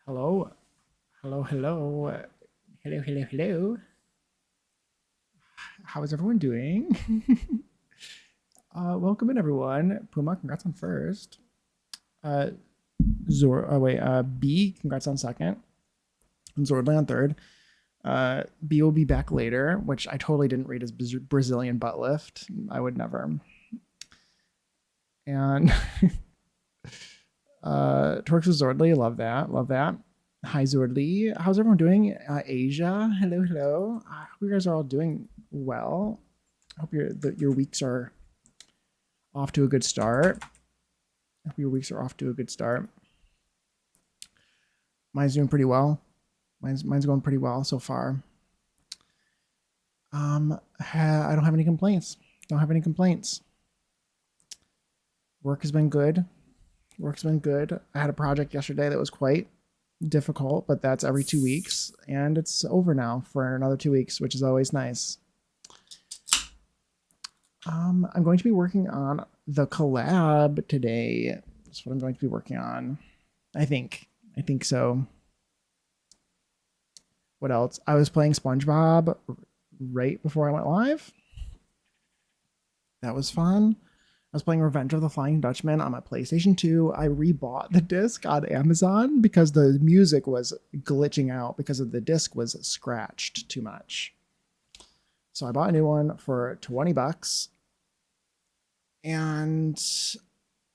Hello, hello, hello, hello, hello, hello. How is everyone doing? Welcome in, everyone. Puma, congrats on first. Uh, B, congrats on second. And Zordly on third. B will be back later, which I totally didn't read as Brazilian butt lift. I would never. And Torx with Zordly, love that, love that. Hi Zordly, how's everyone doing? Asia, hello, hello. I hope you guys are all doing well. I hope your weeks are off to a good start. I hope your weeks are off to a good start. Mine's doing pretty well. Mine's going pretty well so far. I don't have any complaints. Don't have any complaints. Work has been good. Work's been good. I had a project yesterday that was quite difficult, but that's every 2 weeks, and it's over now for another 2 weeks, which is always nice. I'm going to be working on the collab today. That's what I'm going to be working on. I think so. What else? I was playing SpongeBob right before I went live. That was fun. I was playing Revenge of the Flying Dutchman on my PlayStation 2. I rebought the disc on Amazon because the music was glitching out because of the disc was scratched too much. So I bought a new one for 20 bucks. And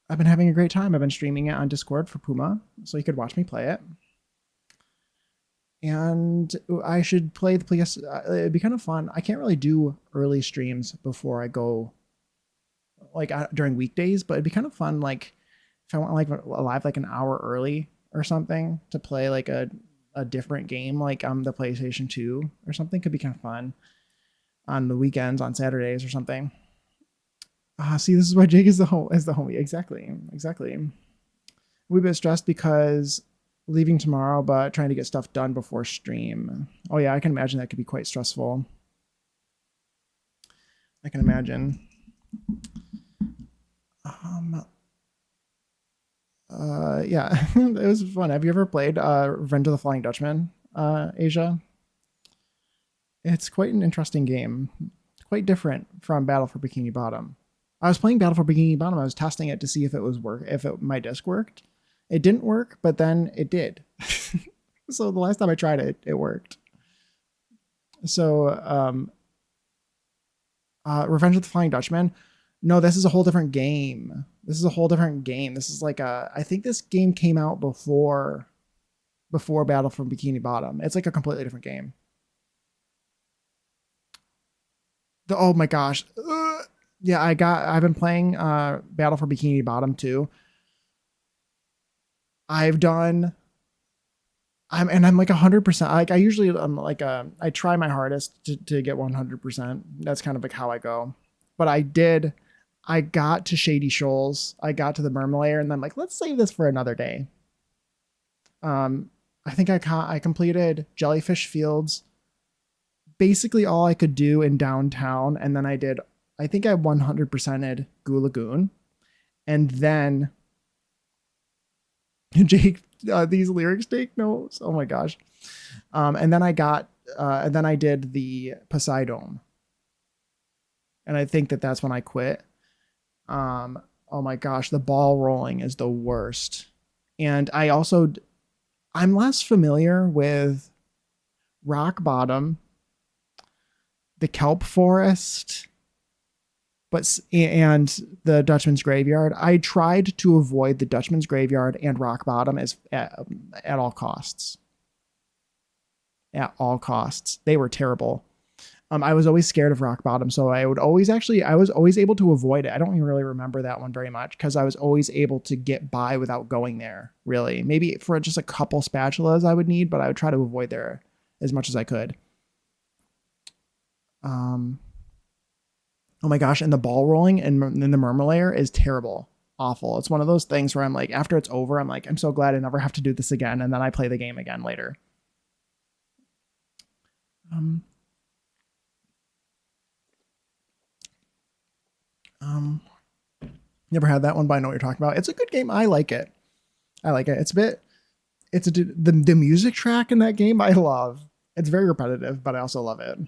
I've been having a great time. I've been streaming it on Discord for Puma, so you could watch me play it. And I should play the PS. It'd be kind of fun. I can't really do early streams before I go, like during weekdays, but it'd be kind of fun, like if I went like live like an hour early or something to play like a different game, like on the PlayStation 2 or something. Could be kind of fun on the weekends, on Saturdays or something. See, this is why Jake is the homie. Exactly. We're a bit stressed because leaving tomorrow, but trying to get stuff done before stream. Oh yeah, I can imagine that could be quite stressful. I can imagine. Yeah, it was fun. Have you ever played Revenge of the Flying Dutchman, Asia? It's quite an interesting game. It's quite different from Battle for Bikini Bottom. I was playing Battle for Bikini Bottom. I was testing it to see if it was my disc worked. It didn't work, but then it did. So the last time I tried it, it worked. So Revenge of the Flying Dutchman. No, this is a whole different game. This is like I think this game came out before Battle for Bikini Bottom. It's like a completely different game. Oh my gosh. Yeah, I've been playing Battle for Bikini Bottom too. I'm like 100%. Like I usually I'm like I try my hardest to get 100%. That's kind of like how I go. But I got to Shady Shoals. I got to the Mermalayer, and then I'm like, let's save this for another day. I think I completed Jellyfish Fields. Basically all I could do in downtown, and then I think I 100%ed Goo Lagoon, and then Jake, these lyrics take notes. Oh my gosh. And then I did the Poseidon, and I think that's when I quit. Oh my gosh, the ball rolling is the worst. And I'm less familiar with Rock Bottom, the Kelp Forest, and the Dutchman's Graveyard. I tried to avoid the Dutchman's Graveyard and Rock Bottom at all costs. At all costs. They were terrible. I was always scared of Rock Bottom, so I was always able to avoid it. I don't even really remember that one very much because I was always able to get by without going there, really. Maybe for just a couple spatulas I would need, but I would try to avoid there as much as I could. Oh my gosh, and the ball rolling and the Mermalayer is terrible. Awful. It's one of those things where I'm like, after it's over, I'm like, I'm so glad I never have to do this again, and then I play the game again later. Never had that one, but I know what you're talking about. It's a good game. I like it. It's a bit, it's the music track in that game I love. It's very repetitive, but I also love it.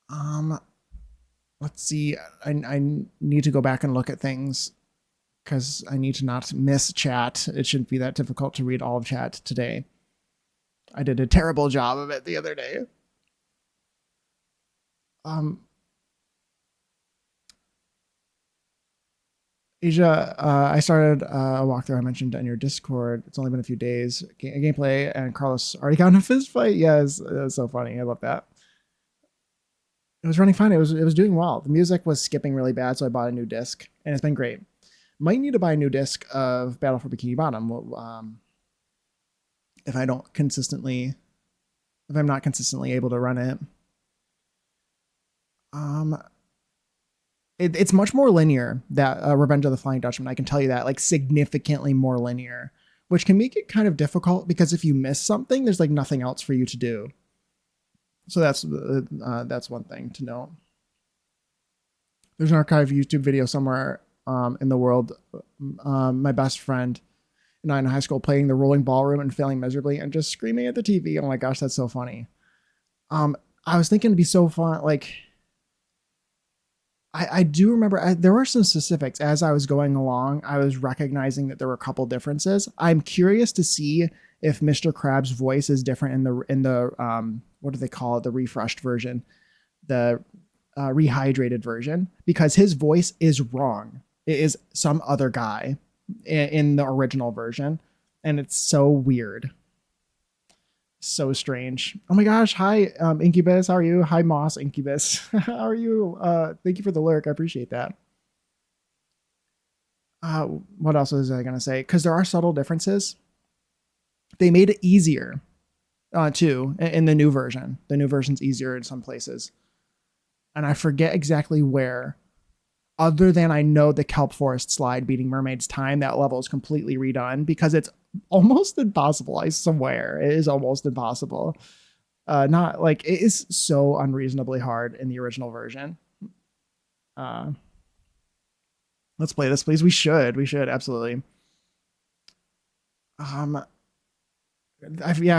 Um, let's see. I need to go back and look at things because I need to not miss chat. It shouldn't be that difficult to read all of chat today. I did a terrible job of it the other day. Asia, I started a walkthrough I mentioned on your Discord. It's only been a few days. Gameplay, and Carlos already got in a fist fight. Yes, it was so funny. I love that. It was running fine. It was doing well. The music was skipping really bad, so I bought a new disc, and it's been great. Might need to buy a new disc of Battle for Bikini Bottom if I'm not consistently able to run it. It's much more linear, that Revenge of the Flying Dutchman. I can tell you that, like, significantly more linear, which can make it kind of difficult because if you miss something, there's like nothing else for you to do. So that's one thing to note. There's an archive YouTube video somewhere in the world. My best friend and I in high school playing the rolling ballroom and failing miserably and just screaming at the TV. Oh my gosh, that's so funny. I was thinking it'd be so fun, like. I do remember there were some specifics as I was going along. I was recognizing that there were a couple differences. I'm curious to see if Mr. Krabs' voice is different in the what do they call it? The refreshed version, the rehydrated version, because his voice is wrong. It is some other guy in the original version, and it's so weird. So strange. Oh my gosh. Hi, Incubus. How are you? Hi, Moss Incubus. How are you? Thank you for the lurk. I appreciate that. What else was I going to say? Because there are subtle differences. They made it easier, too, in the new version. The new version's easier in some places. And I forget exactly where. Other than I know the Kelp Forest slide beating Mermaid's Time, that level is completely redone because it's almost impossible. I swear it is almost impossible. Not like it is so unreasonably hard in the original version. Let's play this, please. We should absolutely. I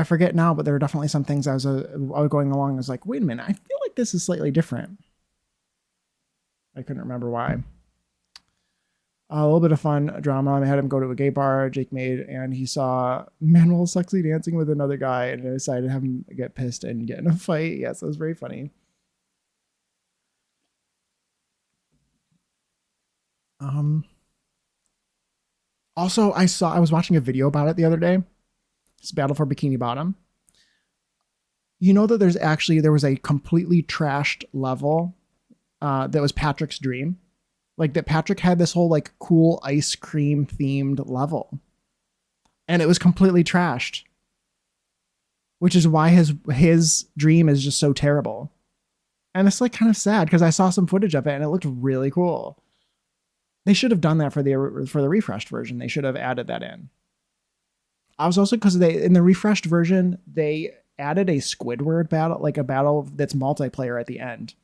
forget now, but there were definitely some things I was going along. I was like, wait a minute, I feel like this is slightly different. I couldn't remember why. A little bit of fun drama. I had him go to a gay bar Jake made, and he saw Manuel sexy dancing with another guy, and I decided to have him get pissed and get in a fight. Yes, it was very funny. Also, I was watching a video about it the other day. It's Battle for Bikini Bottom. You know that there was a completely trashed level that was Patrick's dream. Like that Patrick had this whole like cool ice cream themed level. And it was completely trashed. Which is why his dream is just so terrible. And it's like kind of sad because I saw some footage of it and it looked really cool. They should have done that for the refreshed version. They should have added that in. I was also, because in the refreshed version, they added a Squidward battle, like a battle that's multiplayer at the end.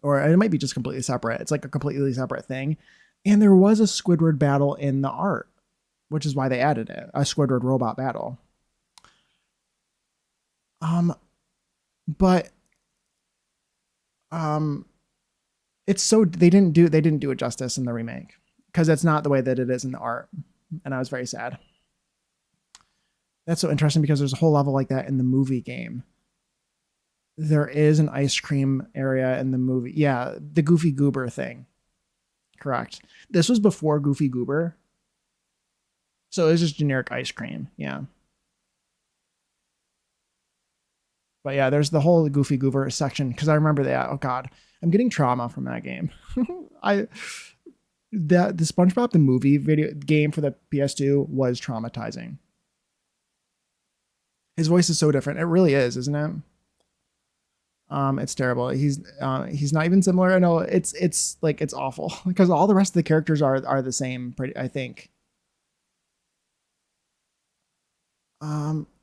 Or it might be just completely separate. It's like a completely separate thing. And there was a Squidward battle in the art, which is why they added it. A Squidward robot battle. It's so they didn't do it justice in the remake because it's not the way that it is in the art. And I was very sad. That's so interesting because there's a whole level like that in the movie game. There is an ice cream area in the movie. Yeah, the Goofy Goober thing. Correct. This was before Goofy Goober. So it was just generic ice cream. Yeah. But yeah, there's the whole Goofy Goober section because I remember that. Oh God, I'm getting trauma from that game. The SpongeBob the movie video game for the PS2 was traumatizing. His voice is so different. It really is, isn't it? It's terrible. He's not even similar. I know it's like it's awful because all the rest of the characters are the same. Pretty, I think.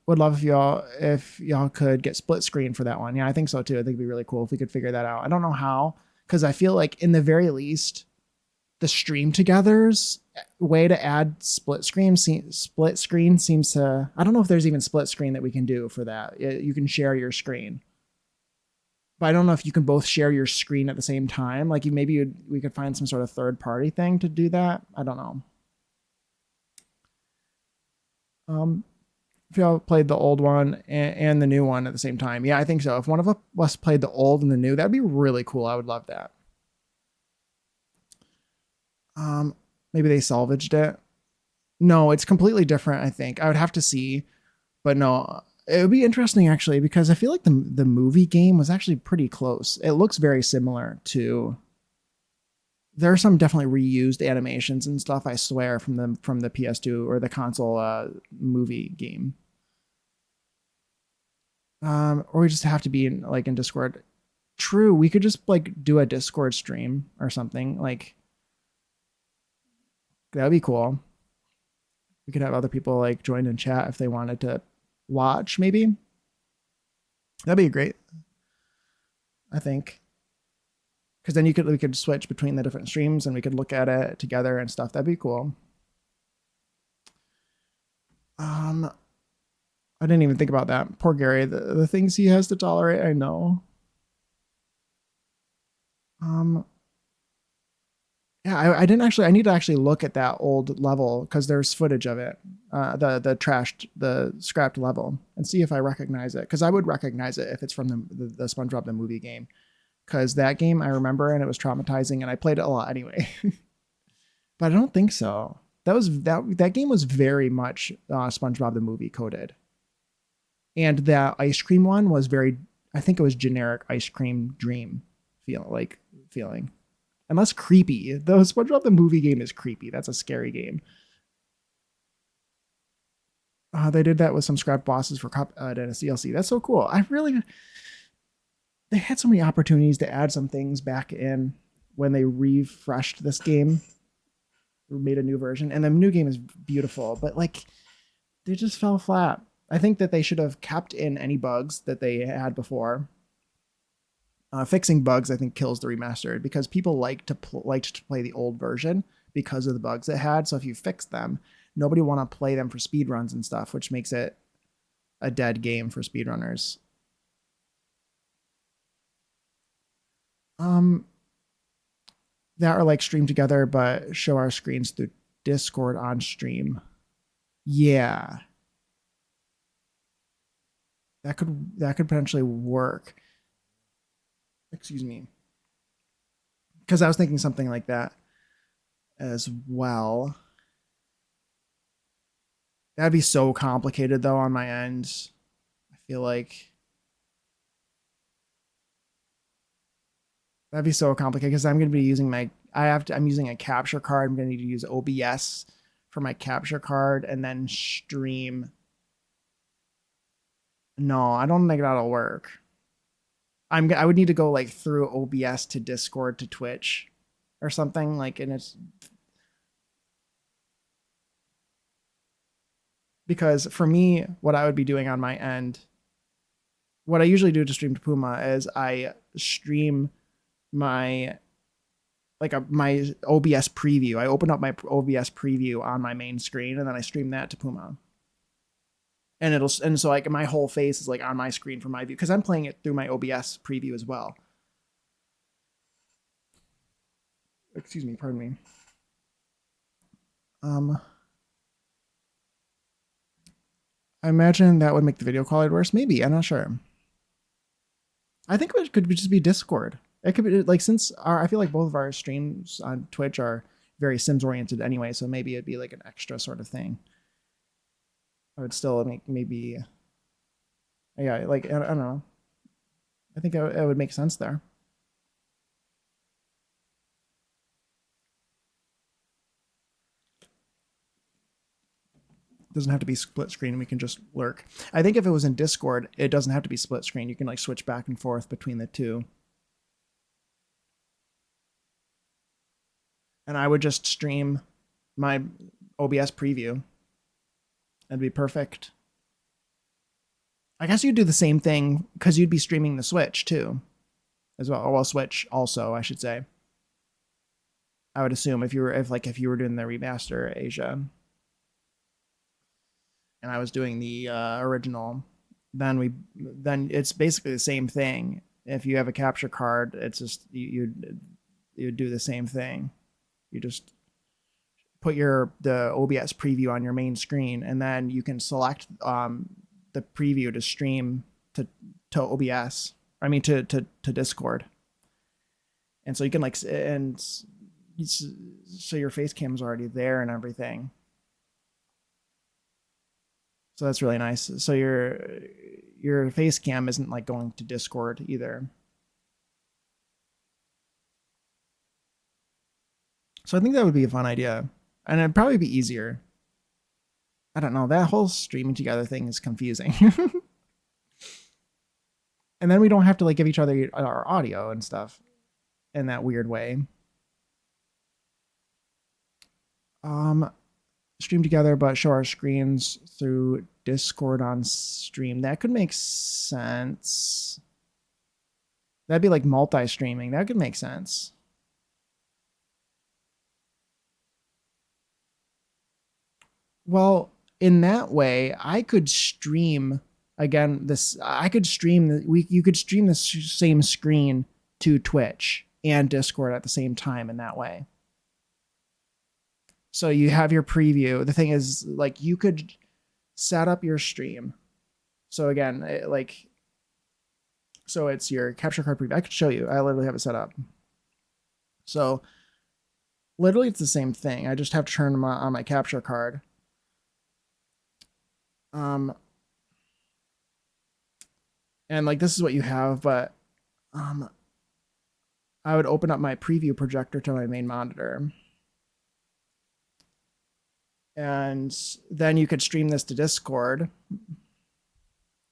Would love if y'all could get split screen for that one. Yeah, I think so too. I think it'd be really cool if we could figure that out. I don't know how because I feel like in the very least, the stream together's way to add split screen seems to, I don't know if there's even split screen that we can do for that. You can share your screen, but I don't know if you can both share your screen at the same time. Like we could find some sort of third party thing to do that. I don't know. If y'all played the old one and the new one at the same time. Yeah, I think so. If one of us played the old and the new, that'd be really cool. I would love that. Maybe they salvaged it. No, it's completely different, I think. I would have to see, but no, it would be interesting actually, because I feel like the movie game was actually pretty close. It looks very similar to, there are some definitely reused animations and stuff, I swear, from the PS2 or the console movie game. Or we just have to be in Discord. True, we could just like do a Discord stream or something. Like that'd be cool. We could have other people like join in chat if they wanted to watch, maybe. That'd be great, I think. Because then we could switch between the different streams and we could look at it together and stuff. That'd be cool. I didn't even think about that. Poor Gary, the things he has to tolerate, I know. Yeah, I didn't actually, I need to actually look at that old level because there's footage of it, the scrapped level, and see if I recognize it. Because I would recognize it if it's from the SpongeBob the movie game. Because that game I remember and it was traumatizing and I played it a lot anyway. But I don't think so. That game was very much SpongeBob the movie coded. And that ice cream one was very, I think it was generic ice cream dream feeling. And less creepy. The SpongeBob the movie game is creepy. That's a scary game. They did that with some scrap bosses for Dennis DLC. That's so cool. They had so many opportunities to add some things back in when they refreshed this game, or made a new version. And the new game is beautiful, but like they just fell flat. I think that they should have kept in any bugs that they had before. Fixing bugs, I think, kills the remastered because people liked to play the old version because of the bugs it had. So if you fix them, nobody want to play them for speedruns and stuff, which makes it a dead game for speedrunners. That are like stream together, but show our screens through Discord on stream. Yeah. That could potentially work. Excuse me. Because I was thinking something like that as well. That'd be so complicated though on my end. I feel like that'd be so complicated because I'm going to be using I'm using a capture card. I'm going to need to use OBS for my capture card and then stream. No, I don't think that'll work. I would need to go like through OBS to Discord to Twitch or something like, and it's because for me, what I would be doing on my end, what I usually do to stream to Puma is I stream my my OBS preview. I open up my OBS preview on my main screen and then I stream that to Puma. And so like my whole face is like on my screen from my view because I'm playing it through my OBS preview as well. Excuse me, pardon me. I imagine that would make the video quality worse. Maybe, I'm not sure. I think it could just be Discord. It could be like, since I feel like both of our streams on Twitch are very Sims oriented anyway, so maybe it'd be like an extra sort of thing. I would still make maybe, yeah, like, I don't know. I think it would make sense there. It doesn't have to be split screen. We can just lurk. I think if it was in Discord, it doesn't have to be split screen. You can like switch back and forth between the two. And I would just stream my OBS preview. That'd be perfect. I guess you'd do the same thing because you'd be streaming the Switch too, as well. Or well, Switch also, I should say. I would assume if you were doing the remaster Asia, and I was doing the original, then it's basically the same thing. If you have a capture card, it's just you do the same thing. You just put the OBS preview on your main screen, and then you can select the preview to stream to OBS. I mean to Discord, and so you can so your face cam's already there and everything. So that's really nice. So your face cam isn't like going to Discord either. So I think that would be a fun idea. And it'd probably be easier. I don't know. That whole streaming together thing is confusing. And then we don't have to like give each other our audio and stuff in that weird way. Stream together, but show our screens through Discord on stream. That could make sense. That'd be like multi-streaming. That could make sense. Well, in that way, I could stream again. You could stream the same screen to Twitch and Discord at the same time in that way. So you have your preview. The thing is, like, you could set up your stream. So again, so it's your capture card preview. I could show you. I literally have it set up. So literally it's the same thing. I just have to turn on my capture card. And like this is what you have, but I would open up my preview projector to my main monitor. And then you could stream this to Discord.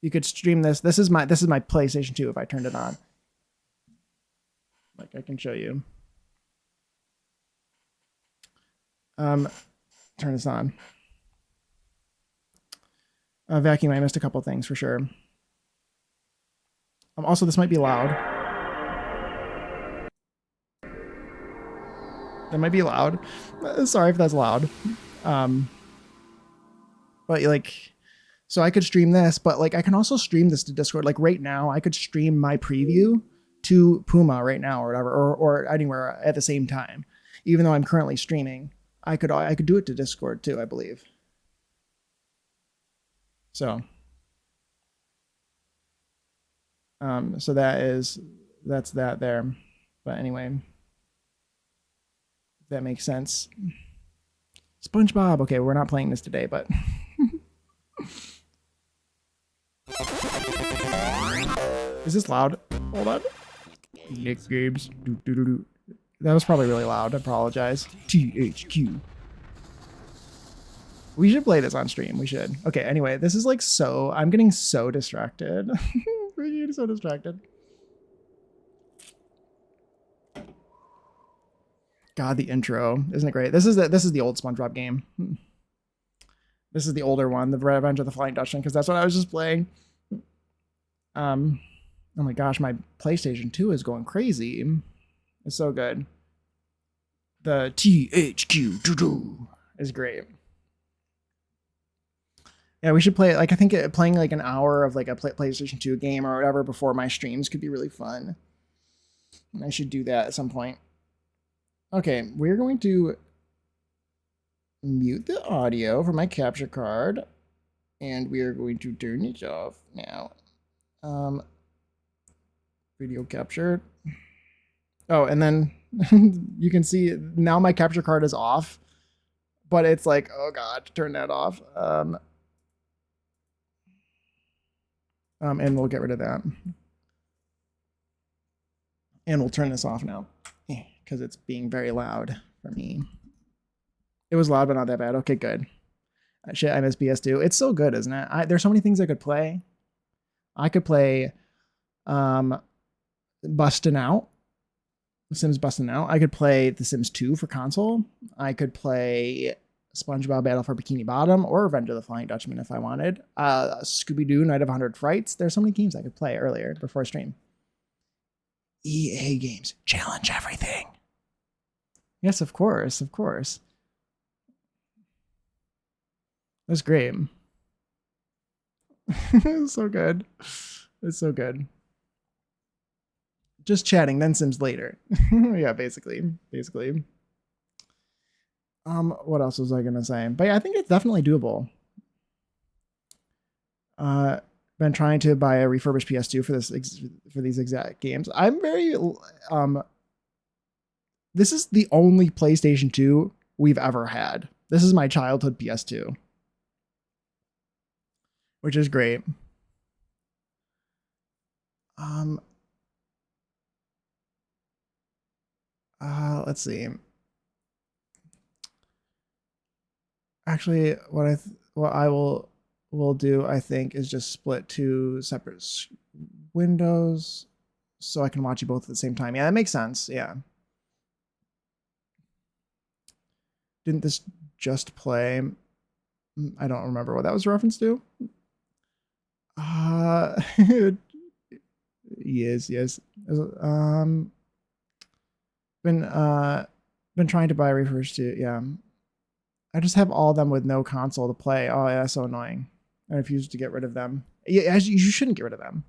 You could stream this. This is my PlayStation 2 if I turned it on. Like I can show you. Turn this on. Vacuum, I missed a couple things for sure. Also, this might be loud. That might be loud. Sorry if that's loud. But like, so I could stream this, but like I can also stream this to Discord. Like right now, I could stream my preview to Puma right now or whatever, or anywhere at the same time. Even though I'm currently streaming, I could do it to Discord too, I believe. So, so that's that there. But anyway, that makes sense. SpongeBob. Okay, we're not playing this today, but is this loud? Hold on. Nick Games. That was probably really loud. I apologize. THQ. We should play this on stream. We should. Okay, anyway, this is like I'm getting so distracted. We're getting so distracted. God, the intro. Isn't it great? This is the old SpongeBob game. This is the older one, the Revenge of the Flying Dutchman, because that's what I was just playing. Oh my gosh, my PlayStation 2 is going crazy. It's so good. The THQ is great. Yeah, we should play it. Like, I think playing like an hour of like a PlayStation 2 game or whatever before my streams could be really fun. And I should do that at some point. Okay, we're going to mute the audio for my capture card. And we are going to turn it off now. Video captured. Oh, and then you can see now my capture card is off. But it's like, oh god, turn that off. And we'll get rid of that. And we'll turn this off now because it's being very loud for me. It was loud, but not that bad. Okay, good. Shit, I miss BS2. It's so good, isn't it? There's so many things I could play. I could play Bustin' Out. Sims Bustin' Out. I could play The Sims 2 for console. I could play SpongeBob Battle for Bikini Bottom or Revenge of the Flying Dutchman if I wanted. Scooby-Doo Night of 100 Frights. There's so many games I could play earlier before stream. EA Games. Challenge everything. Yes, of course, of course. That's great. It's so good. It's so good. Just chatting, then Sims later. Yeah, basically. What else was I gonna say? But yeah, I think it's definitely doable. Uh, been trying to buy a refurbished PS2 for for these exact games. I'm very This is the only PlayStation 2 we've ever had. This is my childhood PS2, which is great. Um, let's see. Actually, what I will do, I think, is just split two separate windows so I can watch you both at the same time. Yeah, that makes sense. Yeah. Didn't this just play? I don't remember what that was a reference to. Yes. Um, been uh, been trying to buy refers to yeah. I just have all of them with no console to play. Oh, yeah, that's so annoying. I refuse to get rid of them. Yeah, you shouldn't get rid of them.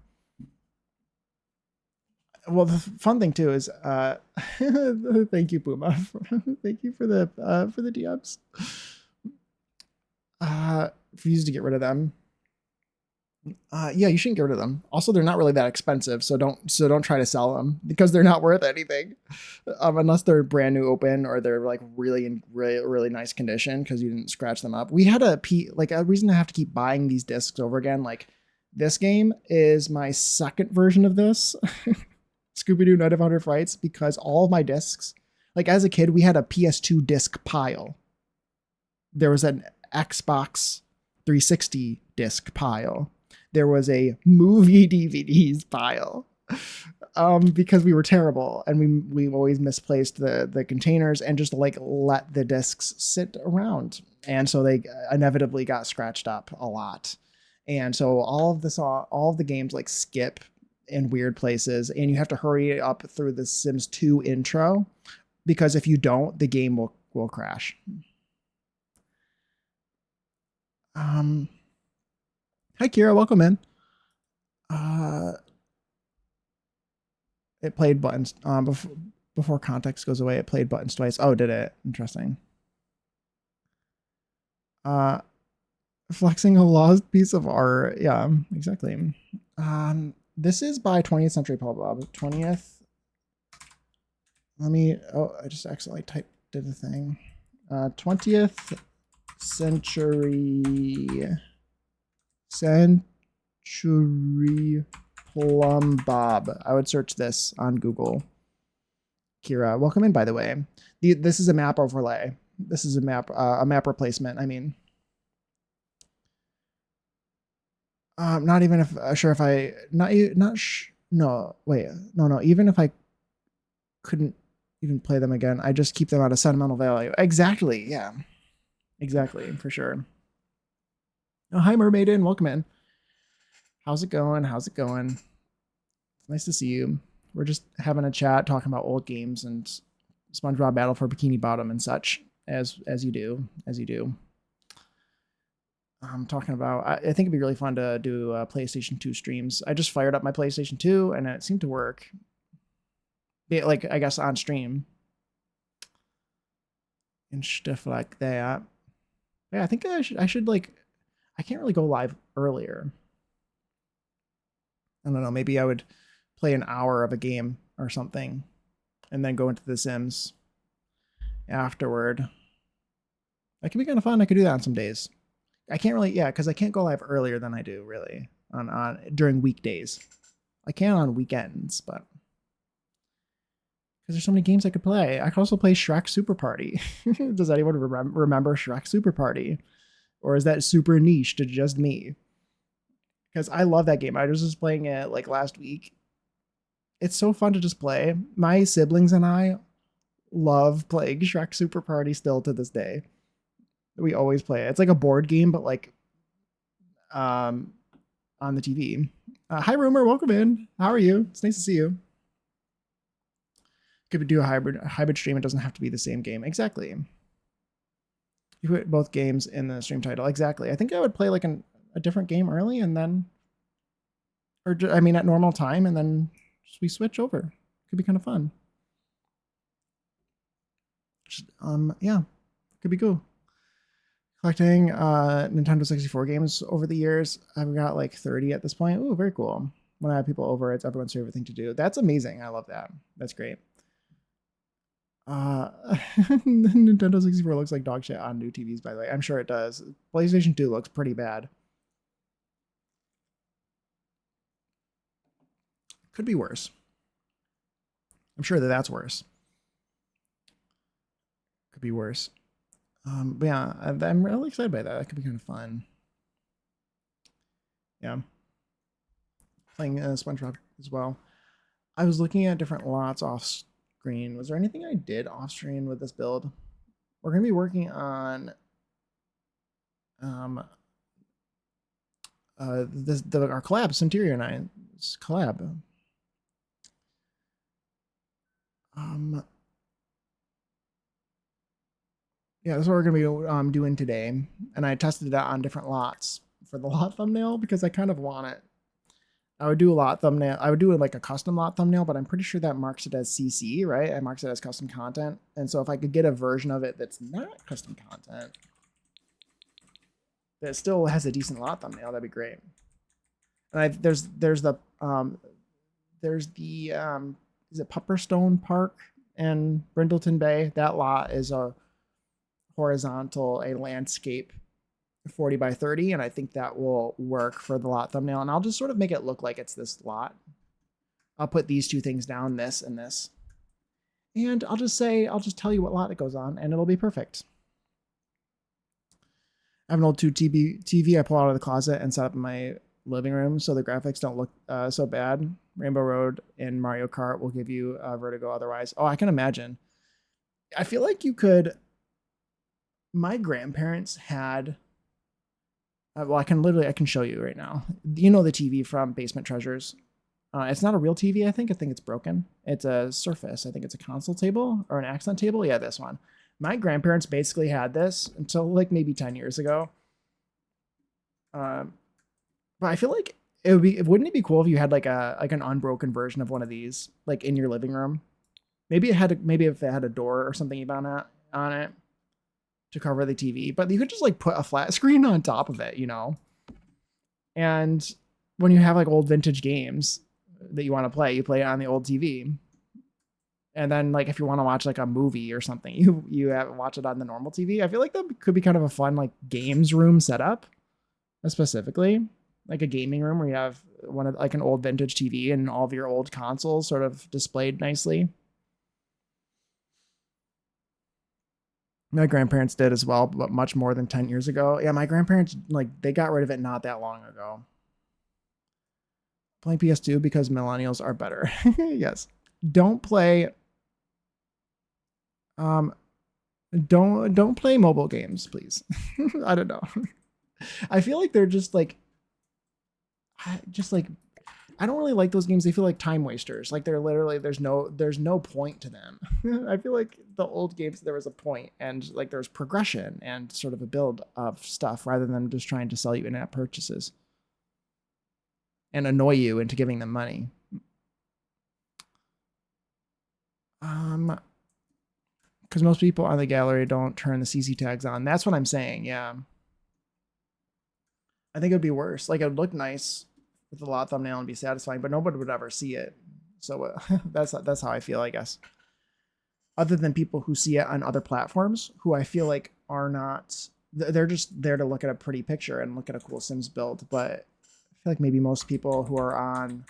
Well, the fun thing too is, thank you, Puma. Thank you for the DMs. Refuse to get rid of them. Yeah, you shouldn't get rid of them. Also, they're not really that expensive, so don't try to sell them because they're not worth anything, unless they're brand new open or they're like really in really nice condition because you didn't scratch them up. We had a reason to have to keep buying these discs over again. Like this game is my second version of this, Scooby Doo Night of 100 Frights, because all of my discs, like as a kid, we had a PS2 disc pile. There was an Xbox 360 disc pile. There was a movie DVDs pile, because we were terrible and we always misplaced the containers and just like let the discs sit around, and so they inevitably got scratched up a lot. And so all of the games like skip in weird places, and you have to hurry up through the Sims 2 intro because if you don't, the game will crash. Um, Hi Kira, welcome in. Uh, it played buttons before context goes away. It played buttons twice. Oh, did it? Interesting. Uh, Flexing a lost piece of art. Yeah, exactly. This is by 20th Century Pub. 20th. Let me. Oh, I just accidentally did the thing. 20th century plum bob. I would search this on Google. Kira, welcome in, by the way. This is a map overlay. This is a map replacement. I mean, not even if sure if I not no wait no even if I couldn't even play them again, I just keep them out of sentimental value. Exactly, yeah, exactly for sure. Oh, hi Mermaiden, welcome in. How's it going? How's it going? Nice to see you. We're just having a chat, talking about old games and SpongeBob Battle for Bikini Bottom and such, as you do. I'm talking about. I think it'd be really fun to do PlayStation 2 streams. I just fired up my PlayStation 2 and it seemed to work. Like I guess on stream and stuff like that. Yeah, I think I should like. I can't really go live earlier. I don't know. Maybe I would play an hour of a game or something, and then go into The Sims afterward. That could be kind of fun. I could do that on some days. I can't really, yeah, because I can't go live earlier than I do really on during weekdays. I can on weekends, but because there's so many games I could play. I could also play Shrek Super Party. Does anyone remember Shrek Super Party, or is that super niche to just me? Because I love that game. I was just playing it like last week. It's so fun to just play. My siblings and I love playing Shrek Super Party still to this day. We always play it. It's like a board game, but like on the TV. Hi, Rumor. Welcome in. How are you? It's nice to see you. could do a hybrid stream. It doesn't have to be the same game. Exactly. You put both games in the stream title. Exactly. I think I would play like a different game early and then, or I mean at normal time, and then we switch over. Could be kind of fun. Yeah, could be cool. Collecting Nintendo 64 games over the years. I've got like 30 at this point. Ooh, very cool. When I have people over, it's everyone's favorite thing to do. That's amazing. I love that. That's great. Nintendo 64 looks like dog shit on new TVs, by the way. I'm sure it does. PlayStation 2 looks pretty bad. Could be worse. I'm sure that that's worse. Could be worse. But yeah, I'm really excited by that. That could be kind of fun. Yeah. Playing SpongeBob as well. I was looking at different lots off screen. Was there anything I did off screen with this build? We're going to be working on our collab, Centurio and I's collab. Yeah, that's what we're gonna be doing today, and I tested it out on different lots for the lot thumbnail because I kind of want it. I would do a lot thumbnail. I would do it like a custom lot thumbnail, but I'm pretty sure that marks it as CC, right? It marks it as custom content, and so if I could get a version of it that's not custom content, that still has a decent lot thumbnail, that'd be great. And there's the is it Pupperstone Park in Brindleton Bay? That lot is a horizontal, a landscape 40 by 30, and I think that will work for the lot thumbnail. And I'll just sort of make it look like it's this lot. I'll put these two things down, this and this. And I'll just tell you what lot it goes on, and it'll be perfect. I have an old 2 TV I pull out of the closet and set up in my living room so the graphics don't look so bad. Rainbow Road and Mario Kart will give you vertigo otherwise. Oh, I can imagine. I feel like you could... My grandparents had... well, I can show you right now. You know the TV from Basement Treasures. It's not a real TV, I think. I think it's broken. It's a Surface. I think it's a console table or an accent table. Yeah, this one. My grandparents basically had this until like maybe 10 years ago. But I feel like wouldn't it be cool if you had like an unbroken version of one of these like in your living room? Maybe if it had a door or something even on it to cover the TV, but you could just like put a flat screen on top of it, you know? And when you have like old vintage games that you want to play, you play it on the old TV. And then like if you want to watch like a movie or something, you watch it on the normal TV. I feel like that could be kind of a fun like games room setup, specifically like a gaming room where you have one of like an old vintage TV and all of your old consoles sort of displayed nicely. My grandparents did as well, but much more than 10 years ago. Yeah, my grandparents, like, they got rid of it not that long ago. Playing PS2 because millennials are better. Yes. Don't play... don't play mobile games, please. I don't know. I feel like they're just like... I don't really like those games. They feel like time wasters. Like they're literally there's no point to them. I feel like the old games there was a point and like there's progression and sort of a build of stuff rather than just trying to sell you in-app purchases and annoy you into giving them money. Because most people on the gallery don't turn the CC tags on. That's what I'm saying. Yeah. I think it would be worse. Like it would look nice with the lot thumbnail and be satisfying, but nobody would ever see it. So that's how I feel, I guess. Other than people who see it on other platforms, who I feel like are not, they're just there to look at a pretty picture and look at a cool Sims build. But I feel like maybe most people who are on,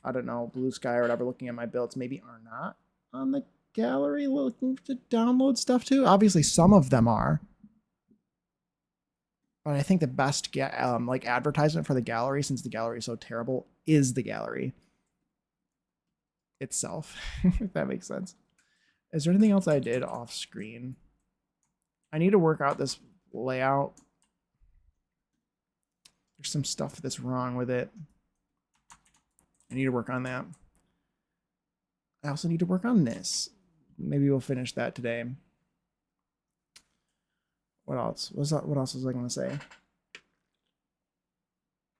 I don't know, Blue Sky or whatever, looking at my builds, maybe are not on the gallery looking to download stuff too. Obviously, some of them are. But I think the best like advertisement for the gallery, since the gallery is so terrible, is the gallery itself, if that makes sense. Is there anything else I did off screen? I need to work out this layout. There's some stuff that's wrong with it. I need to work on that. I also need to work on this. maybe we'll finish that today. What else? What else was I going to say?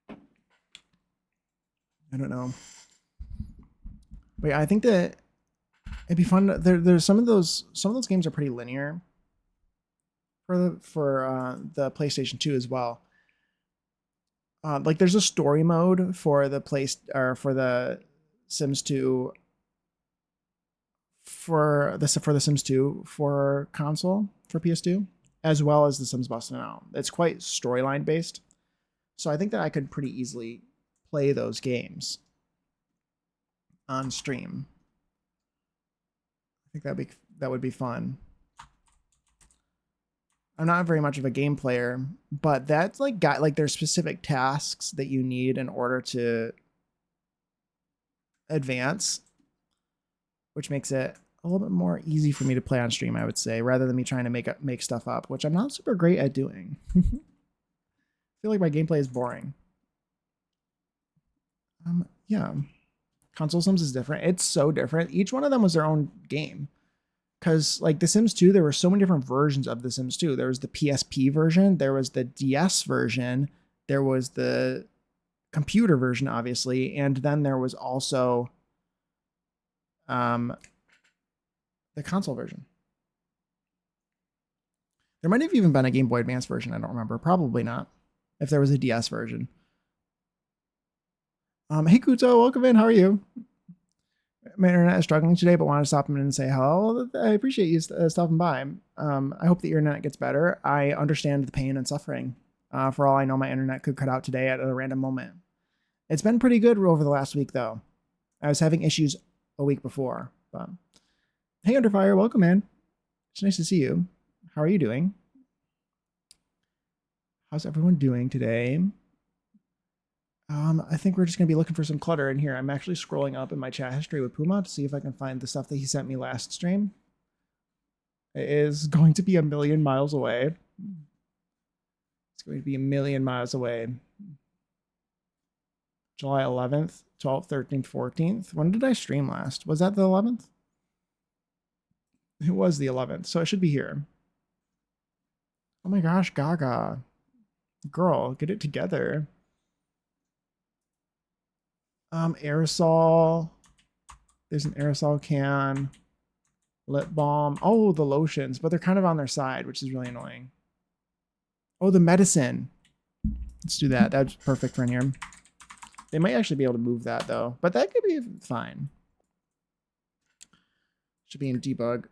I don't know. But yeah, I think that it'd be fun. There's some of those games are pretty linear for the PlayStation 2 as well. Like there's a story mode for for the Sims 2 for the Sims 2 for console for PS2, as well as the Sims Bustin' Out. It's quite storyline based, so I think that I could pretty easily play those games on stream. I think that would be fun. I'm not very much of a game player, but that's like there's specific tasks that you need in order to advance, which makes it a little bit more easy for me to play on stream, I would say, rather than me trying to make stuff up, which I'm not super great at doing. I feel like my gameplay is boring. Yeah. Console Sims is different. It's so different. Each one of them was their own game. Because like The Sims 2, there were so many different versions of The Sims 2. There was the PSP version, there was the DS version, there was the computer version, obviously, and then there was also the console version. There might have even been a Game Boy Advance version. I don't remember. Probably not. If there was a DS version. Hey Kuto, welcome in. How are you? My internet is struggling today, but wanted to stop in and say hello. I appreciate you stopping by. I hope the internet gets better. I understand the pain and suffering. For all I know, my internet could cut out today at a random moment. It's been pretty good over the last week, though. I was having issues a week before. But hey, Underfire, welcome in. It's nice to see you. How are you doing? How's everyone doing today? I think we're just going to be looking for some clutter in here. I'm actually scrolling up in my chat history with Puma to see if I can find the stuff that he sent me last stream. It is going to be 1,000,000 miles away. It's going to be 1,000,000 miles away. July 11th, 12th, 13th, 14th. When did I stream last? Was that the 11th? It was the 11th, so it should be here. Oh my gosh, Gaga. Girl, get it together. Aerosol. There's an aerosol can. Lip balm. Oh, the lotions, but they're kind of on their side, which is really annoying. Oh, the medicine. Let's do that. That's perfect for in here. They might actually be able to move that though, but that could be fine. Should be in debug.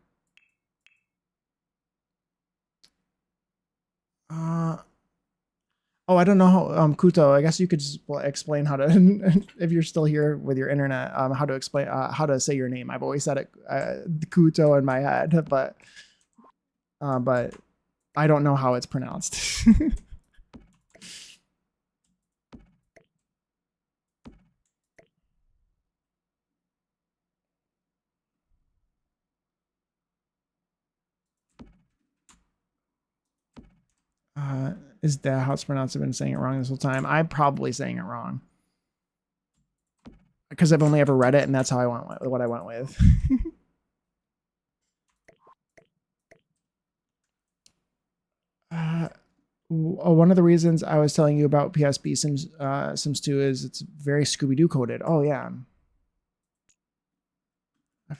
Oh, I don't know how, Kuto, I guess you could just explain how to, if you're still here with your internet, how to explain, how to say your name. I've always said it, Kuto in my head, but I don't know how it's pronounced. Is that how it's pronounced? I've been saying it wrong this whole time. I'm probably saying it wrong because I've only ever read it, and that's how I went with what I went with. One of the reasons I was telling you about PSP Sims 2 is it's very Scooby-Doo coded. Oh yeah,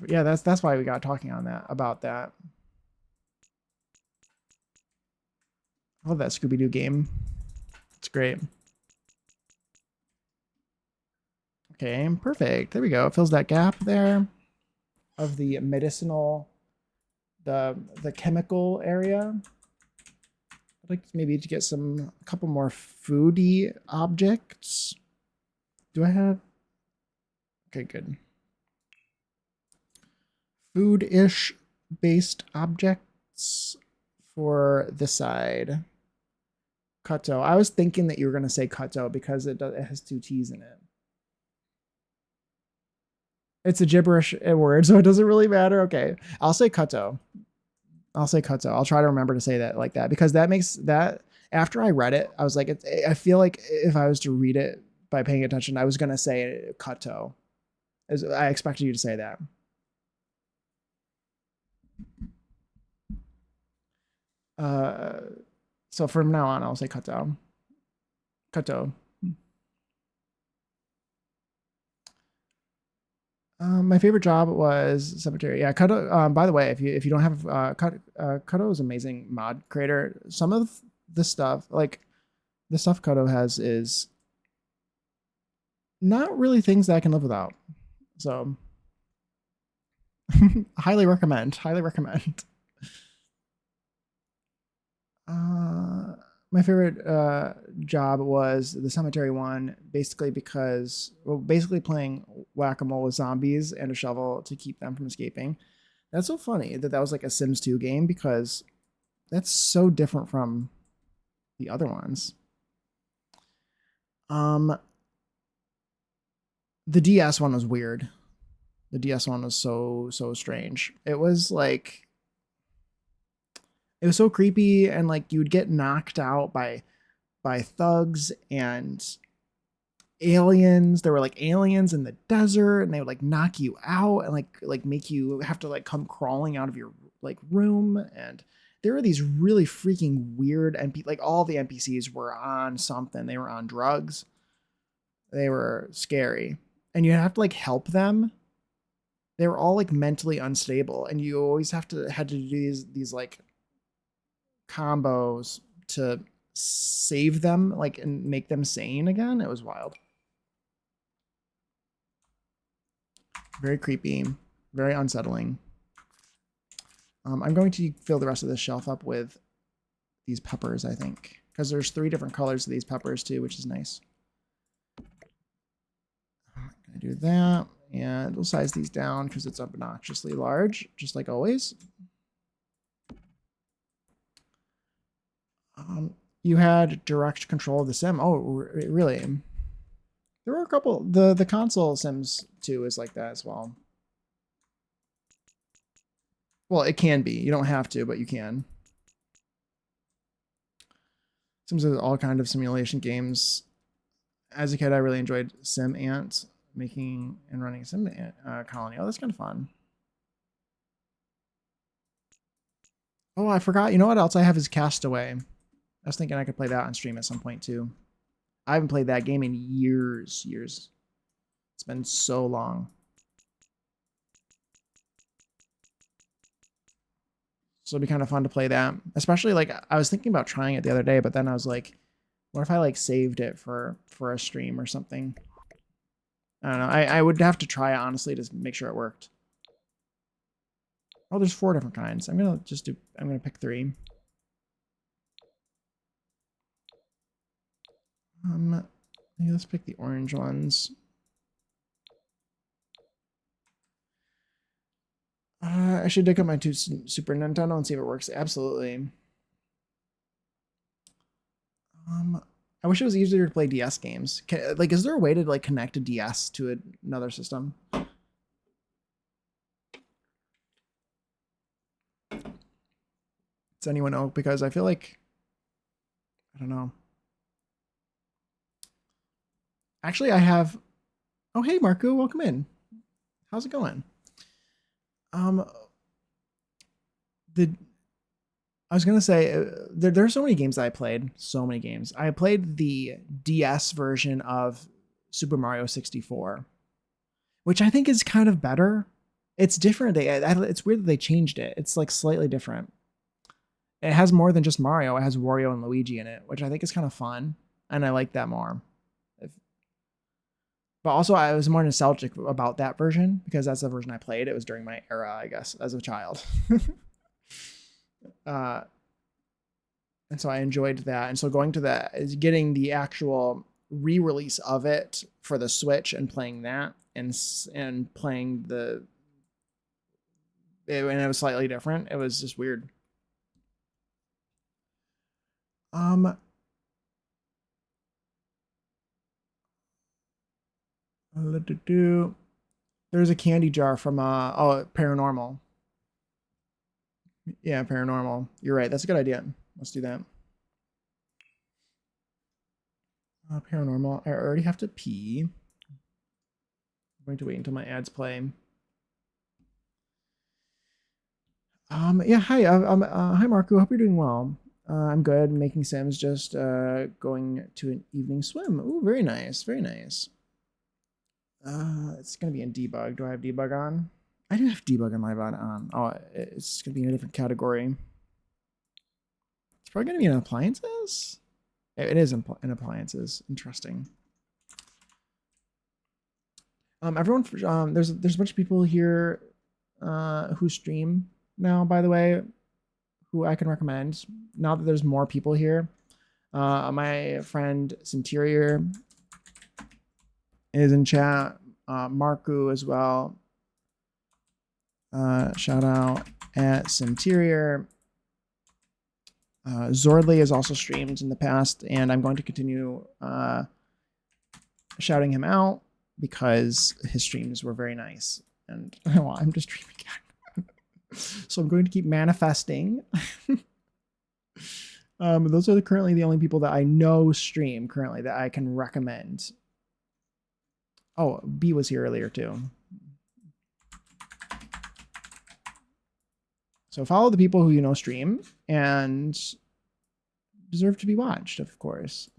yeah. That's why we got talking on that about that. I love that Scooby-Doo game. It's great. Okay, perfect. There we go. It fills that gap there of the medicinal, the chemical area. I'd like maybe to get a couple more foodie objects. Do I have? Okay, good. Food-ish based objects for this side. Kato. I was thinking that you were going to say Kato because it has 2 T's in it. It's a gibberish word, so it doesn't really matter. Okay, I'll say Kato. I'll say Kato. I'll try to remember to say that like that because that makes that. After I read it, I was like, I feel like if I was to read it by paying attention, I was going to say Kato. I expected you to say that. Uh, so from now on, I'll say Kato. Kato. My favorite job was cemetery. Yeah, Kato. By the way, if you don't have Kato is amazing mod creator. Some of the stuff, like the stuff Kato has, is not really things that I can live without. So, highly recommend. Highly recommend. Uh, my favorite job was the cemetery one, basically because, well, basically playing whack-a-mole with zombies and a shovel to keep them from escaping. That's so funny that that was like a Sims 2 game because that's so different from the other ones. Um, the DS one was weird. The DS one was so strange. It was like it was so creepy and like you would get knocked out by thugs and aliens. There were like aliens in the desert and they would like knock you out and like make you have to like come crawling out of your like room. And there were these really freaking weird like all the NPCs were on something. They were on drugs. They were scary. And you have to like help them. They were all like mentally unstable and you always had to do these like combos to save them like and make them sane again. It was wild. Very creepy, very unsettling. I'm going to fill the rest of this shelf up with these peppers, I think, because there's 3 different colors of these peppers too, which is nice. I'm gonna do that, and we'll size these down because it's obnoxiously large, just like always. You had direct control of the sim. Oh, really? There were a couple. The console Sims 2 is like that as well. Well, it can be. You don't have to, but you can. Sims is all kind of simulation games. As a kid, I really enjoyed Sim Ant, making and running a Sim Ant colony. Oh, that's kind of fun. Oh, I forgot. You know what else I have is Castaway. I was thinking I could play that on stream at some point too. I haven't played that game in years. It's been so long. So it'd be kind of fun to play that. Especially like I was thinking about trying it the other day, but then I was like, what if I like saved it for a stream or something? I don't know. I would have to try it honestly to make sure it worked. Oh, there's 4 different kinds. I'm gonna pick 3. Maybe let's pick the orange ones. I should dig up my 2 Super Nintendo and see if it works. Absolutely. I wish it was easier to play DS games. Like, is there a way to like connect a DS to another system? Does anyone know? Because I feel like I don't know. Actually, I have. Oh, hey, Marco, welcome in. How's it going? Um, the I was gonna say there's so many games that I played. So many games. I played the DS version of Super Mario 64, which I think is kind of better. It's different. It's weird that they changed it. It's like slightly different. It has more than just Mario. It has Wario and Luigi in it, which I think is kind of fun, and I like that more. But also, I was more nostalgic about that version because that's the version I played. It was during my era, I guess, as a child. uh, and so I enjoyed that. And so going to that is getting the actual re-release of it for the Switch and playing that and playing and it was slightly different. It was just weird. Um, there's a candy jar from Paranormal. Yeah, Paranormal. You're right. That's a good idea. Let's do that. Paranormal. I already have to pee. I'm going to wait until my ads play. Yeah, hi, hi, Marco. Hope you're doing well. I'm good. Making Sims. Just going to an evening swim. Ooh, very nice, very nice. It's gonna be in debug. Do I have debug on? I do have debug on live on. Oh, it's gonna be in a different category. It's probably gonna be in appliances. It is in appliances. Interesting. Everyone, there's a bunch of people here, who stream now. By the way, who I can recommend now that there's more people here. My friend Centurior is in chat. Marku as well. Shout out at Centurior. Zordley has also streamed in the past, and I'm going to continue shouting him out because his streams were very nice. And well, I'm just streaming again. So I'm going to keep manifesting. Those are currently the only people that I know stream currently that I can recommend. Oh, B was here earlier too. So follow the people who you know stream and deserve to be watched, of course.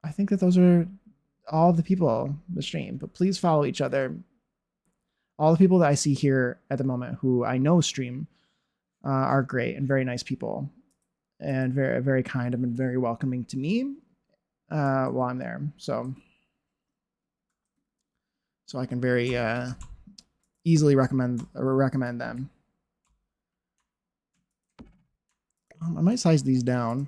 I think that those are all the people that stream, but please follow each other. All the people that I see here at the moment who I know stream are great and very nice people and very, very kind and very welcoming to me while I'm there. So I can very easily recommend them. I might size these down.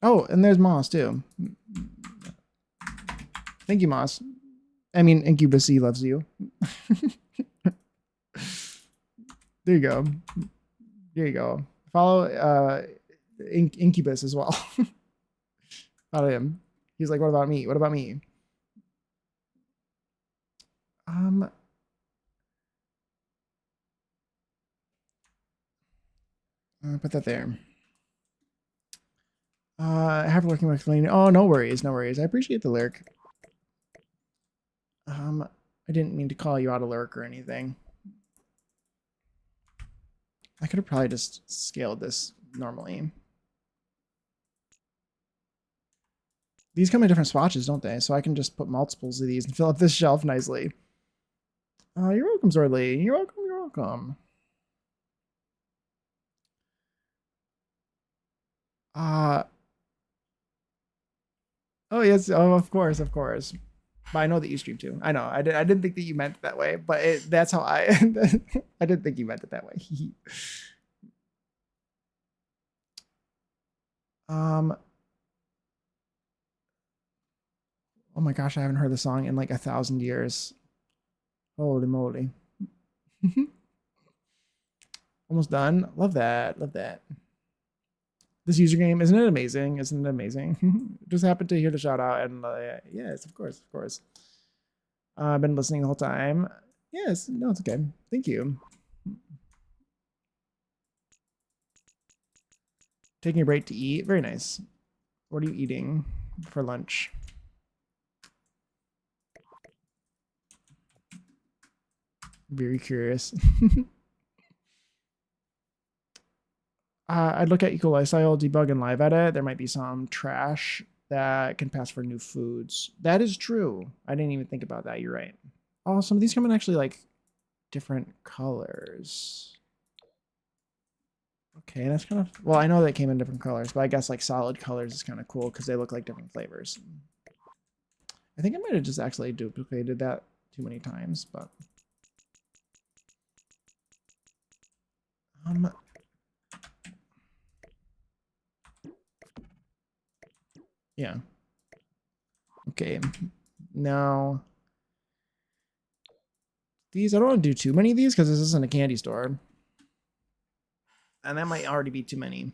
Oh, and there's Moss too. Thank you, Moss. I mean, Incubus C loves you. There you go. There you go. Follow Incubus as well. Follow him. He's like, what about me? What about me? Put that there. I have working with explaining. Oh, no worries, no worries. I appreciate the lurk. I didn't mean to call you out a lurk or anything. I could have probably just scaled this normally. These come in different swatches, don't they? So I can just put multiples of these and fill up this shelf nicely. You're welcome, Zordley. You're welcome, you're welcome. Oh yes, oh of course, of course. But I know that you stream too. I know. I didn't think that you meant it that way, but that's how I I didn't think you meant it that way. um oh my gosh, I haven't heard the song in like 1,000 years. Holy moly. Almost done. Love that. Love that. This user game, isn't it amazing? Isn't it amazing? Just happened to hear the shout out and yes, of course, of course. I've been listening the whole time. Yes, no, it's okay. Thank you. Taking a break to eat. Very nice. What are you eating for lunch? Very curious. I'd look at Eco Lifestyle, debug, and live edit. There might be some trash that can pass for new foods. That is true. I didn't even think about that. You're right. Oh, some of these come in actually like different colors. Okay, that's kind of, well, I know they came in different colors, but I guess like solid colors is kind of cool because they look like different flavors. I think I might have just actually duplicated that too many times, but yeah. Okay. Now these, I don't want to do too many of these because this isn't a candy store. And that might already be too many.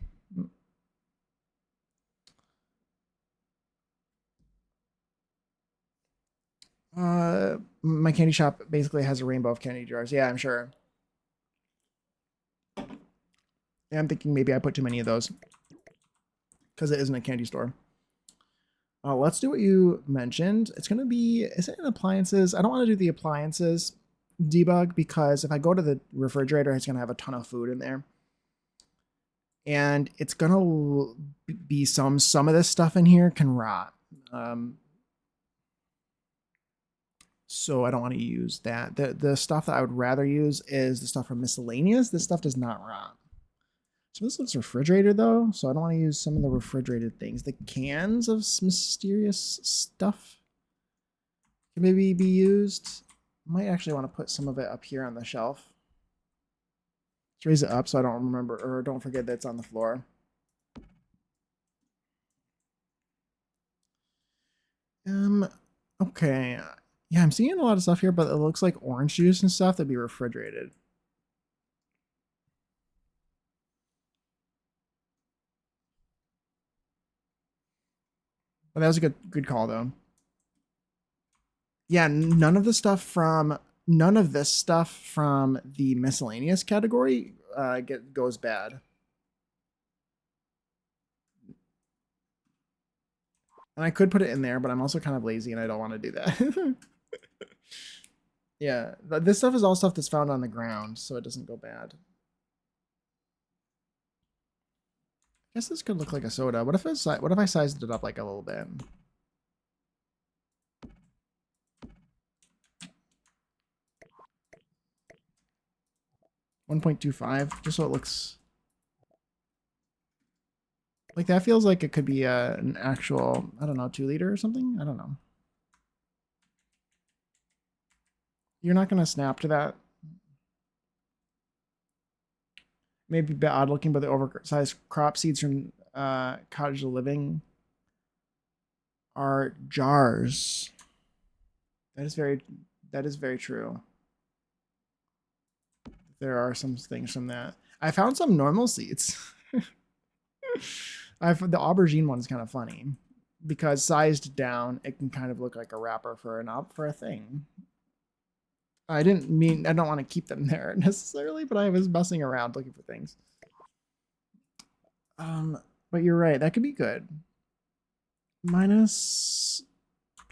My candy shop basically has a rainbow of candy jars. Yeah, I'm sure. Yeah, I'm thinking maybe I put too many of those because it isn't a candy store. Let's do what you mentioned. It's going to be, is it in appliances? I don't want to do the appliances debug because if I go to the refrigerator, it's going to have a ton of food in there. And it's going to be some of this stuff in here can rot. So I don't want to use that. The stuff that I would rather use is the stuff from miscellaneous. This stuff does not rot. So this looks refrigerated though, so I don't want to use some of the refrigerated things. The cans of mysterious stuff can maybe be used. Might actually want to put some of it up here on the shelf. Let's raise it up so I don't remember or don't forget that it's on the floor. Okay. Yeah, I'm seeing a lot of stuff here, but it looks like orange juice and stuff that'd be refrigerated. But that was a good call though. Yeah, none of this stuff from the miscellaneous category goes bad. And I could put it in there, but I'm also kind of lazy and I don't want to do that. Yeah, this stuff is all stuff that's found on the ground, so it doesn't go bad. I guess this could look like a soda. What if I sized it up like a little bit? 1.25, just so it looks like that. Feels like it could be an actual, I don't know, 2 liter or something. I don't know. You're not gonna snap to that. Maybe a bit odd looking, but the oversized crop seeds from cottage living are jars. That is very true. There are some things from that. I found some normal seeds. The aubergine one's kind of funny because sized down, it can kind of look like a wrapper for a thing. I don't want to keep them there necessarily, but I was messing around looking for things. But you're right, that could be good. Minus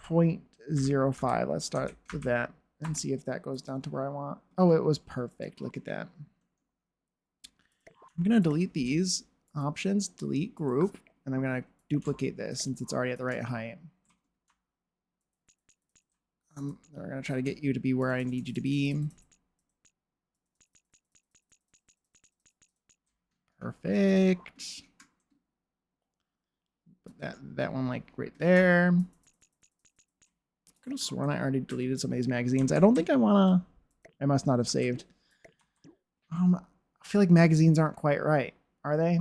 0.05. Let's start with that and see if that goes down to where I want. Oh, it was perfect. Look at that. I'm gonna delete these options, delete group, and I'm gonna duplicate this since it's already at the right height. We're gonna try to get you to be where I need you to be. Perfect. Put that one like right there. I could have sworn I already deleted some of these magazines. I don't think I wanna. I must not have saved. I feel like magazines aren't quite right, are they?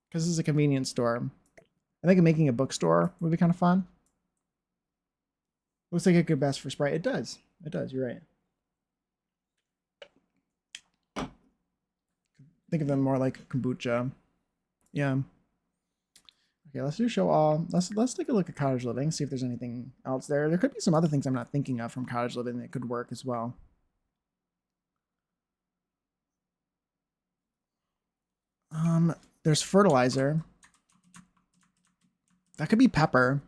Because this is a convenience store. I think making a bookstore would be kind of fun. Looks like it could best for Sprite. It does. It does. You're right. Think of them more like kombucha. Yeah. Okay, let's do show all. Let's take a look at cottage living, see if there's anything else there. There could be some other things I'm not thinking of from cottage living that could work as well. There's fertilizer. That could be pepper.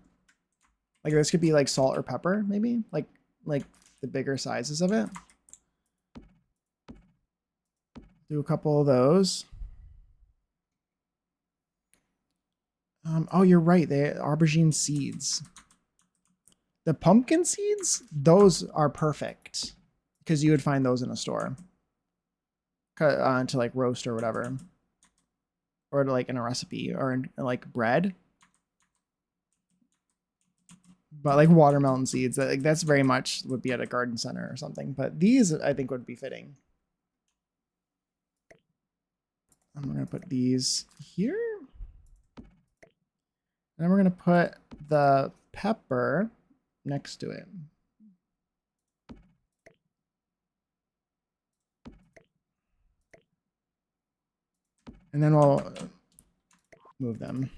Like this could be like salt or pepper, maybe? Like the bigger sizes of it. Do a couple of those. Oh, you're right. They aubergine seeds. The pumpkin seeds, those are perfect because you would find those in a store. To like roast or whatever, or to like in a recipe or in like bread. But like watermelon seeds, that's very much would be at a garden center or something. But these I think would be fitting. And we're gonna put these here. And then we're gonna put the pepper next to it. And then we'll move them.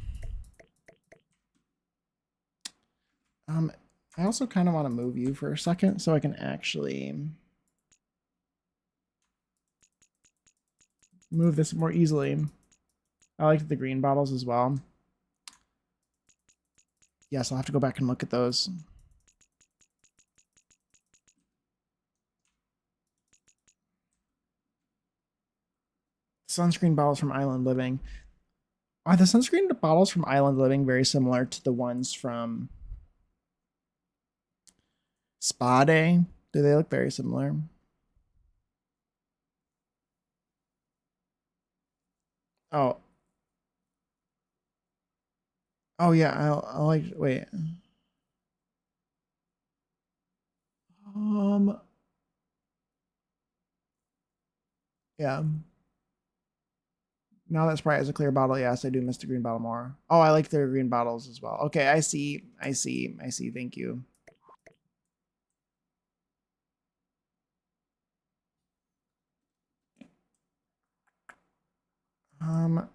I also kind of want to move you for a second so I can actually move this more easily. I like the green bottles as well. Yes, I'll have to go back and look at those. Sunscreen bottles from Island Living. Are the sunscreen bottles from Island Living very similar to the ones from Spa Day? Do they look very similar? Oh. Oh yeah, I like wait. Um yeah. Now that Sprite has a clear bottle, yes, I do miss the green bottle more. Oh, I like their green bottles as well. Okay, I see. I see. I see. Thank you. Um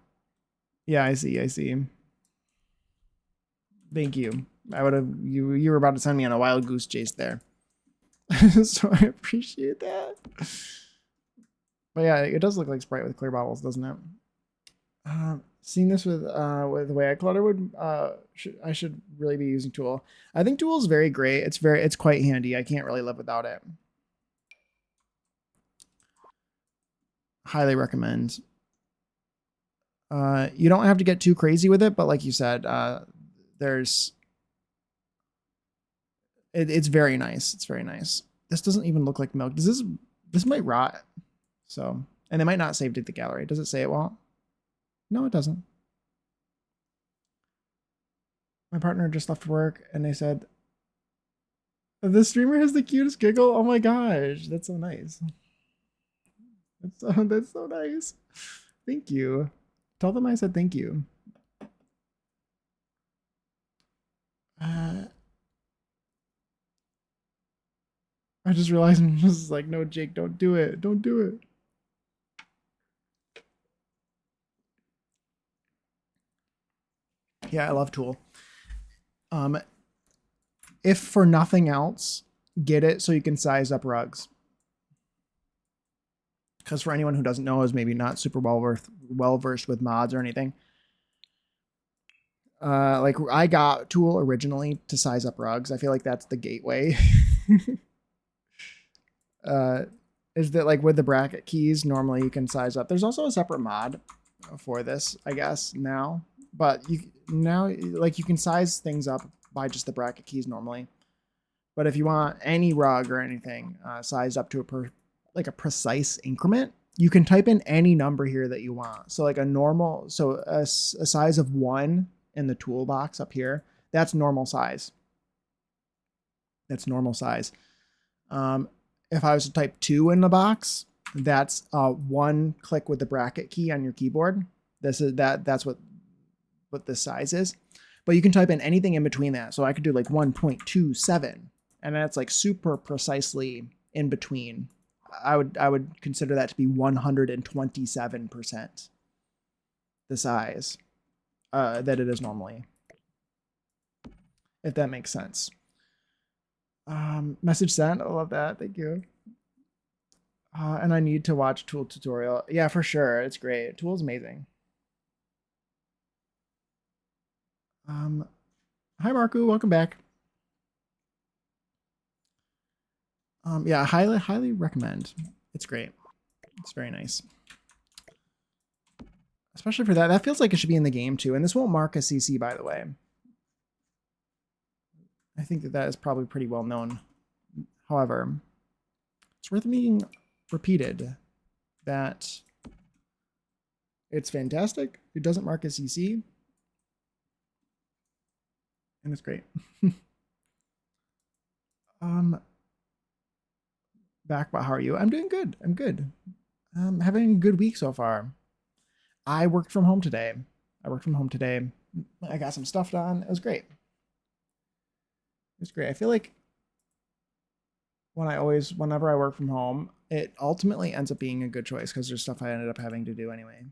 yeah, I see. I see. Thank you. I would have you were about to send me on a wild goose chase there. So I appreciate that. But yeah, it does look like Sprite with clear bottles, doesn't it? Seeing this with the way I clutter would I should really be using Tool. I think Tool is very great. It's quite handy. I can't really live without it. Highly recommend. You don't have to get too crazy with it, but like you said, there's it's very nice. It's very nice. This doesn't even look like milk. This might rot. So, and it might not save to the gallery. Does it say it won't? No, it doesn't. My partner just left work and they said, the streamer has the cutest giggle. Oh my gosh, that's so nice. That's so nice. Thank you. Tell them I said thank you. I just realized I'm just like, no, Jake, don't do it. Don't do it. Yeah, I love Tool. If for nothing else, get it so you can size up rugs. Because for anyone who doesn't know, is maybe not super well versed with mods or anything. Like I got Tool originally to size up rugs. I feel like that's the gateway. Is that like with the bracket keys, normally you can size up. There's also a separate mod for this, I guess, now. But you like you can size things up by just the bracket keys normally. But if you want any rug or anything sized up to a precise increment, you can type in any number here that you want. So like a size of 1 in the toolbox up here, that's normal size. That's normal size. If I was to type 2 in the box, that's 1 click with the bracket key on your keyboard. That's what this size is. But you can type in anything in between that. So I could do like 1.27, and that's like super precisely in between. I would consider that to be 127% the size that it is normally, if that makes sense. Message sent. I love that. Thank you. And I need to watch Tool tutorial. Yeah, for sure. It's great. Tool's amazing. Hi Marku, welcome back. Yeah, highly recommend. It's great. It's very nice. Especially for that. That feels like it should be in the game too. And this won't mark a CC, by the way. I think that is probably pretty well known. However, it's worth being repeated that it's fantastic. It doesn't mark a CC. And it's great. Back, but how are you? I'm doing good. I'm good. Having a good week so far. I worked from home today. I got some stuff done. It was great. It's great. I feel like whenever I work from home, it ultimately ends up being a good choice because there's stuff I ended up having to do anyway.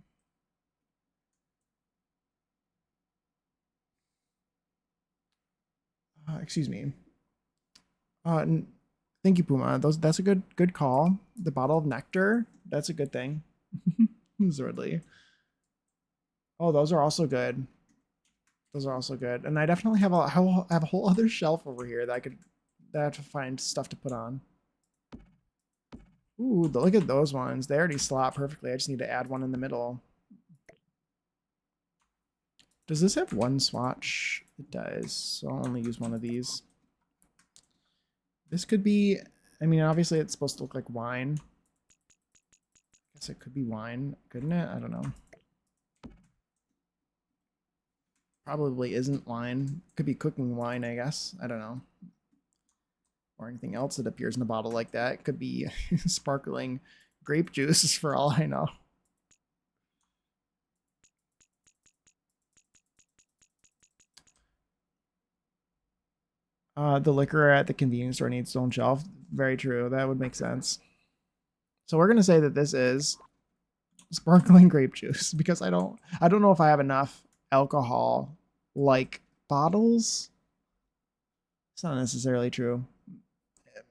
Excuse me. Thank you, Puma. That's a good call. The bottle of nectar, that's a good thing. Zordly. Oh, those are also good. Those are also good. And I definitely have have a whole other shelf over here that I have to find stuff to put on. Ooh, look at those ones. They already slot perfectly. I just need to add one in the middle. Does this have one swatch? It does. So I'll only use one of these. This could be, I mean, obviously it's supposed to look like wine. I guess it could be wine, couldn't it? I don't know. Probably isn't wine. Could be cooking wine, I guess. I don't know. Or anything else that appears in a bottle like that. It could be sparkling grape juice for all I know. The liquor at the convenience store needs its own shelf. Very true. That would make sense. So we're gonna say that this is sparkling grape juice because I don't know if I have enough alcohol like bottles. It's not necessarily true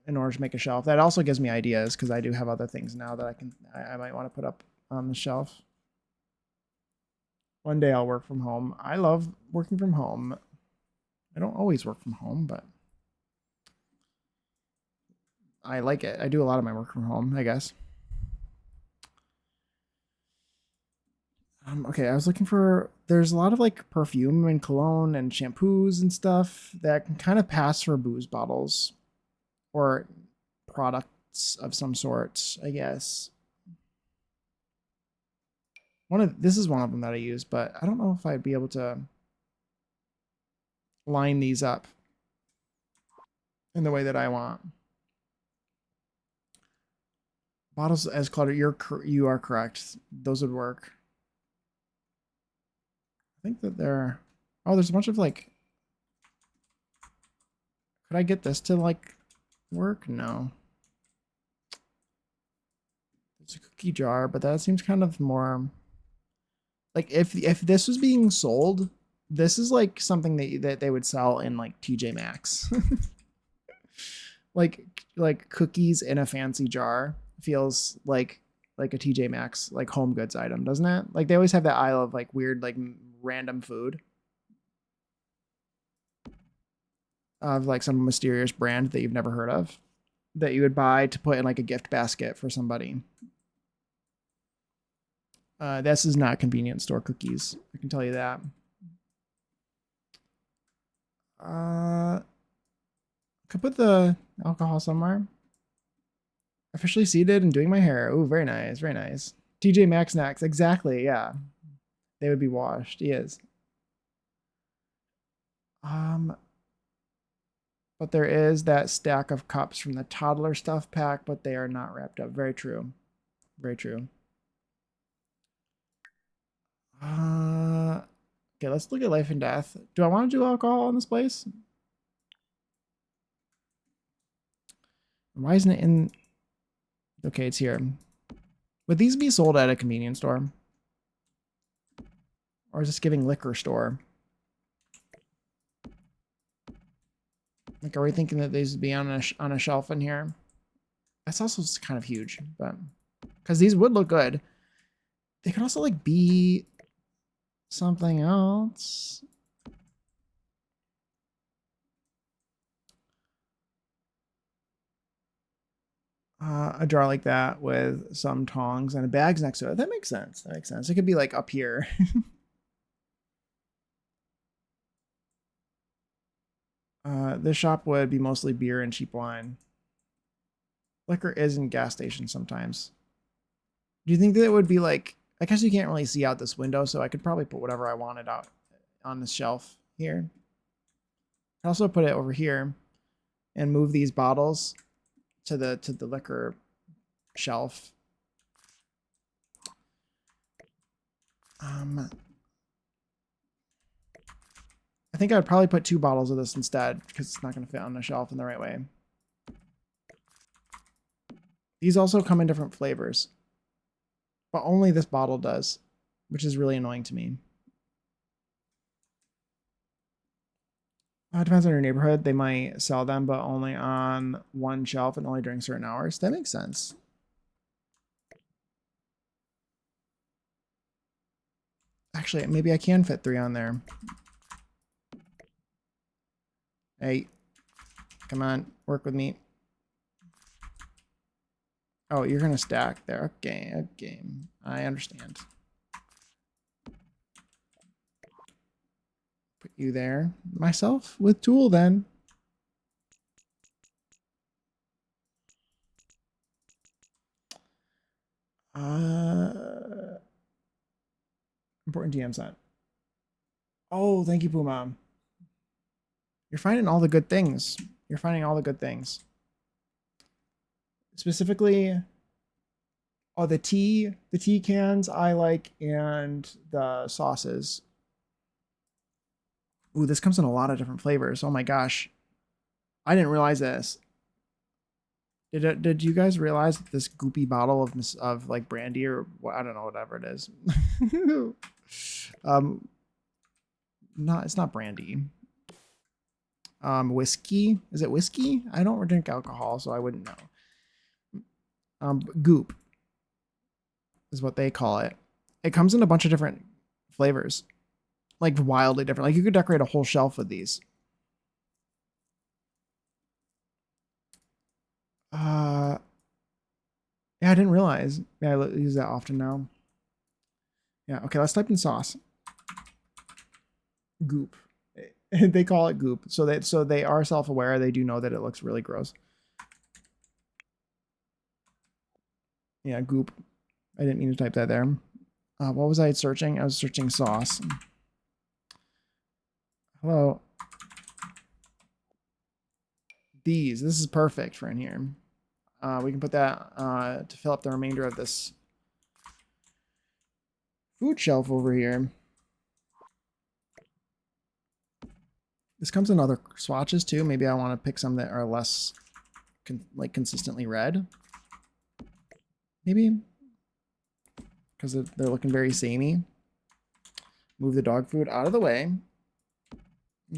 in order to make a shelf. That also gives me ideas because I do have other things now that I might want to put up on the shelf. One day I'll work from home. I love working from home. I don't always work from home, but I like it. I do a lot of my work from home, I guess. Okay, I was looking for. There's a lot of like perfume and cologne and shampoos and stuff that can kind of pass for booze bottles or products of some sort, I guess. This is one of them that I use, but I don't know if I'd be able to line these up in the way that I want. Bottles as cluttered. You are correct. Those would work. I think that there. Oh, there's a bunch of like. Could I get this to like work? No. It's a cookie jar, but that seems kind of more. Like if this was being sold, this is like something that they would sell in like TJ Maxx. like cookies in a fancy jar feels like a TJ Maxx like home goods item, doesn't it? Like they always have that aisle of like weird like random food of like some mysterious brand that you've never heard of that you would buy to put in like a gift basket for somebody. This is not convenience store cookies. I can tell you that. Could put the alcohol somewhere. Officially seated and doing my hair. Oh, very nice, very nice. TJ Maxx snacks, exactly. Yeah, they would be washed. He is. But there is that stack of cups from the toddler stuff pack, but they are not wrapped up. Very true. Very true. Okay, let's look at life and death. Do I want to do alcohol in this place? Why isn't it in? Okay, it's here. Would these be sold at a convenience store? Or is this giving liquor store? Like, are we thinking that these would be on a shelf in here? That's also kind of huge, but because these would look good. They could also like be something else. A jar like that with some tongs and a bags next to it. That makes sense. That makes sense. It could be like up here. This shop would be mostly beer and cheap wine. Liquor is in gas stations sometimes. Do you think that it would be like, I guess you can't really see out this window, so I could probably put whatever I wanted out on the shelf here. I also put it over here and move these bottles to the liquor shelf. I think I'd probably put 2 bottles of this instead because it's not going to fit on the shelf in the right way. These also come in different flavors, but only this bottle does, which is really annoying to me. It depends on your neighborhood. They might sell them, but only on one shelf and only during certain hours. That makes sense. Actually, maybe I can fit 3 on there. Hey, come on, work with me. Oh, you're gonna stack there. Okay, okay. I understand. Put you there. Myself with tool then. Important DM set. Oh, thank you, Puma. You're finding all the good things. You're finding all the good things. Specifically, oh, the tea cans I like, and the sauces. Ooh, this comes in a lot of different flavors. Oh my gosh. I didn't realize this. Did you guys realize that this goopy bottle of like brandy or what, I don't know, whatever it is. It's not brandy. Whiskey. Is it whiskey? I don't drink alcohol, so I wouldn't know. Goop is what they call it. It comes in a bunch of different flavors, like wildly different. Like you could decorate a whole shelf with these. Yeah, I didn't realize. Yeah, I use that often now. Yeah, okay, let's type in sauce. Goop. They call it goop. So they are self-aware. They do know that it looks really gross. Yeah, goop. I didn't mean to type that there. What was I searching? I was searching sauce. Hello. This is perfect for in here. We can put that to fill up the remainder of this food shelf over here. This comes in other swatches too. Maybe I want to pick some that are less consistently red. Maybe. Because they're looking very samey. Move the dog food out of the way.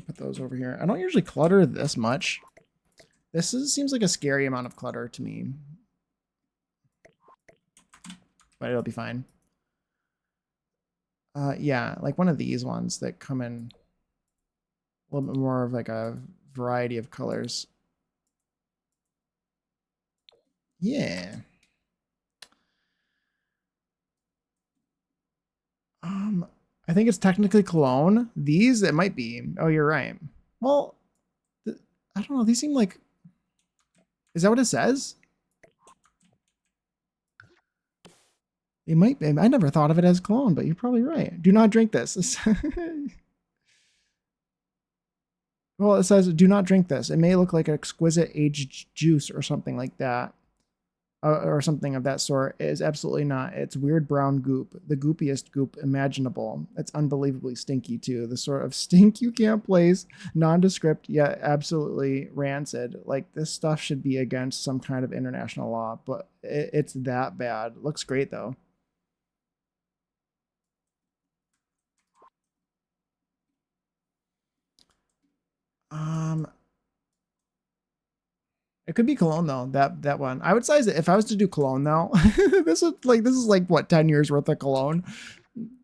Put those over here. I don't usually clutter this much. Seems like a scary amount of clutter to me. But it'll be fine. Yeah, like one of these ones that come in a little bit more of like a variety of colors. Yeah. I think it's technically cologne. These, it might be. Oh, you're right. Well, I don't know. These seem like... Is that what it says? It might be. I never thought of it as cologne, but you're probably right. Do not drink this. Well, it says, do not drink this. It may look like an exquisite aged juice or something like that. Or something of that sort. It is absolutely not. It's weird brown goop. The goopiest goop imaginable. It's unbelievably stinky, too. The sort of stink you can't place. Nondescript, yet absolutely rancid. Like, this stuff should be against some kind of international law, but it's that bad. Looks great, though. It could be cologne though. That one. I would size it if I was to do cologne though. this is like what 10 years worth of cologne.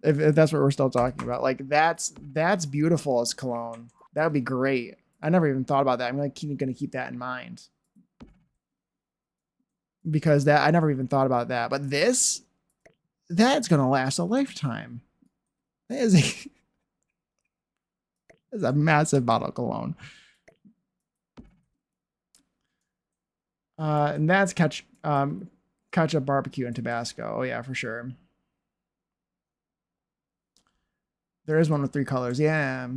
If that's what we're still talking about. Like that's beautiful as cologne. That would be great. I never even thought about that. I'm gonna keep that in mind. Because I never even thought about that. But that's gonna last a lifetime. That is a massive bottle of cologne. And that's ketchup, barbecue, and Tabasco. Oh yeah, for sure. There is one with 3 colors. Yeah.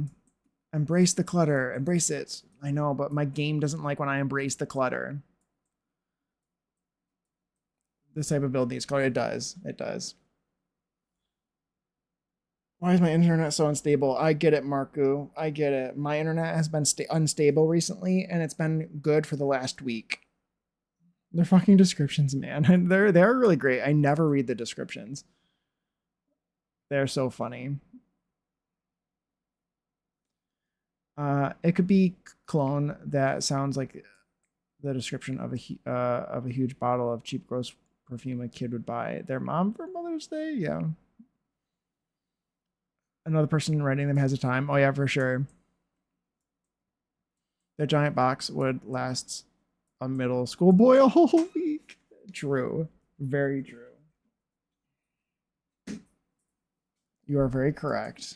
Embrace the clutter. Embrace it. I know, but my game doesn't like when I embrace the clutter. This type of build needs color. It does. It does. Why is my internet so unstable? I get it, Marku. I get it. My internet has been unstable recently, and it's been good for the last week. They're fucking descriptions, man. And they're really great. I never read the descriptions. They're so funny. It could be cologne that sounds like the description of a huge bottle of cheap, gross perfume a kid would buy their mom for Mother's Day. Yeah. Another person writing them has a time. Oh yeah, for sure. The giant box would last a middle school boy a whole week. True. Very true. You are very correct.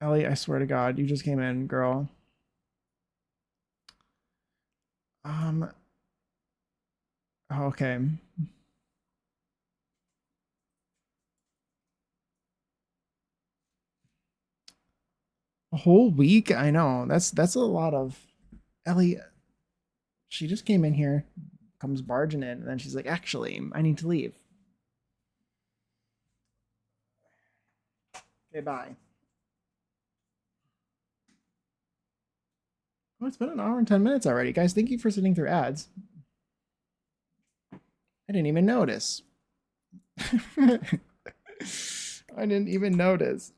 Ellie, I swear to God, you just came in, girl. Um, okay. A whole week? I know. That's a lot of Ellie. She just came in here, comes barging in, and then she's like, actually, I need to leave. Okay, bye. Oh, it's been an hour and 10 minutes already. Guys, thank you for sitting through ads. I didn't even notice. I didn't even notice.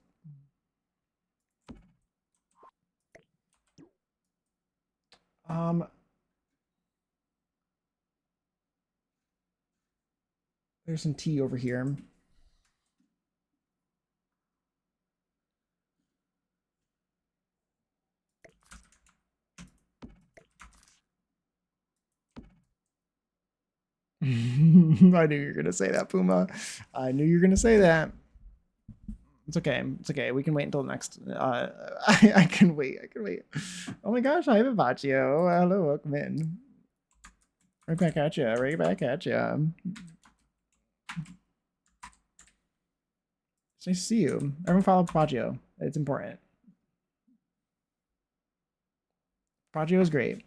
There's some tea over here. I knew you were gonna say that, Puma. I knew you were gonna say that. It's okay. It's okay. We can wait until next. I can wait. I can wait. Oh my gosh, hi Vivaccio. Hello, welcome in. Right back at you. Right back at you. It's nice to see you. Everyone follow Paggio. It's important. Paggio is great.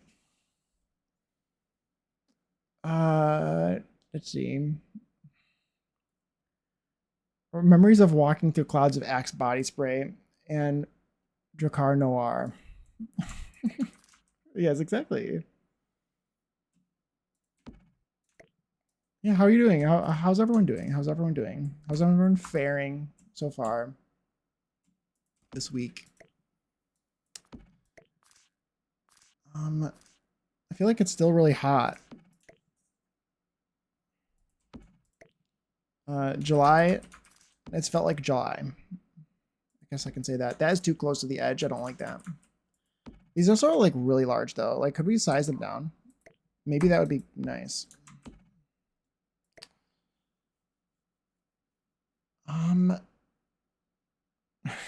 Let's see. Memories of walking through clouds of Axe body spray and Dracar Noir. Yes, exactly. Yeah, how are you doing? How's everyone doing? How's everyone doing? How's everyone faring so far this week? I feel like it's still really hot. July, it's felt like July. I guess I can say that. That is too close to the edge. I don't like that. These are sort of like really large though. Like, could we size them down? Maybe that would be nice.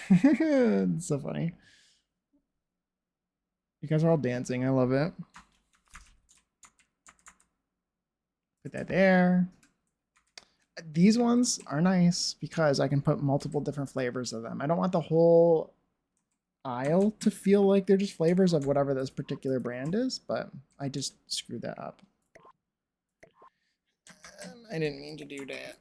It's so funny. You guys are all dancing. I love it. Put that there. These ones are nice because I can put multiple different flavors of them. I don't want the whole aisle to feel like they're just flavors of whatever this particular brand is, but I just screwed that up. I didn't mean to do that.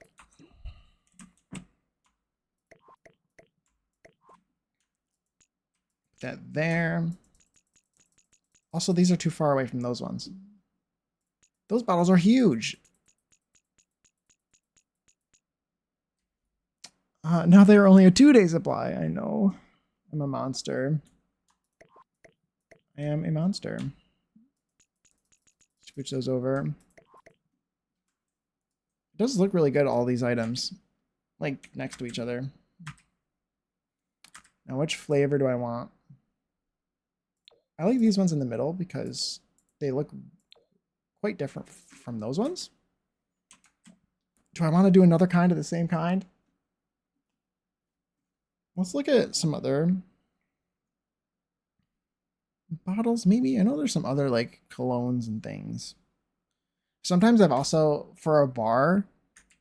Put that there. Also, these are too far away from those ones. Those bottles are huge. Now they're only a 2-day supply. I know. I'm a monster. I am a monster. Switch those over. It does look really good, all these items. Like, next to each other. Now, which flavor do I want? I like these ones in the middle because they look quite different from those ones. Do I want to do another kind of the same kind? Let's look at some other bottles, maybe. I know there's some other like colognes and things. Sometimes I've also, for a bar,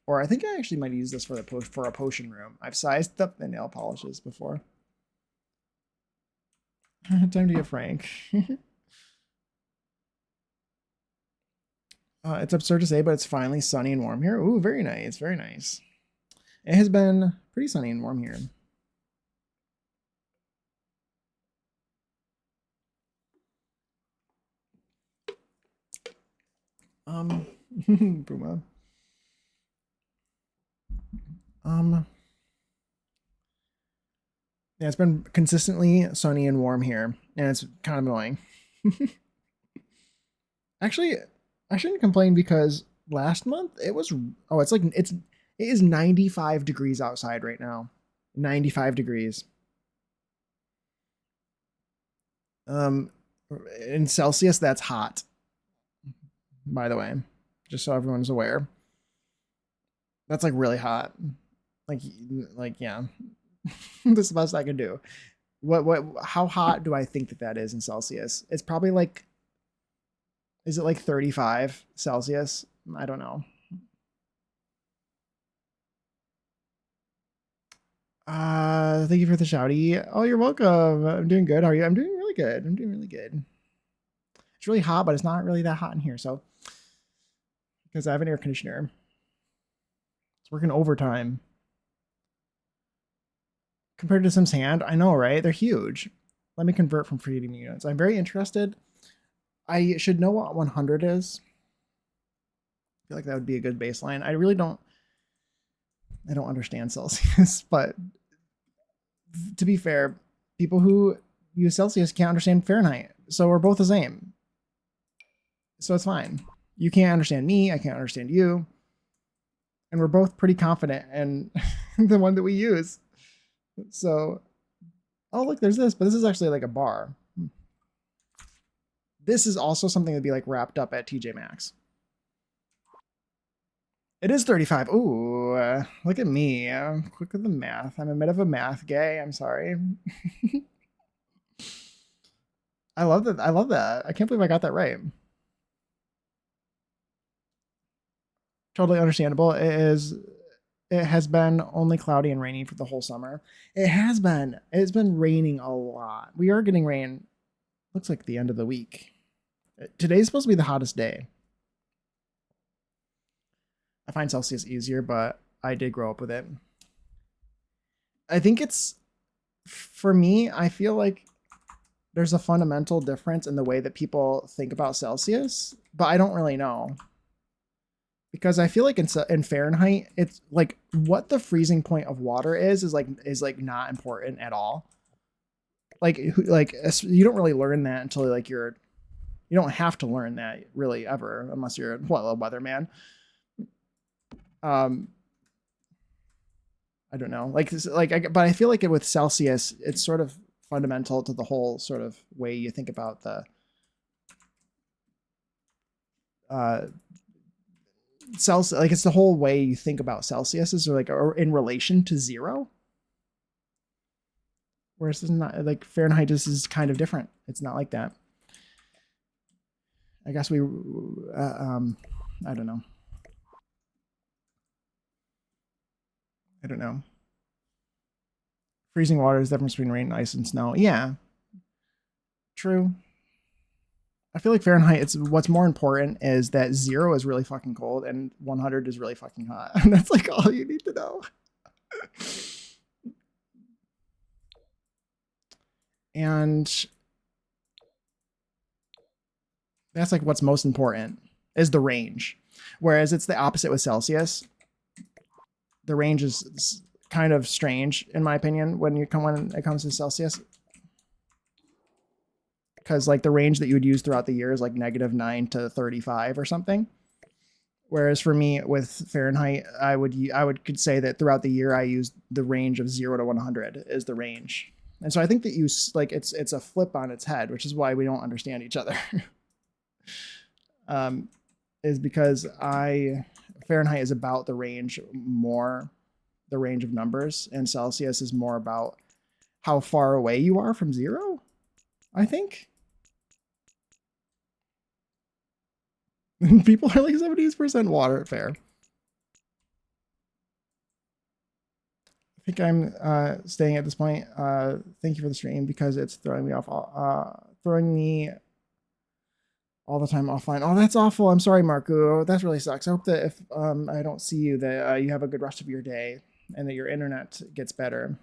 or I think I actually might use this for a potion room. I've sized up the nail polishes before. Time to get frank. It's absurd to say, but it's finally sunny and warm here. Ooh, very nice, very nice. It has been pretty sunny and warm here. Puma. Yeah, it's been consistently sunny and warm here, and it's kind of annoying. Actually, I shouldn't complain because last month it was it is 95 degrees outside right now. 95 degrees. In Celsius, that's hot, by the way, just so everyone's aware. That's like really hot. Like, yeah. This is the best I can do. How hot do I think that is in Celsius? It's probably like, is it like 35 Celsius? I don't know. Thank you for the shouty. Oh, you're welcome. I'm doing good. How are you? I'm doing really good. I'm doing really good. It's really hot, but it's not really that hot in here. So, because I have an air conditioner, it's working overtime. Compared to Sim's hand, I know, right? They're huge. Let me convert from feeding units. I'm very interested. I should know what 100 is. I feel like that would be a good baseline. I really don't. I don't understand Celsius, but to be fair, people who use Celsius can't understand Fahrenheit. So we're both the same. So it's fine. You can't understand me. I can't understand you. And we're both pretty confident in the one that we use. So, oh, look, there's this, but this is actually like a bar. This is also something that'd be like wrapped up at TJ Maxx. It is 35. Ooh, look at me. I'm quick with the math. I'm a bit of a math gay. I'm sorry. I love that. I love that. I can't believe I got that right. Totally understandable. It has been only cloudy and rainy for the whole summer. It has been. It's been raining a lot. We are getting rain. Looks like the end of the week. Today's supposed to be the hottest day. I find Celsius easier, but I did grow up with it. I think it's, for me, I feel like there's a fundamental difference in the way that people think about Celsius, but I don't really know. Because I feel like in Fahrenheit, it's like what the freezing point of water is like not important at all. Like you don't really learn that until like you don't have to learn that really ever unless you're a weatherman. I don't know, but I feel like it with Celsius, it's sort of fundamental to the whole sort of way you think about the Celsius. Like it's the whole way you think about Celsius is like or in relation to zero. Whereas it's not like Fahrenheit just is kind of different. It's not like that. I guess I don't know. I don't know. Freezing water is the difference between rain, ice, and snow. Yeah. True. I feel like Fahrenheit, it's what's more important is that 0 is really fucking cold and 100 is really fucking hot. And that's like all you need to know. And that's like what's most important is the range. Whereas it's the opposite with Celsius. The range is kind of strange, in my opinion, when it comes to Celsius. Because like the range that you would use throughout the year is like -9 to 35 or something. Whereas for me with Fahrenheit, could say that throughout the year I use the range of 0 to 100 is the range. And so I think that it's a flip on its head, which is why we don't understand each other. Is because Fahrenheit is about the range of numbers, and Celsius is more about how far away you are from 0, I think. People are like 70% water. Fair. I think I'm staying at this point. Thank you for the stream because it's throwing me off. Throwing me all the time offline. Oh, that's awful. I'm sorry, Marco. That really sucks. I hope that if I don't see you, that you have a good rest of your day and that your internet gets better.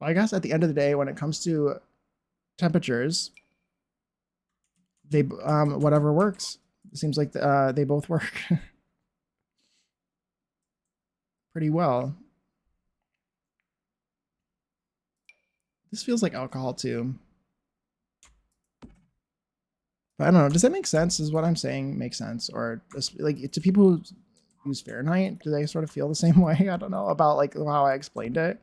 I guess at the end of the day, when it comes to temperatures, they whatever works. It seems like they both work pretty well. This feels like alcohol too. But I don't know. Does that make sense? Does what I'm saying make sense? Or just, like to people who use Fahrenheit, do they sort of feel the same way? I don't know about like how I explained it.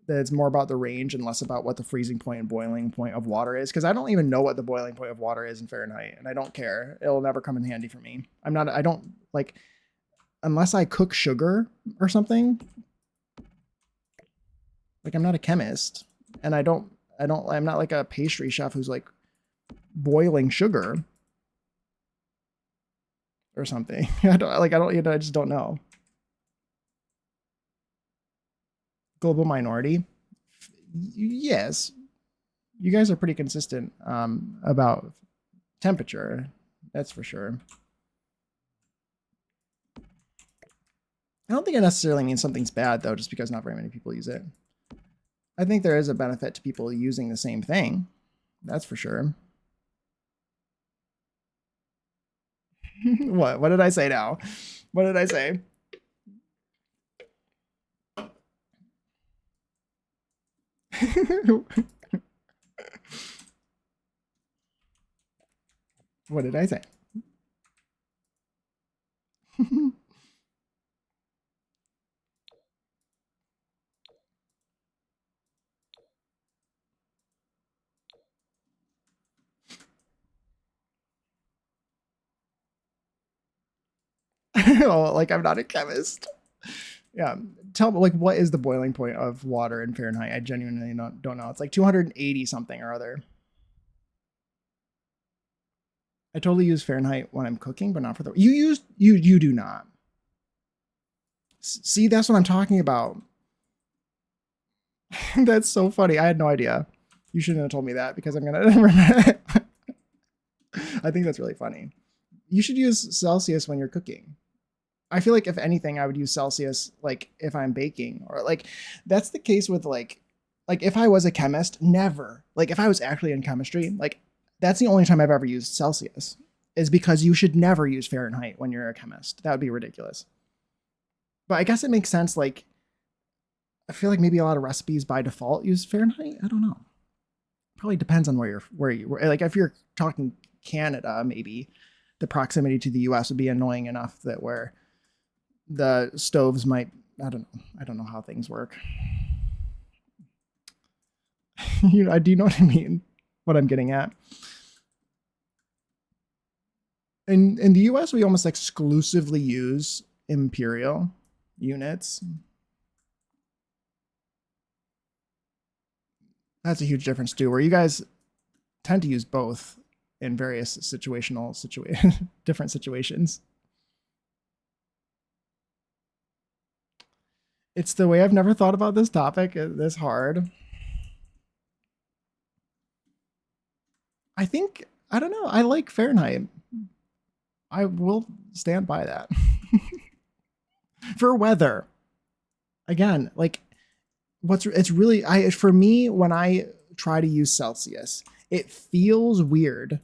That it's more about the range and less about what the freezing point and boiling point of water is. Because I don't even know what the boiling point of water is in Fahrenheit, and I don't care. It'll never come in handy for me. I don't like, unless I cook sugar or something. Like I'm not a chemist, and I'm not like a pastry chef who's like boiling sugar or something. I just don't know. Global minority. Yes. You guys are pretty consistent about temperature. That's for sure. I don't think it necessarily means something's bad though, just because not very many people use it. I think there is a benefit to people using the same thing. That's for sure. What? What did I say now? What did I say? What did I say? Oh, like I'm not a chemist. Yeah. Tell me, like, what is the boiling point of water in Fahrenheit? I genuinely don't know. It's like 280 something or other. I totally use Fahrenheit when I'm cooking, but not for the you do not. See, that's what I'm talking about. That's so funny. I had no idea. You shouldn't have told me that because I'm gonna I think that's really funny. You should use Celsius when you're cooking. I feel like if anything, I would use Celsius like if I'm baking, or like that's the case with like if I was a chemist, never. Like if I was actually in chemistry, like that's the only time I've ever used Celsius, is because you should never use Fahrenheit when you're a chemist. That would be ridiculous. But I guess it makes sense. Like I feel like maybe a lot of recipes by default use Fahrenheit. I don't know. Probably depends on where you like if you're talking Canada, maybe the proximity to the US would be annoying enough that where the stoves might, I don't know how things work. I do know what I mean, what I'm getting at. In the US, we almost exclusively use imperial units. That's a huge difference too, where you guys tend to use both in various different situations. It's the way I've never thought about this topic this hard. I think, I don't know, I like Fahrenheit. I will stand by that. For weather. Again, like it's really for me when I try to use Celsius, it feels weird.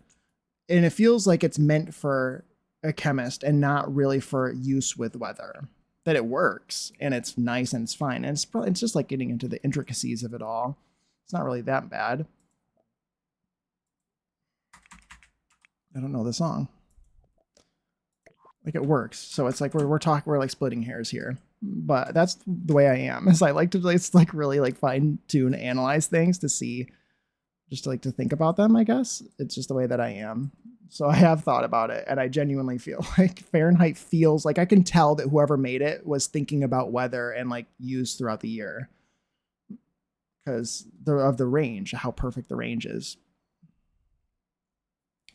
And it feels like it's meant for a chemist and not really for use with weather. That it works and it's nice and it's fine. And it's just like getting into the intricacies of it all. It's not really that bad. I don't know the song. Like it works. So it's like we're like splitting hairs here. But that's the way I am. Is I like to like really like fine tune analyze things to see, just to like to think about them, I guess. It's just the way that I am. So I have thought about it, and I genuinely feel like Fahrenheit feels like I can tell that whoever made it was thinking about weather and like use throughout the year, because of the range, how perfect the range is.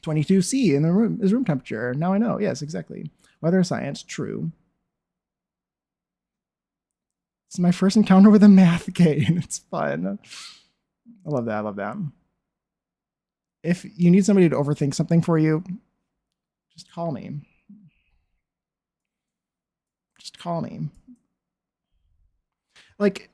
22°C in the room is room temperature. Now I know. Yes, exactly. Weather science, true. It's my first encounter with a math game. It's fun. I love that. I love that. If you need somebody to overthink something for you, just call me. Just call me. Like,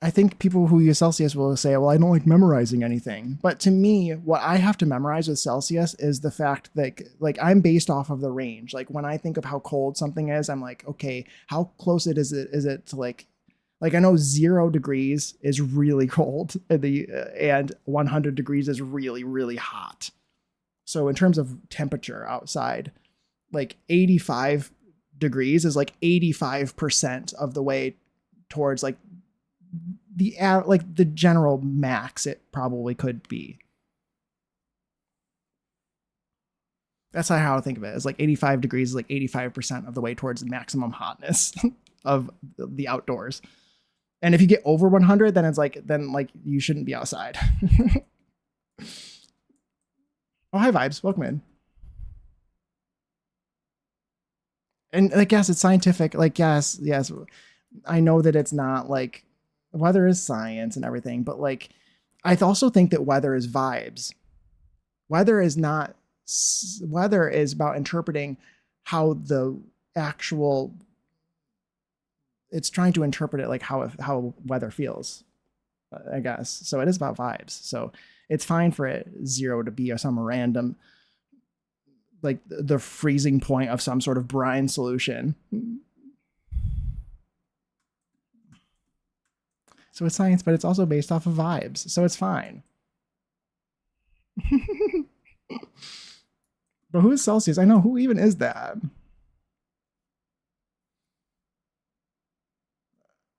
I think people who use Celsius will say, well, I don't like memorizing anything. But to me, what I have to memorize with Celsius is the fact that like I'm based off of the range. Like when I think of how cold something is, I'm like, okay, how close is it to like I know 0 degrees is really cold and 100 degrees is really, really hot. So in terms of temperature outside, like 85 degrees is like 85% of the way towards like the general max it probably could be. That's how I think of it. It's like 85 degrees is like 85% of the way towards the maximum hotness of the outdoors. And if you get over 100, then you shouldn't be outside. Oh, hi vibes. Welcome in. And I guess it's scientific. Like, yes, I know that it's not like weather is science and everything, but like, I also think that weather is vibes. Weather is about interpreting how the actual, it's trying to interpret it like how weather feels, I guess. So it is about vibes. So it's fine for it 0 to be some random, like the freezing point of some sort of brine solution. So it's science, but it's also based off of vibes. So it's fine. But who is Celsius? I know, who even is that?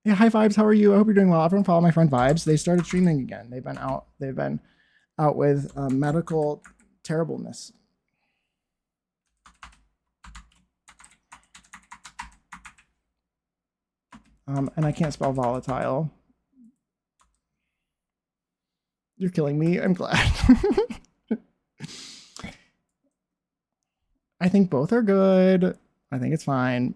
Yeah, hi vibes. How are you? I hope you're doing well. Everyone follow my friend Vibes. They started streaming again. They've been out with medical terribleness. And I can't spell volatile. You're killing me. I'm glad. I think both are good. I think it's fine.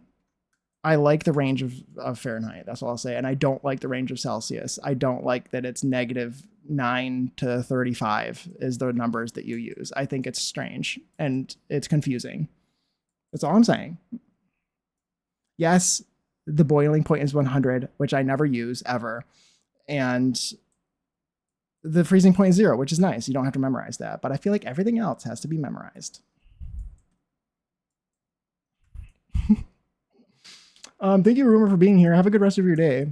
I like the range of Fahrenheit. That's all I'll say. And I don't like the range of Celsius. I don't like that it's -9 to 35 is the numbers that you use. I think it's strange and it's confusing. That's all I'm saying. Yes, the boiling point is 100, which I never use ever. And the freezing point is 0, which is nice. You don't have to memorize that. But I feel like everything else has to be memorized. Thank you, Rumor, for being here. Have a good rest of your day.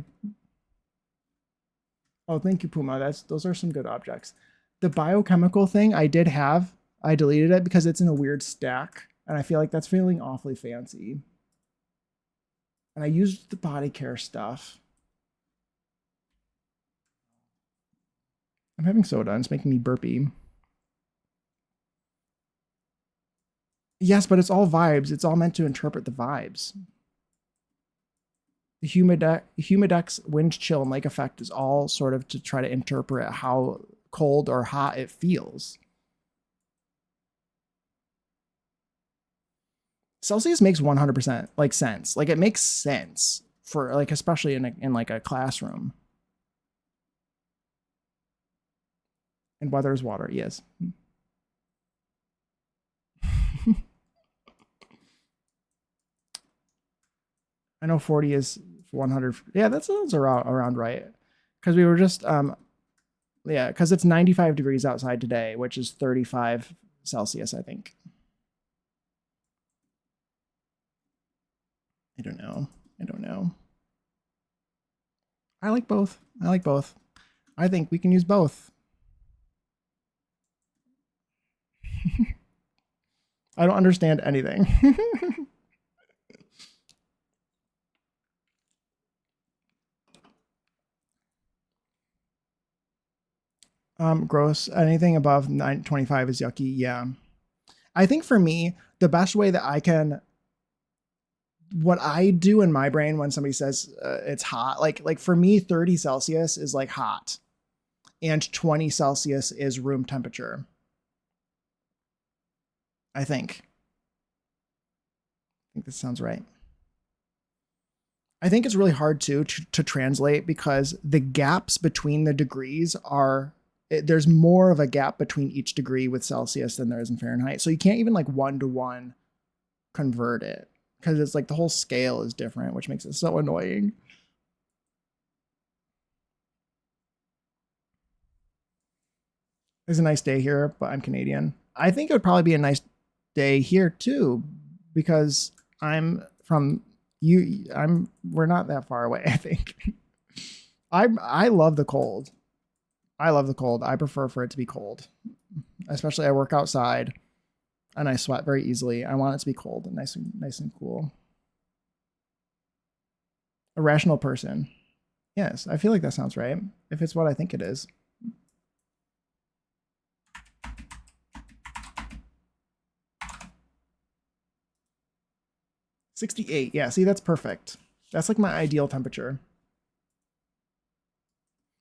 Oh, thank you, Puma. Those are some good objects. The biochemical thing I did have. I deleted it because it's in a weird stack. And I feel like that's feeling awfully fancy. And I used the body care stuff. I'm having soda and it's making me burpy. Yes, but it's all vibes. It's all meant to interpret the vibes. The Humidex wind chill and lake effect is all sort of to try to interpret how cold or hot it feels. Celsius makes 100% like sense. Like it makes sense for like, especially in like a classroom. And weather is water. Yes. I know 40 is 100. Yeah, that sounds around right. Because we were just, yeah, because it's 95 degrees outside today, which is 35 Celsius, I think. I don't know. I like both. I think we can use both. I don't understand anything. Gross. Anything above 925 is yucky. Yeah. I think for me, the best way that I can, what I do in my brain when somebody says it's hot, like for me, 30 Celsius is like hot and 20 Celsius is room temperature. I think this sounds right. I think it's really hard to translate because the gaps between the degrees are, there's more of a gap between each degree with Celsius than there is in Fahrenheit. So you can't even like 1-to-1 convert it because it's like the whole scale is different, which makes it so annoying. It's a nice day here, but I'm Canadian. I think it would probably be a nice day here too, because I'm from you. We're not that far away, I think. I love the cold. I prefer for it to be cold, especially I work outside. and I sweat very easily. I want it to be cold and nice and cool. A rational person. Yes, I feel like that sounds right. If it's what I think it is. $68. Yeah, see, that's perfect. That's like my ideal temperature.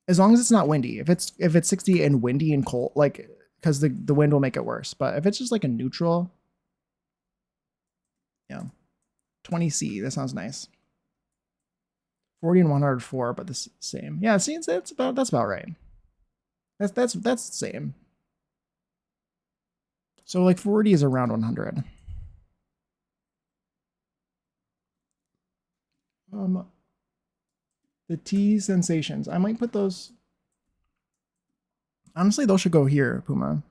As long as it's not windy. If it's 60 and windy and cold, like, because the wind will make it worse. But if it's just like a neutral, yeah, 20C. That sounds nice. 40 and 104, but the same. Yeah, see, that's about right. That's the same. So like 40 is around 100. The T sensations. I might put those. Honestly, those should go here, Puma.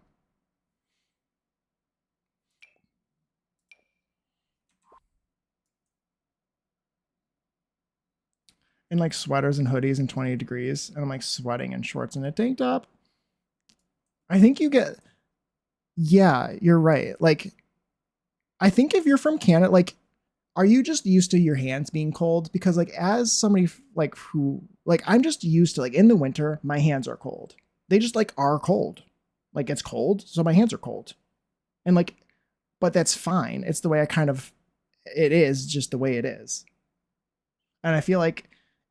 In like sweaters and hoodies and 20 degrees, and I'm like sweating in shorts and a tank top. I think you get. Yeah, you're right. Like, I think if you're from Canada, like, are you just used to your hands being cold? Because like, as somebody like who like, I'm just used to like in the winter, my hands are cold. They just like are cold. Like it's cold, so my hands are cold, and like, but that's fine. It's the way I kind of. It is just the way it is, and I feel like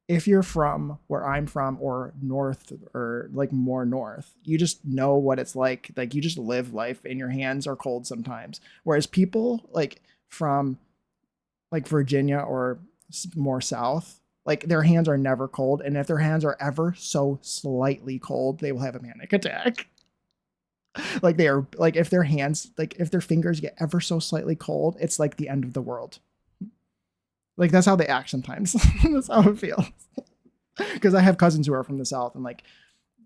if you're from where I'm from or north or like more north, you just know what it's like. Like you just live life and your hands are cold sometimes. Whereas people like from like Virginia or more south, like their hands are never cold. And if their hands are ever so slightly cold, they will have a panic attack. Like they are like if their hands, like if their fingers get ever so slightly cold, it's like the end of the world. Like that's how they act sometimes. That's how it feels. Because I have cousins who are from the south, and like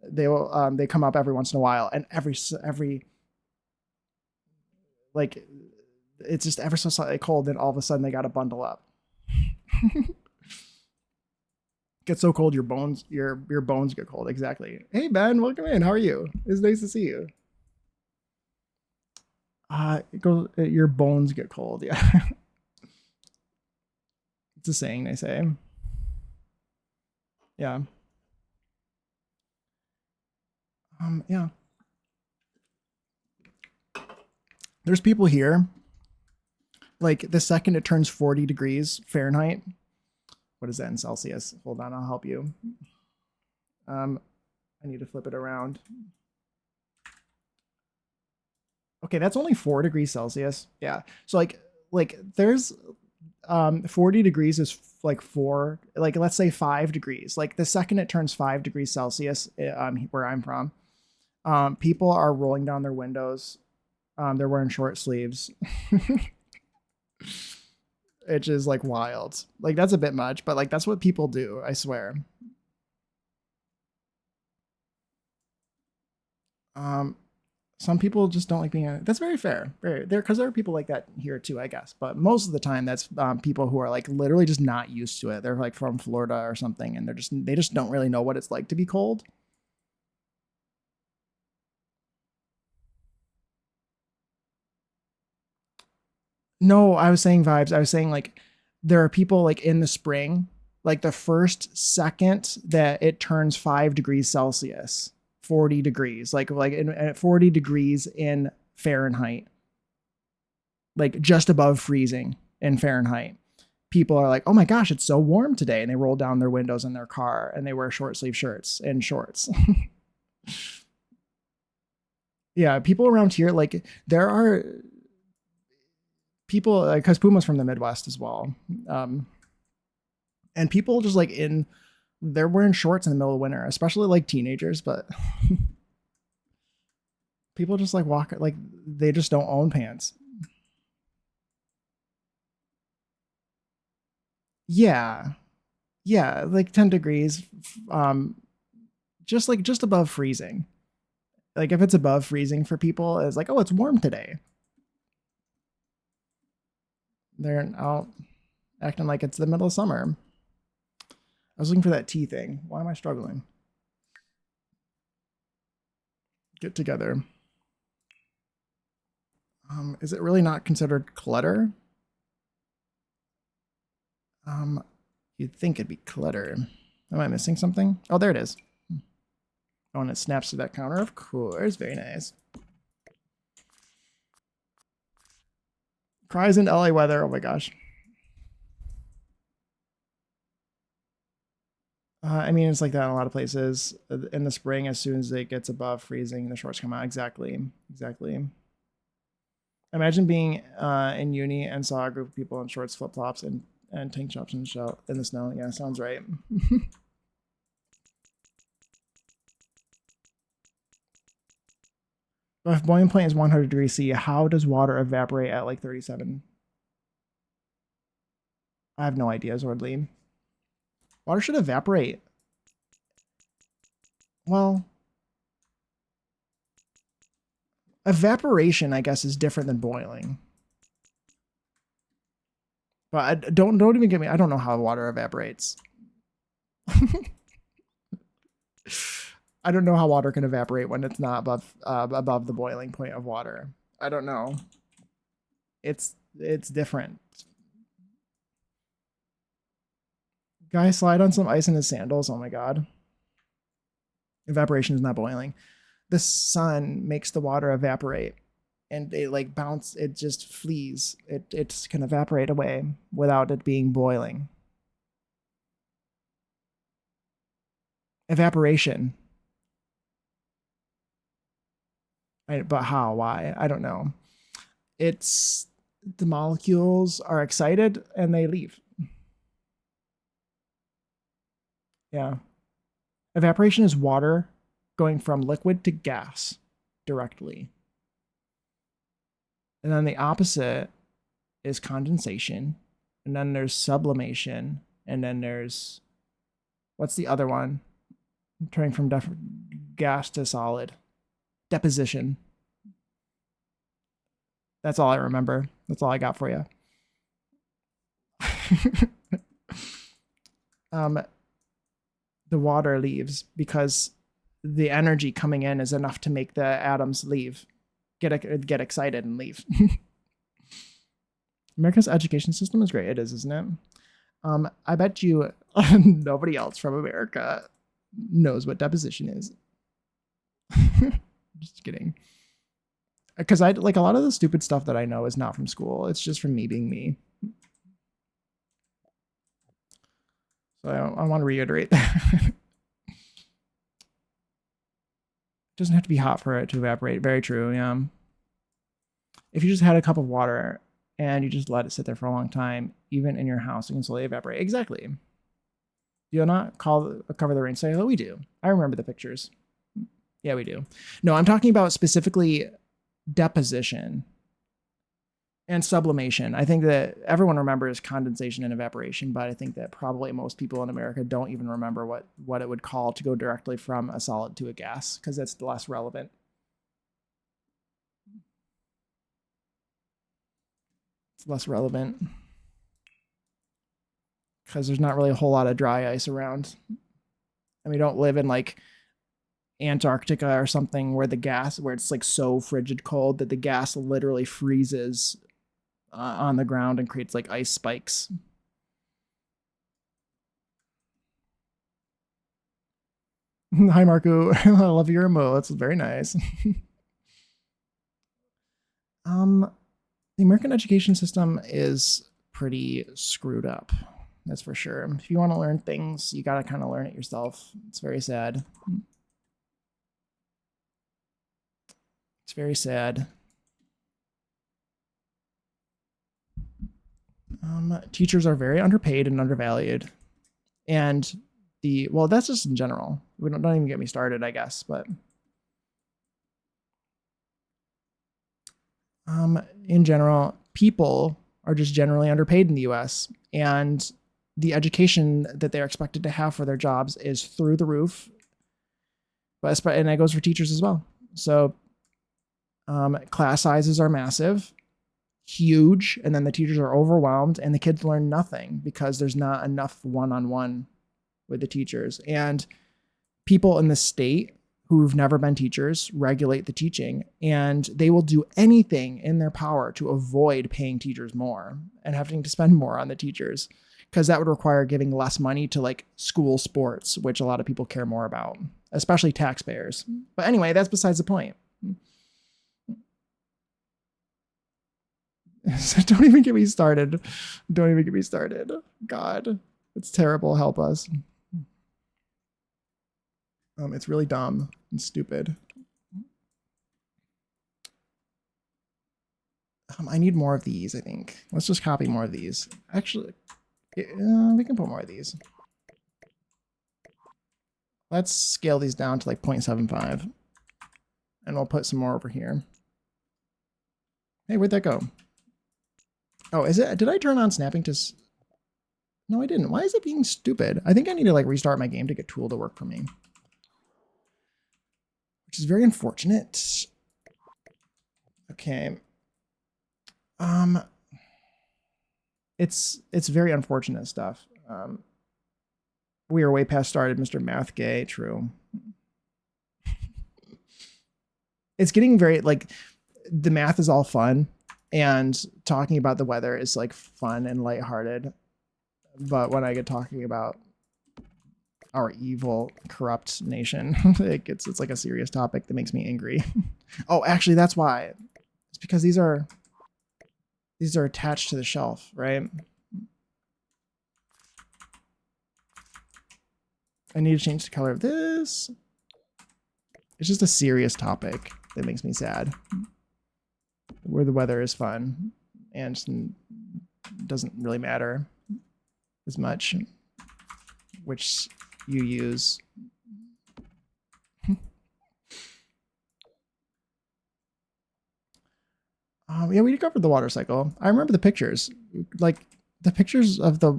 they will they come up every once in a while, and every like it's just ever so slightly cold, then all of a sudden they got to bundle up. Get so cold your bones get cold. Exactly. Hey Ben, welcome in. How are you? It's nice to see you. It goes your bones get cold. Yeah. It's a saying they say. Yeah. Yeah. There's people here. Like the second it turns 40 degrees Fahrenheit, what is that in Celsius? Hold on, I'll help you. I need to flip it around. Okay, that's only 4 degrees Celsius. Yeah. So like there's 40 degrees is like 4, like let's say 5 degrees. Like the second it turns 5 degrees Celsius, where I'm from, people are rolling down their windows. They're wearing short sleeves. It's just like wild. Like that's a bit much, but like that's what people do, I swear. Some people just don't like being. That's very fair. Very there because there are people like that here too, I guess. But most of the time, that's people who are like literally just not used to it. They're like from Florida or something, and they just don't really know what it's like to be cold. No, I was saying vibes. I was saying like there are people like in the spring, like the first second that it turns 5 degrees Celsius, 40 degrees, at 40 degrees in Fahrenheit, like just above freezing in Fahrenheit. People are like, oh my gosh, it's so warm today. And they roll down their windows in their car and they wear short sleeve shirts and shorts. Yeah, people around here, like there are people, because Puma's from the Midwest as well. And people just like they're wearing shorts in the middle of winter, especially like teenagers, but people just like walk, like they just don't own pants. Yeah. Yeah. Like 10 degrees. Um, just above freezing. Like if it's above freezing for people, it's like, oh, it's warm today. They're out acting like it's the middle of summer. I was looking for that tea thing. Why am I struggling? Get together. Is it really not considered clutter? You'd think it'd be clutter. Am I missing something? Oh, there it is. Oh, and it snaps to that counter, of course. Very nice. Cries in LA weather. Oh my gosh. I mean, it's like that in a lot of places. In the spring, as soon as it gets above freezing, the shorts come out. Exactly. Exactly. Imagine being in uni and saw a group of people in shorts, flip flops, and tank tops in the snow. Yeah, sounds right. If boiling point is 100 degrees C, how does water evaporate at like 37? I have no idea, Zordly. Water should evaporate. Well, evaporation, I guess, is different than boiling. But don't even get me. I don't know how water evaporates. I don't know how water can evaporate when it's not above the boiling point of water. I don't know. It's different. Guy slide on some ice in his sandals. Oh my god. Evaporation is not boiling. The sun makes the water evaporate, and it like bounce. It just flees. It can evaporate away without it being boiling. Evaporation. But how? Why? I don't know. It's the molecules are excited and they leave. Yeah. Evaporation is water going from liquid to gas directly. And then the opposite is condensation. And then there's sublimation. And then there's, what's the other one? Turning from gas to solid. Deposition. That's all I remember. That's all I got for you. The water leaves because the energy coming in is enough to make the atoms leave, get excited and leave. America's education system is great. It is, isn't it? I bet you nobody else from America knows what deposition is. Just kidding. Because I like a lot of the stupid stuff that I know is not from school. It's just from me being me. So I want to reiterate that. It doesn't have to be hot for it to evaporate. Very true, yeah. If you just had a cup of water and you just let it sit there for a long time, even in your house, it can slowly evaporate. Exactly. Do you not cover the rain cycle? We do. I remember the pictures. Yeah, we do. No, I'm talking about specifically deposition and sublimation. I think that everyone remembers condensation and evaporation, but I think that probably most people in America don't even remember what it would call to go directly from a solid to a gas, because that's less relevant. It's less relevant because there's not really a whole lot of dry ice around. And we don't live in like Antarctica or something where it's like so frigid cold that the gas literally freezes on the ground and creates like ice spikes. Hi, Marco. I love your emotes. It's very nice. The American education system is pretty screwed up. That's for sure. If you want to learn things, you got to kind of learn it yourself. It's very sad. It's very sad. Teachers are very underpaid and undervalued. And well, that's just in general. Don't even get me started, I guess. But in general, people are just generally underpaid in the US. And the education that they're expected to have for their jobs is through the roof. And that goes for teachers as well. So class sizes are massive, huge, and then the teachers are overwhelmed and the kids learn nothing because there's not enough one-on-one with the teachers. And people in the state who've never been teachers regulate the teaching, and they will do anything in their power to avoid paying teachers more and having to spend more on the teachers, because that would require giving less money to like school sports, which a lot of people care more about, especially taxpayers. But anyway, that's besides the point. So don't even get me started. Don't even get me started. God, it's terrible. Help us. It's really dumb and stupid. I need more of these, I think. Let's just copy more of these. Actually, we can put more of these. Let's scale these down to like 0.75. And we'll put some more over here. Hey, where'd that go? Oh, is it? Did I turn on snapping to... No, I didn't. Why is it being stupid? I think I need to like restart my game to get Tool to work for me. Which is very unfortunate. Okay. It's very unfortunate stuff. We are way past started, Mr. Math Gay. True. It's getting very like the math is all fun, and talking about the weather is like fun and lighthearted. But when I get talking about our evil, corrupt nation, it's like a serious topic that makes me angry. Oh, actually, that's why. It's because these are attached to the shelf, right? I need to change the color of this. It's just a serious topic that makes me sad. Where the weather is fun and doesn't really matter as much which you use. Yeah, we covered the water cycle. I remember the pictures. Like the pictures of the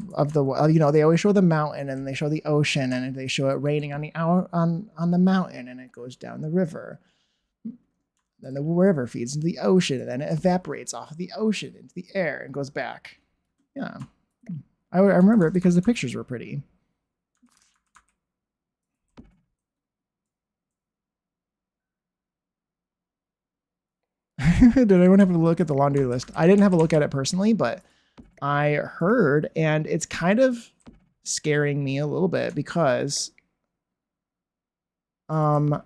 you know, they always show the mountain and they show the ocean and they show it raining on the mountain and it goes down the river. Then the river feeds into the ocean and then it evaporates off of the ocean into the air and goes back. Yeah. I remember it because the pictures were pretty. Did anyone have a look at the laundry list? I didn't have a look at it personally, but I heard, and it's kind of scaring me a little bit because it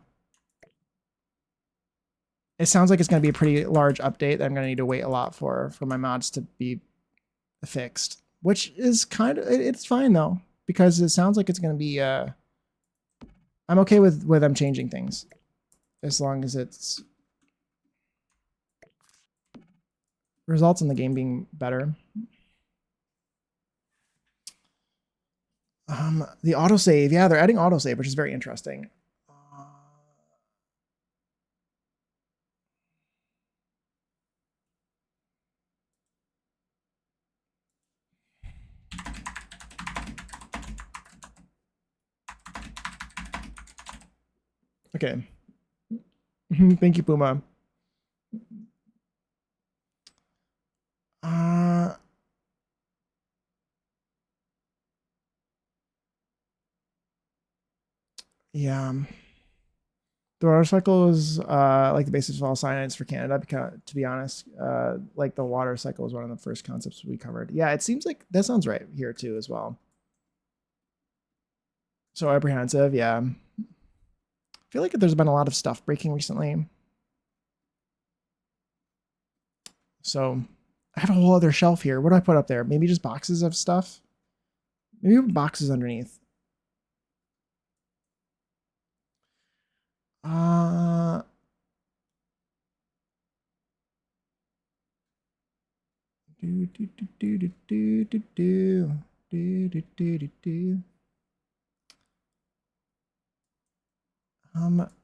sounds like it's going to be a pretty large update that I'm going to need to wait a lot for my mods to be fixed, which is kind of, it's fine though, because it sounds like it's going to be, I'm okay with them changing things as long as it's results in the game being better. The autosave, yeah, they're adding autosave, which is very interesting. Okay. Thank you, Puma. Yeah. The water cycle is like the basis of all science for Canada, because to be honest, like the water cycle is one of the first concepts we covered. Yeah, it seems like that sounds right here too as well. So apprehensive, yeah. I feel like there's been a lot of stuff breaking recently. So I have a whole other shelf here. What do I put up there? Maybe just boxes of stuff? Maybe boxes underneath.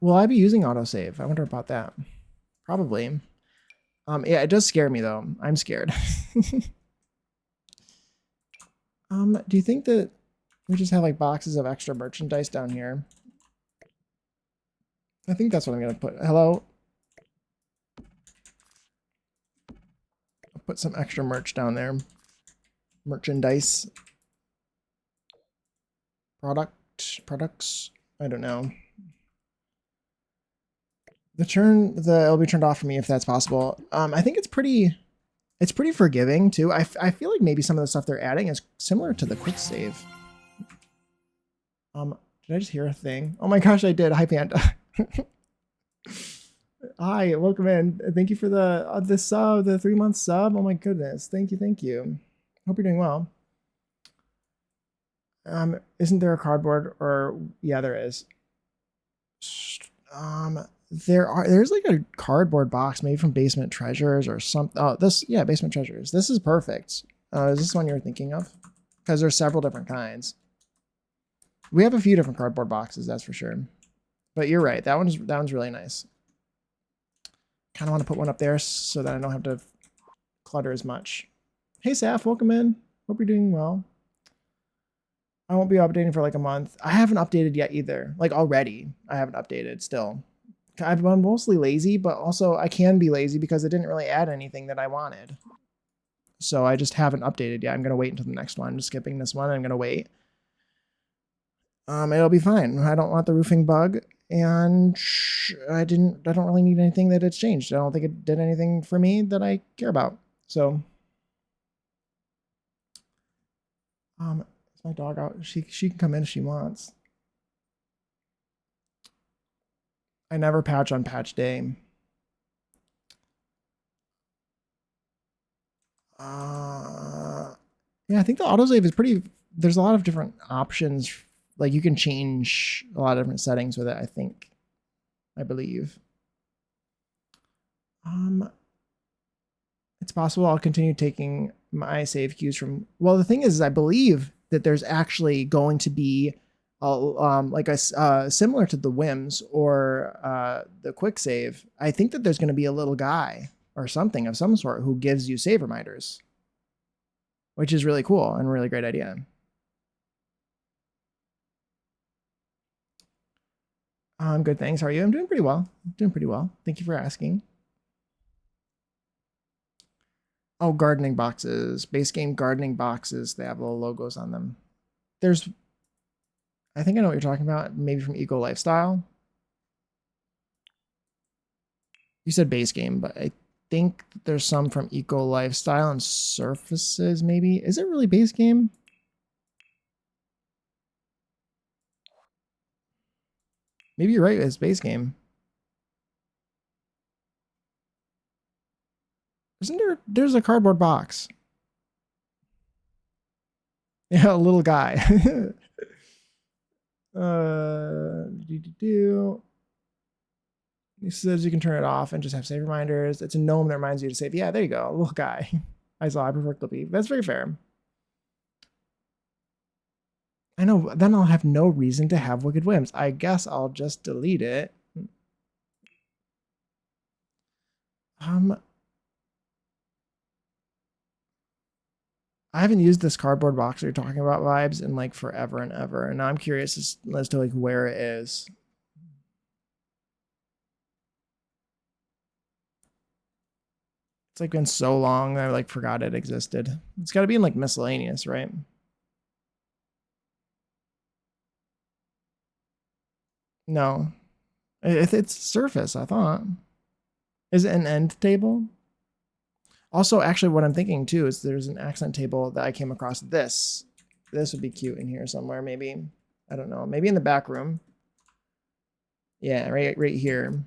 Will I be using autosave? I wonder about that. Probably. Yeah, it does scare me though. I'm scared. Do you think that we just have like boxes of extra merchandise down here? I think that's what I'm gonna put. Hello? I'll put some extra merch down there. Merchandise. Products. I don't know. It'll be turned off for me if that's possible. I think it's pretty forgiving too. I feel like maybe some of the stuff they're adding is similar to the quick save. Did I just hear a thing? Oh my gosh, I did. Hi, Panda. Hi, welcome in. Thank you for the sub, the 3-month sub. Oh my goodness. Thank you. Hope you're doing well. Isn't there a cardboard or yeah, there is. There's like a cardboard box maybe from Basement Treasures or something. Oh, Basement Treasures. This is perfect. Is this one you're thinking of? Because there's several different kinds. We have a few different cardboard boxes, that's for sure. But you're right. That one's really nice. Kind of want to put one up there so that I don't have to clutter as much. Hey, Saf, welcome in. Hope you're doing well. I won't be updating for like a month. I haven't updated yet either. Like already, I haven't updated still. I've been mostly lazy, but also I can be lazy because it didn't really add anything that I wanted. So I just haven't updated yet. I'm going to wait until the next one. I'm just skipping this one. I'm going to wait. It'll be fine. I don't want the roofing bug, and I don't really need anything that it's changed. I don't think it did anything for me that I care about. So, is my dog out? She can come in if she wants. I never patch on patch day. Yeah, I think the autosave is pretty. There's a lot of different options. Like you can change a lot of different settings with it, I believe. It's possible I'll continue taking my save cues from, well, the thing is I believe that there's actually going to be similar to the whims or the quick save. I think that there's going to be a little guy or something of some sort who gives you save reminders, which is really cool and a really great idea. Good, thanks. How are you? I'm doing pretty well. Thank you for asking. Oh, gardening boxes. Base game gardening boxes. They have little logos on them. I think I know what you're talking about. Maybe from Eco Lifestyle. You said base game, but I think there's some from Eco Lifestyle and Surfaces, maybe. Is it really base game? Maybe you're right, it's base game. There's a cardboard box. Yeah, a little guy. He says you can turn it off and just have save reminders. It's a gnome that reminds you to save. Yeah, there you go. A little guy. I prefer Clippy. That's very fair. I know, then I'll have no reason to have Wicked Whims. I guess I'll just delete it. I haven't used this cardboard box you're talking about vibes in like forever and ever. And now I'm curious as to like where it is. It's like been so long that I like forgot it existed. It's got to be in like miscellaneous, right? No, it's Surface. I thought. Is it an end table? Also, actually, what I'm thinking too is there's an accent table that I came across. This would be cute in here somewhere. Maybe, I don't know. Maybe in the back room. Yeah, right here.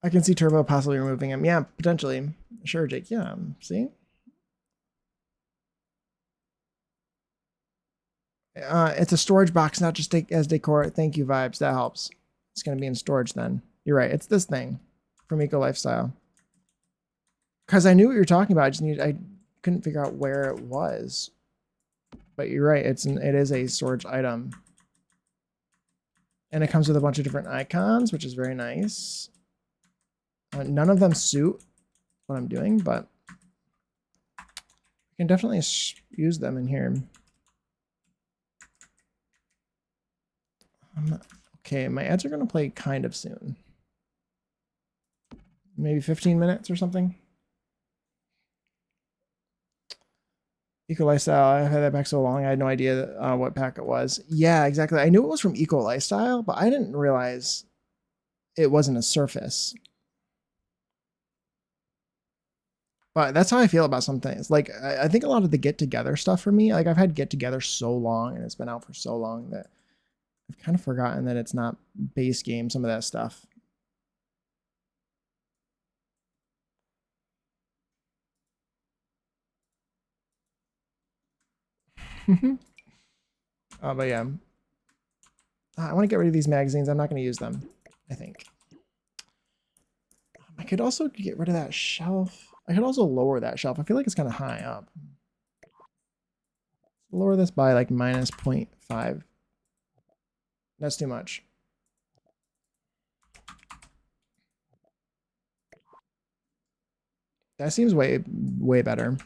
I can see Turbo possibly removing him. Yeah, potentially. Sure, Jake. Yeah, see? It's a storage box, not just as decor. Thank you, Vibes. That helps. It's going to be in storage then. You're right. It's this thing from Eco Lifestyle. Because I knew what you were talking about. I couldn't figure out where it was. But you're right. It is a storage item. And it comes with a bunch of different icons, which is very nice. None of them suit what I'm doing, but I can definitely use them in here. Okay, my ads are going to play kind of soon. Maybe 15 minutes or something. Eco Lifestyle. I had that pack so long, I had no idea what pack it was. Yeah, exactly. I knew it was from Eco Lifestyle, but I didn't realize it wasn't a Surface. But that's how I feel about some things. Like I think a lot of the Get Together stuff for me, like I've had Get Together so long and it's been out for so long that I've kind of forgotten that it's not base game, some of that stuff. But yeah, I want to get rid of these magazines. I'm not going to use them, I think. I could also get rid of that shelf. I could also lower that shelf. I feel like it's kind of high up. Lower this by like minus 0.5. That's too much. That seems way better.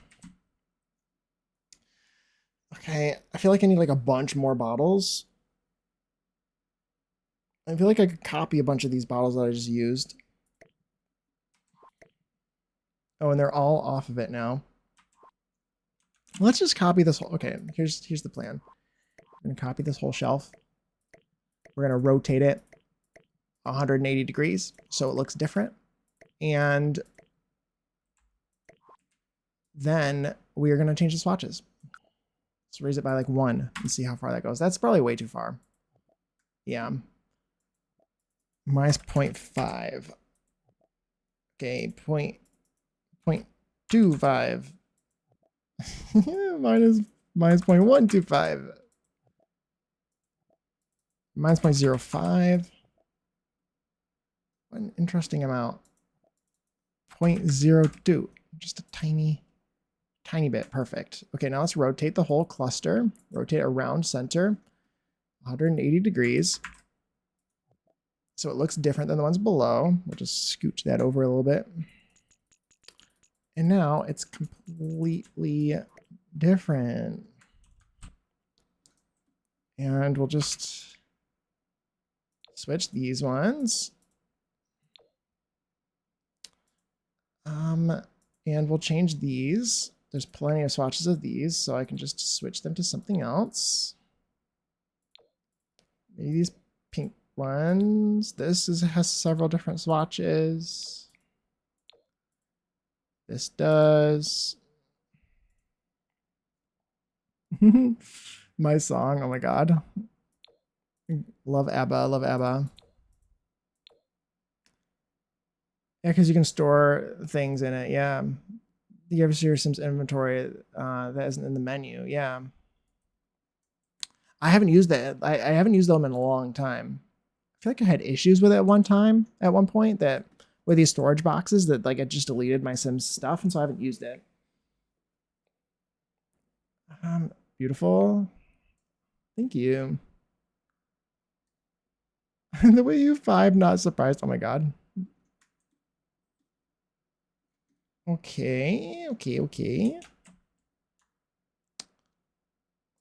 Okay, I feel like I need like a bunch more bottles. I feel like I could copy a bunch of these bottles that I just used. Oh, and they're all off of it now. Let's just copy this whole, okay, here's the plan. We're gonna copy this whole shelf. We're gonna rotate it 180 degrees so it looks different. And then we are gonna change the swatches. Let's raise it by like 1 and see how far that goes. That's probably way too far. Yeah. Minus 0.5. Okay, point 0.25. minus 0.125. Minus 0.05. What an interesting amount. 0.02. Just a tiny bit. Perfect. Okay, now let's rotate the whole cluster. Rotate around center. 180 degrees. So it looks different than the ones below. We'll just scooch that over a little bit. And now it's completely different. And we'll just switch these ones. And we'll change these. There's plenty of swatches of these, so I can just switch them to something else. Maybe these pink ones. Has several different swatches. This does. My song, oh my god. Love ABBA, love ABBA. Yeah, because you can store things in it, yeah. You ever see your Sims inventory that isn't in the menu, yeah. I haven't used that. I haven't used them in a long time. I feel like I had issues with it at one point, that with these storage boxes that like I just deleted my Sims stuff, and so I haven't used it. Beautiful. Thank you. The way you 5, not surprised. Oh my god. Okay.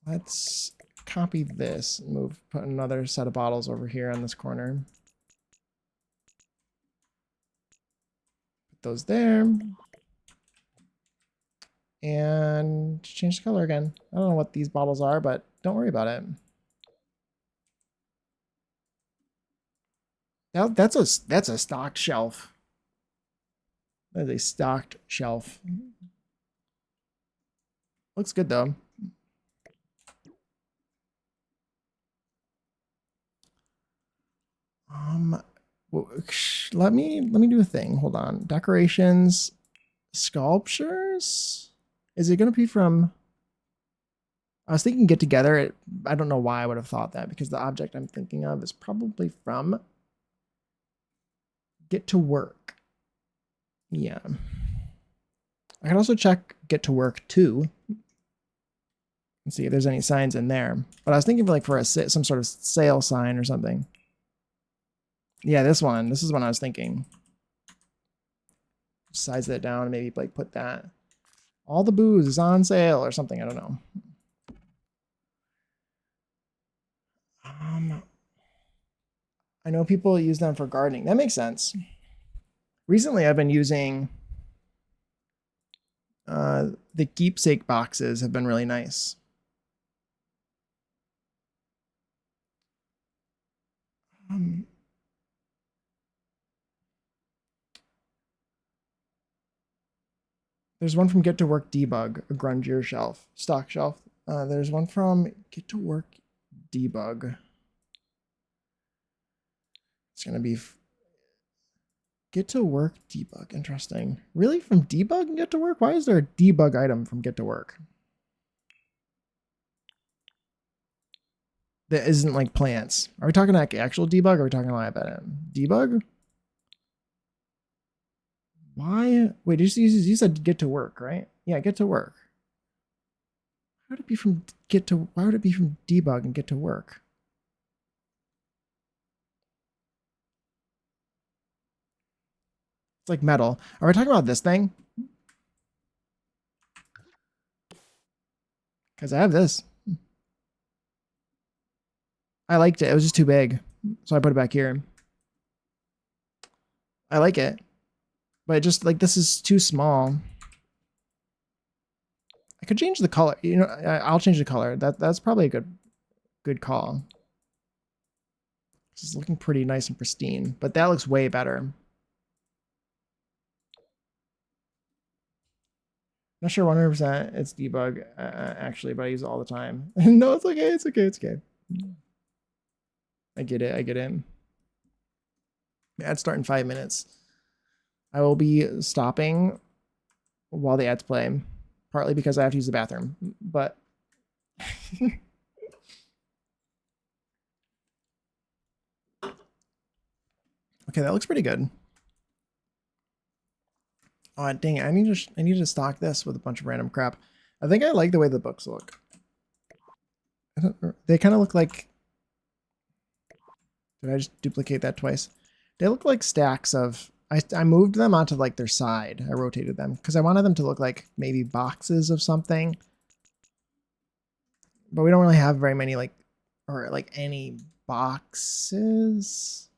Let's copy this and put another set of bottles over here on this corner. Put those there. And change the color again. I don't know what these bottles are, but don't worry about it. Now that's a stocked shelf. That is a stocked shelf. Looks good though. Let me do a thing. Hold on. Decorations, sculptures. Is it going to be from? I was thinking Get Together. I don't know why I would have thought that, because the object I'm thinking of is probably from Get to Work. Yeah. I can also check Get to Work too and see if there's any signs in there. But I was thinking like for some sort of sale sign or something. Yeah, this one. This is what I was thinking. Size that down and maybe like put that. All the booze is on sale or something. I don't know. I know people use them for gardening. That makes sense. Recently, I've been using The keepsake boxes have been really nice. There's one from Get to Work Debug, a grungier shelf, stock shelf. There's one from Get to Work Debug. It's gonna be Get to Work Debug. Interesting. Really, from Debug and Get to Work? Why is there a debug item from Get to Work? That isn't like plants. Are we talking like actual debug? Or are we talking live edit? Debug? Why? Wait, you said Get to Work, right? Yeah, Get to Work. How would it be from Get to? Why would it be from Debug and Get to Work? It's like metal. Are we talking about this thing? Because I have this. I liked it. It was just too big. So I put it back here. I like it. But just like this is too small. I could change the color. You know, I'll change the color. That's probably a good call. This is looking pretty nice and pristine, but that looks way better. Not sure 100% it's debug actually, but I use it all the time. No, it's okay. It's okay. It's okay. I get it. I get it. Ads start in 5 minutes. I will be stopping while the ads play, partly because I have to use the bathroom, but okay, that looks pretty good. Oh, dang it. I need to stock this with a bunch of random crap. I think I like the way the books look. They kind of look like, did I just duplicate that twice? They look like stacks of, I moved them onto like their side. I rotated them because I wanted them to look like maybe boxes of something. But we don't really have very many like, or like any boxes.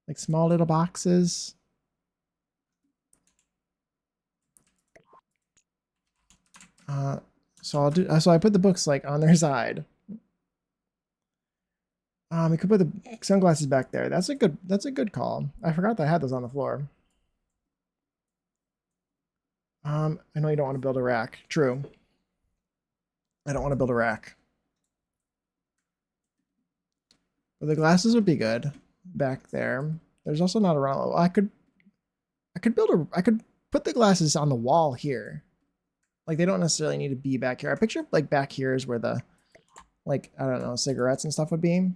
Like small little boxes. So I put the books like on their side. We could put the sunglasses back there. That's a good call. I forgot that I had those on the floor. I know you don't want to build a rack. True. I don't want to build a rack. But the glasses would be good back there. There's also not around. I could put the glasses on the wall here. Like they don't necessarily need to be back here. I picture like back here is where the like I don't know, cigarettes and stuff would be.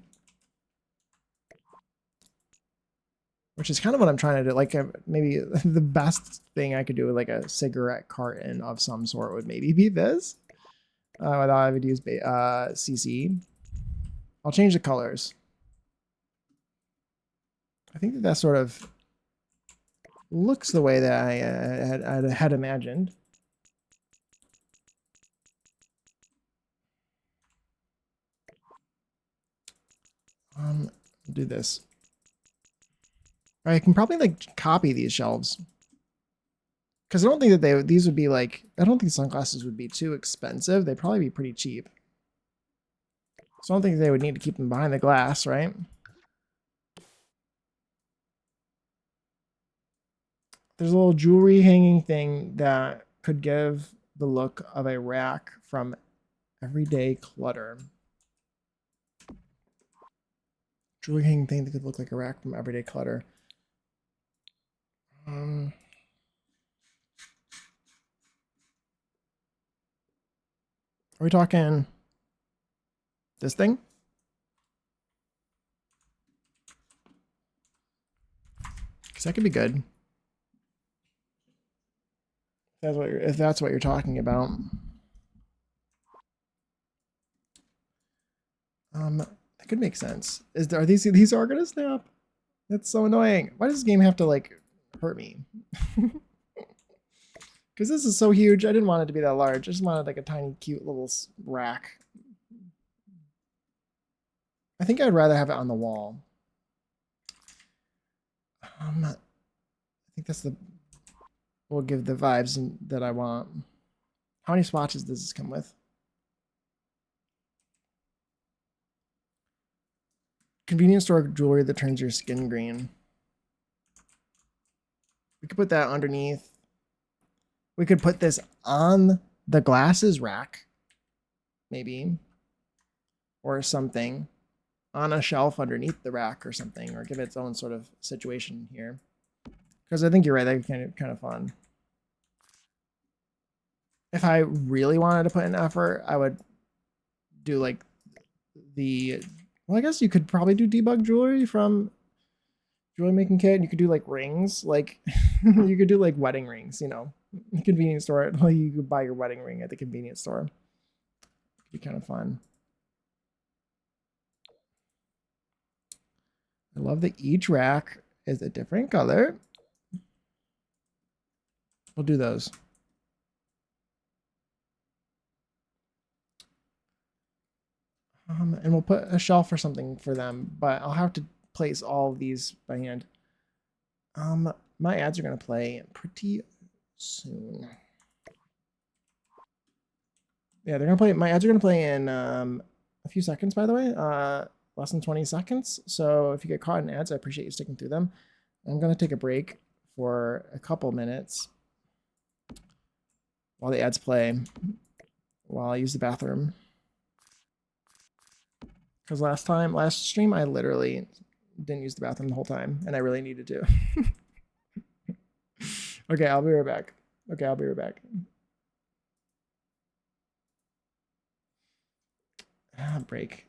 Which is kind of what I'm trying to do. Like maybe the best thing I could do with like a cigarette carton of some sort would maybe be this. Without having to use CC. I'll change the colors. I think that sort of looks the way that I had imagined. Do this. I can probably like copy these shelves. Because I don't think that these would be like, I don't think sunglasses would be too expensive. They'd probably be pretty cheap. So I don't think they would need to keep them behind the glass, right? There's a little jewelry hanging thing that could give the look of a rack from everyday clutter. Jewelry hanging thing that could look like a rack from everyday clutter. Are we talking this thing? Because that could be good. If that's what you're talking about. That could make sense. Are these are gonna snap? That's so annoying. Why does this game have to like hurt me? Because this is so huge. I didn't want it to be that large. I just wanted like a tiny, cute little rack. I think I'd rather have it on the wall. I think that's the will give the vibes that I want. How many swatches does this come with? Convenience store jewelry that turns your skin green. We could put that underneath. We could put this on the glasses rack, maybe, or something, on a shelf underneath the rack or something, or give it its own sort of situation here. Because I think you're right, that's kind of fun. If I really wanted to put in effort, I would do like well, I guess you could probably do debug jewelry from jewelry making kit. You could do like rings, like you could do like wedding rings, you know, convenience store. Like you could buy your wedding ring at the convenience store. It'd be kind of fun. I love that each rack is a different color. We'll do those. And we'll put a shelf or something for them, but I'll have to place all of these by hand. My ads are gonna play pretty soon. Yeah, they're gonna play. My ads are gonna play in a few seconds, by the way. Less than 20 seconds. So if you get caught in ads, I appreciate you sticking through them. I'm gonna take a break for a couple minutes while the ads play, while I use the bathroom. Because last stream, I literally didn't use the bathroom the whole time, and I really needed to. Okay, I'll be right back. Okay, I'll be right back. Break.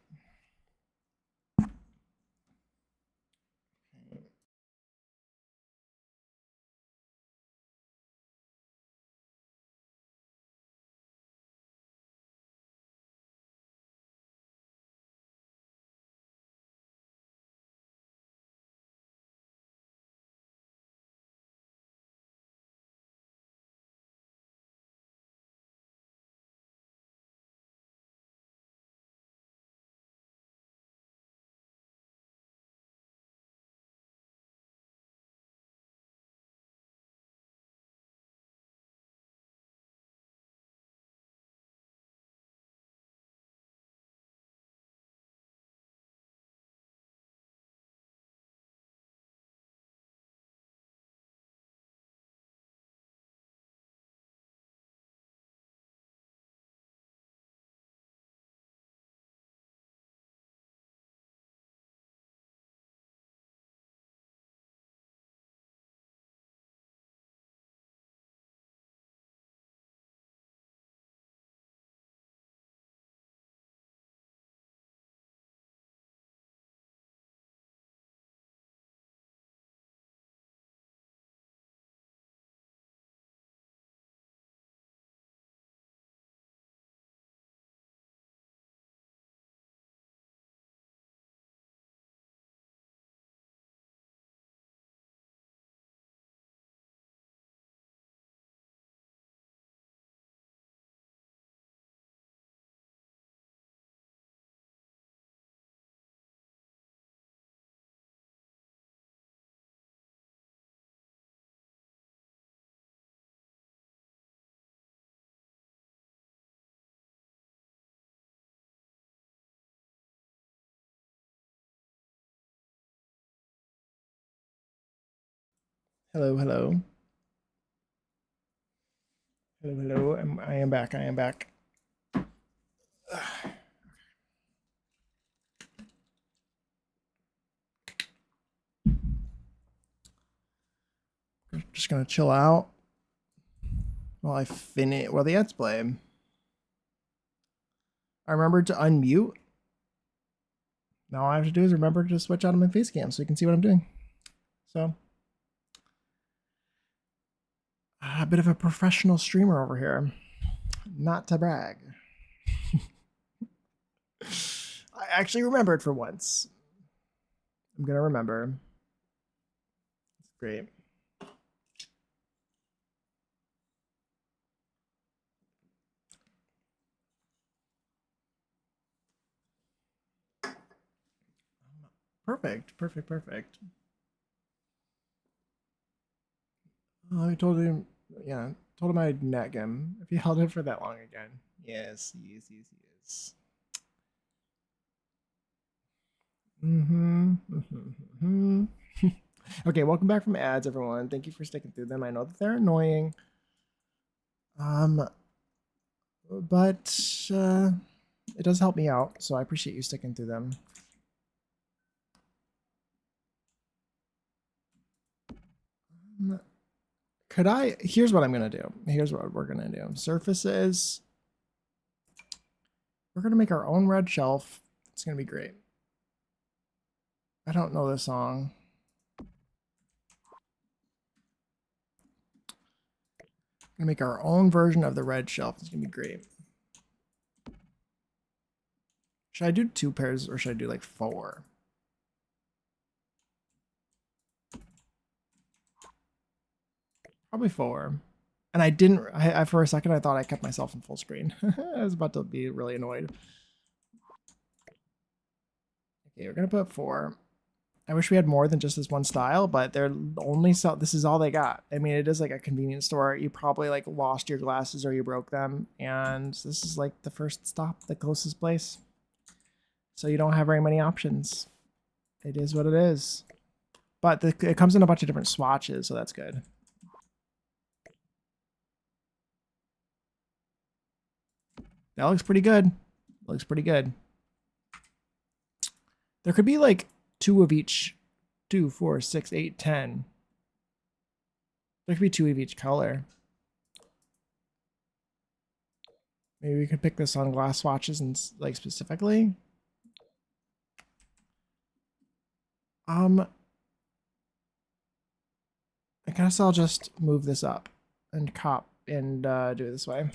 Hello, hello. Hello, hello. I am back. I am back. Just gonna chill out while I finish. While the ads play. I remembered to unmute. Now all I have to do is remember to switch out of my face cam so you can see what I'm doing. So, a bit of a professional streamer over here. Not to brag. I actually remembered for once. I'm gonna remember. It's great. Perfect, perfect, perfect. Oh, I told you Yeah, told him I'd nag him if he held it for that long again. Yes, yes. Mm-hmm. Okay, welcome back from ads, everyone. Thank you for sticking through them. I know that they're annoying. But it does help me out, so I appreciate you sticking through them. Could I? Here's what I'm gonna do. Here's what we're gonna do. Surfaces. We're gonna make our own red shelf. It's gonna be great. I don't know this song. We're gonna make our own version of the red shelf. It's gonna be great. Should I do 2 pairs or should I do like 4? Probably 4. And I didn't, for a second, I thought I kept myself in full screen. I was about to be really annoyed. Okay, we're gonna put 4. I wish we had more than just this one style, but they're only sell. This is all they got. I mean, it is like a convenience store. You probably like lost your glasses or you broke them, and this is like the first stop, the closest place. So you don't have very many options. It is what it is. But it comes in a bunch of different swatches, so that's good. That looks pretty good. Looks pretty good. There could be like 2 of each. 2, 4, 6, 8, 10. There could be 2 of each color. Maybe we could pick the sunglass swatches and like specifically. I guess I'll just move this up and do it this way.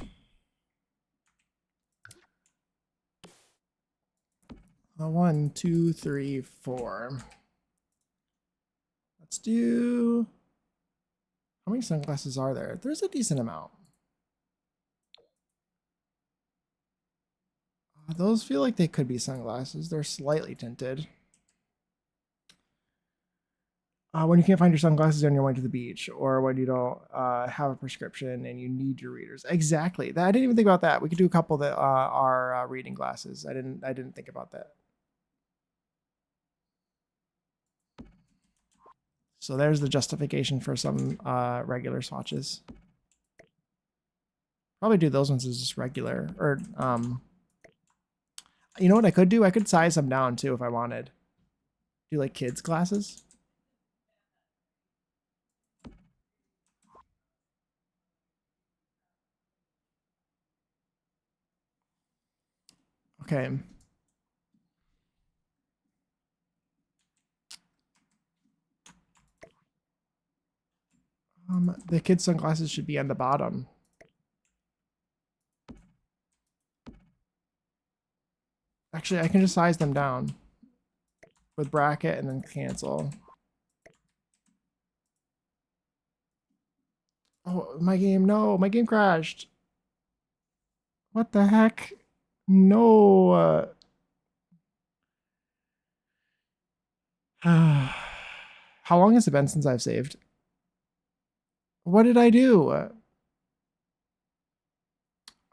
One, two, 3, 4. Let's do. How many sunglasses are there? There's a decent amount. Those feel like they could be sunglasses. They're slightly tinted. When you can't find your sunglasses on your way to the beach, or when you don't have a prescription and you need your readers. Exactly. I didn't even think about that. We could do a couple that are reading glasses. I didn't think about that. So there's the justification for some regular swatches. Probably do those ones as just regular. Or you know what I could do? I could size them down too if I wanted. Do like kids glasses. Okay. The kids' sunglasses should be on the bottom. Actually, I can just size them down with bracket and then cancel. Oh, my game, no, my game crashed. What the heck? No. How long has it been since I've saved? What did I do?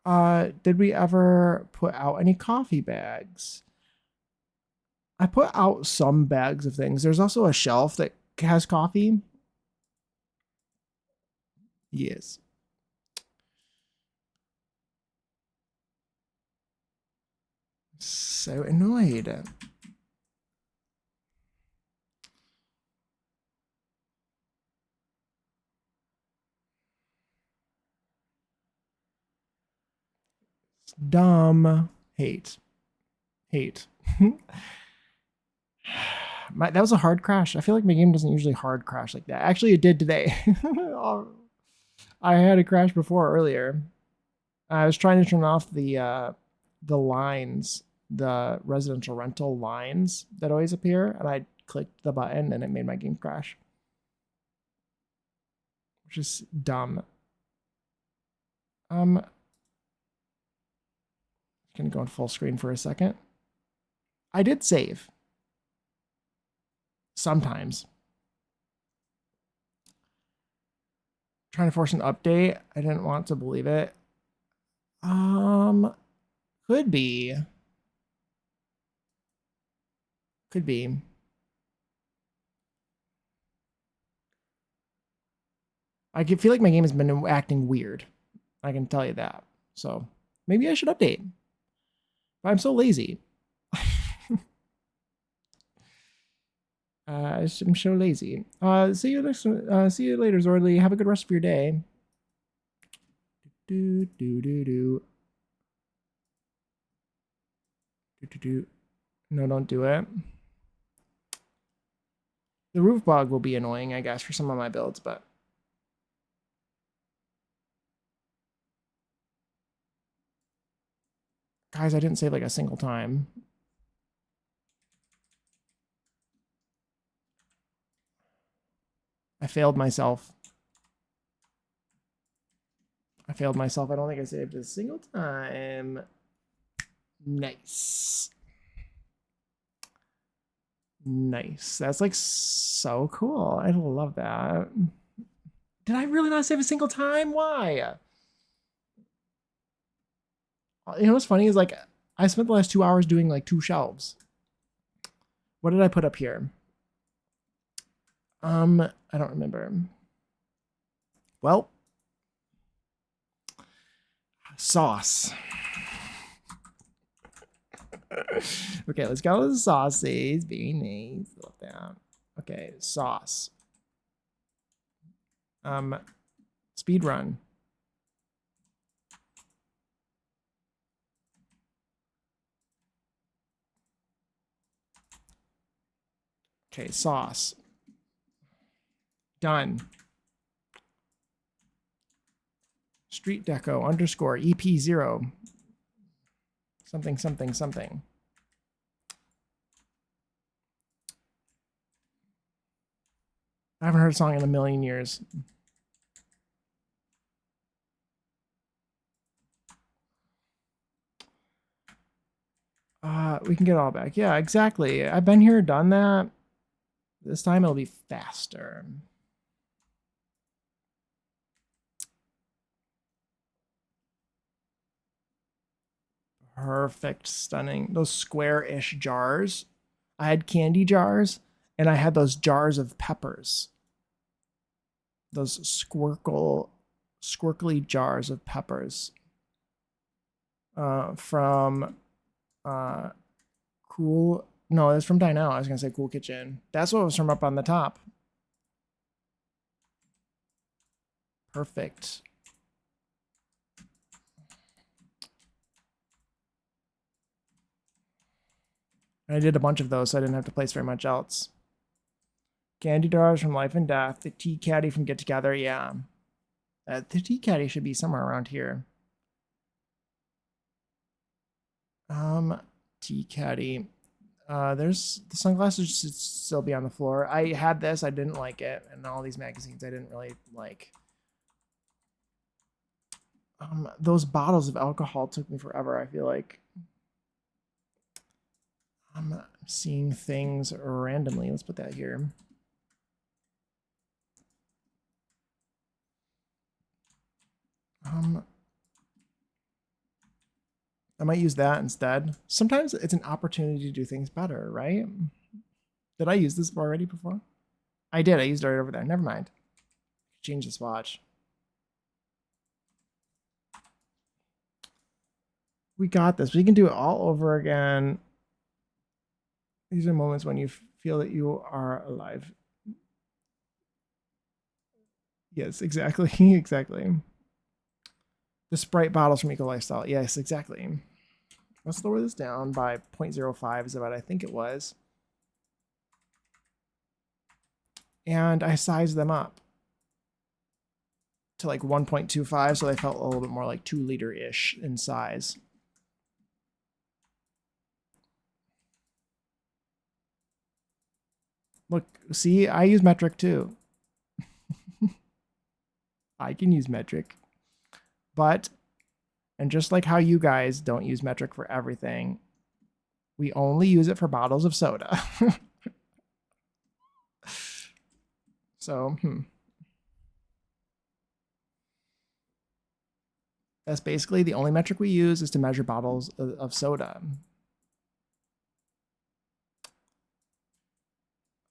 Did we ever put out any coffee bags? I put out some bags of things. There's also a shelf that has coffee. Yes. So annoyed. Dumb. Hate. That was a hard crash. I feel like my game doesn't usually hard crash like that. Actually, it did today. I had a crash before earlier. I was trying to turn off the lines, the residential rental lines that always appear, and I clicked the button and it made my game crash, which is dumb. Gonna go in full screen for a second. I did save. Sometimes. Trying to force an update. I didn't want to believe it. Could be. Could be. I can feel like my game has been acting weird. I can tell you that. So maybe I should update. But I'm so lazy. I'm so lazy. See you next. See you later, Zordly. Have a good rest of your day. Do do do do. Do do do. No, don't do it. The roof bug will be annoying, I guess, for some of my builds, but guys, I didn't save like a single time. I failed myself. I don't think I saved a single time. Nice. Nice. That's like so cool. I love that. Did I really not save a single time? Why? You know what's funny is like I spent the last 2 hours doing like 2 shelves. What did I put up here? I don't remember. Well, sauce. Okay, let's go with the sauces. Very nice. Love that. Okay, sauce. Speed run. Okay, sauce. Done. Street deco underscore EP0. Something, something, something. I haven't heard a song in a million years. We can get all back. Yeah, exactly. I've been here, done that. This time it'll be faster. Perfect, stunning. Those square-ish jars. I had candy jars, and I had those jars of peppers. Those squirkly jars of peppers. From Cool. No, it's from Dine Out. I was gonna say Cool Kitchen. That's what was from up on the top. Perfect. I did a bunch of those, so I didn't have to place very much else. Candy jars from Life and Death. The tea caddy from Get Together. Yeah. The tea caddy should be somewhere around here. Tea caddy. There's the sunglasses should still be on the floor. I had this, I didn't like it, and all these magazines I didn't really like. Those bottles of alcohol took me forever, I feel like. I'm seeing things randomly. Let's put that here. I might use that instead. Sometimes it's an opportunity to do things better, right? Did I use this already before? I did. I used it right over there. Never mind. Change the swatch. We got this. We can do it all over again. These are moments when you feel that you are alive. Yes, exactly. Exactly. The Sprite bottles from Eco Lifestyle. Yes, exactly. Let's lower this down by 0.05 is about I think it was. And I sized them up to like 1.25, so they felt a little bit more like 2 liter-ish in size. Look, see, I use metric too. I can use metric. But, and just like how you guys don't use metric for everything, we only use it for bottles of soda. So, That's basically the only metric we use is to measure bottles of soda.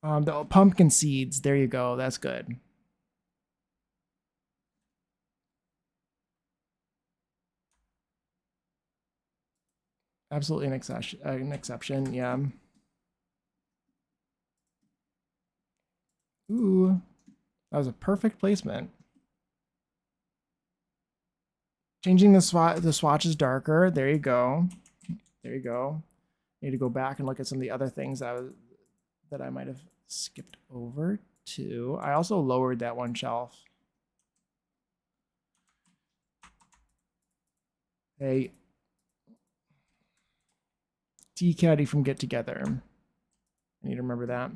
The pumpkin seeds. There you go. That's good. Absolutely an exception. Yeah. Ooh, that was a perfect placement. Changing the swatch is darker. There you go. There you go. Need to go back and look at some of the other things that I might have skipped over to. I also lowered that one shelf. Hey, Tea Caddy from Get Together. I need to remember that.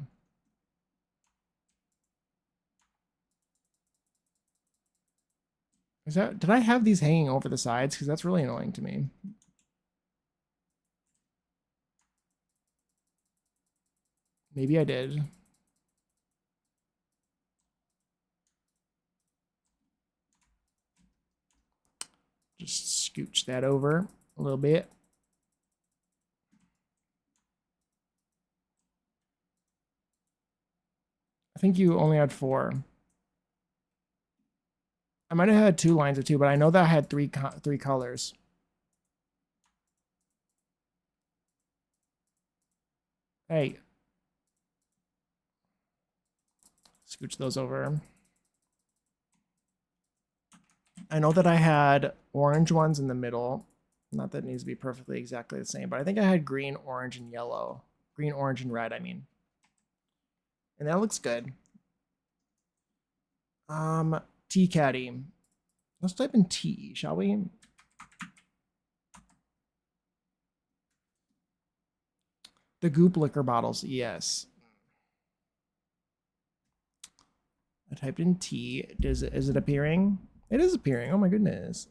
Did I have these hanging over the sides? Because that's really annoying to me. Maybe I did. Just scooch that over a little bit. I think you only had 4. I might have had 2 lines of 2, but I know that I had three colors. Hey. Scooch those over. I know that I had orange ones in the middle. Not that it needs to be perfectly exactly the same, but I think I had green, orange, and yellow. Green, orange, and red, I mean. And that looks good. Tea Caddy. Let's type in tea, shall we? The goop liquor bottles, yes. I typed in tea. Is it appearing? It is appearing. Oh my goodness.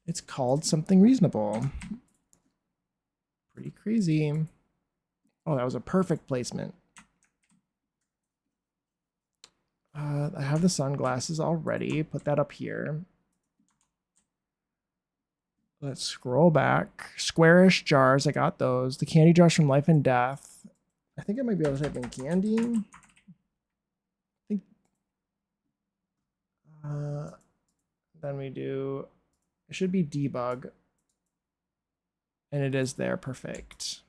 It's called something reasonable. Pretty crazy. Oh, that was a perfect placement. I have the sunglasses already. Put that up here. Let's scroll back. Squarish jars. I got those. The candy jars from Life and Death. I think I might be able to type in candy. I think. Then we do. It should be debug. And it is there. Perfect.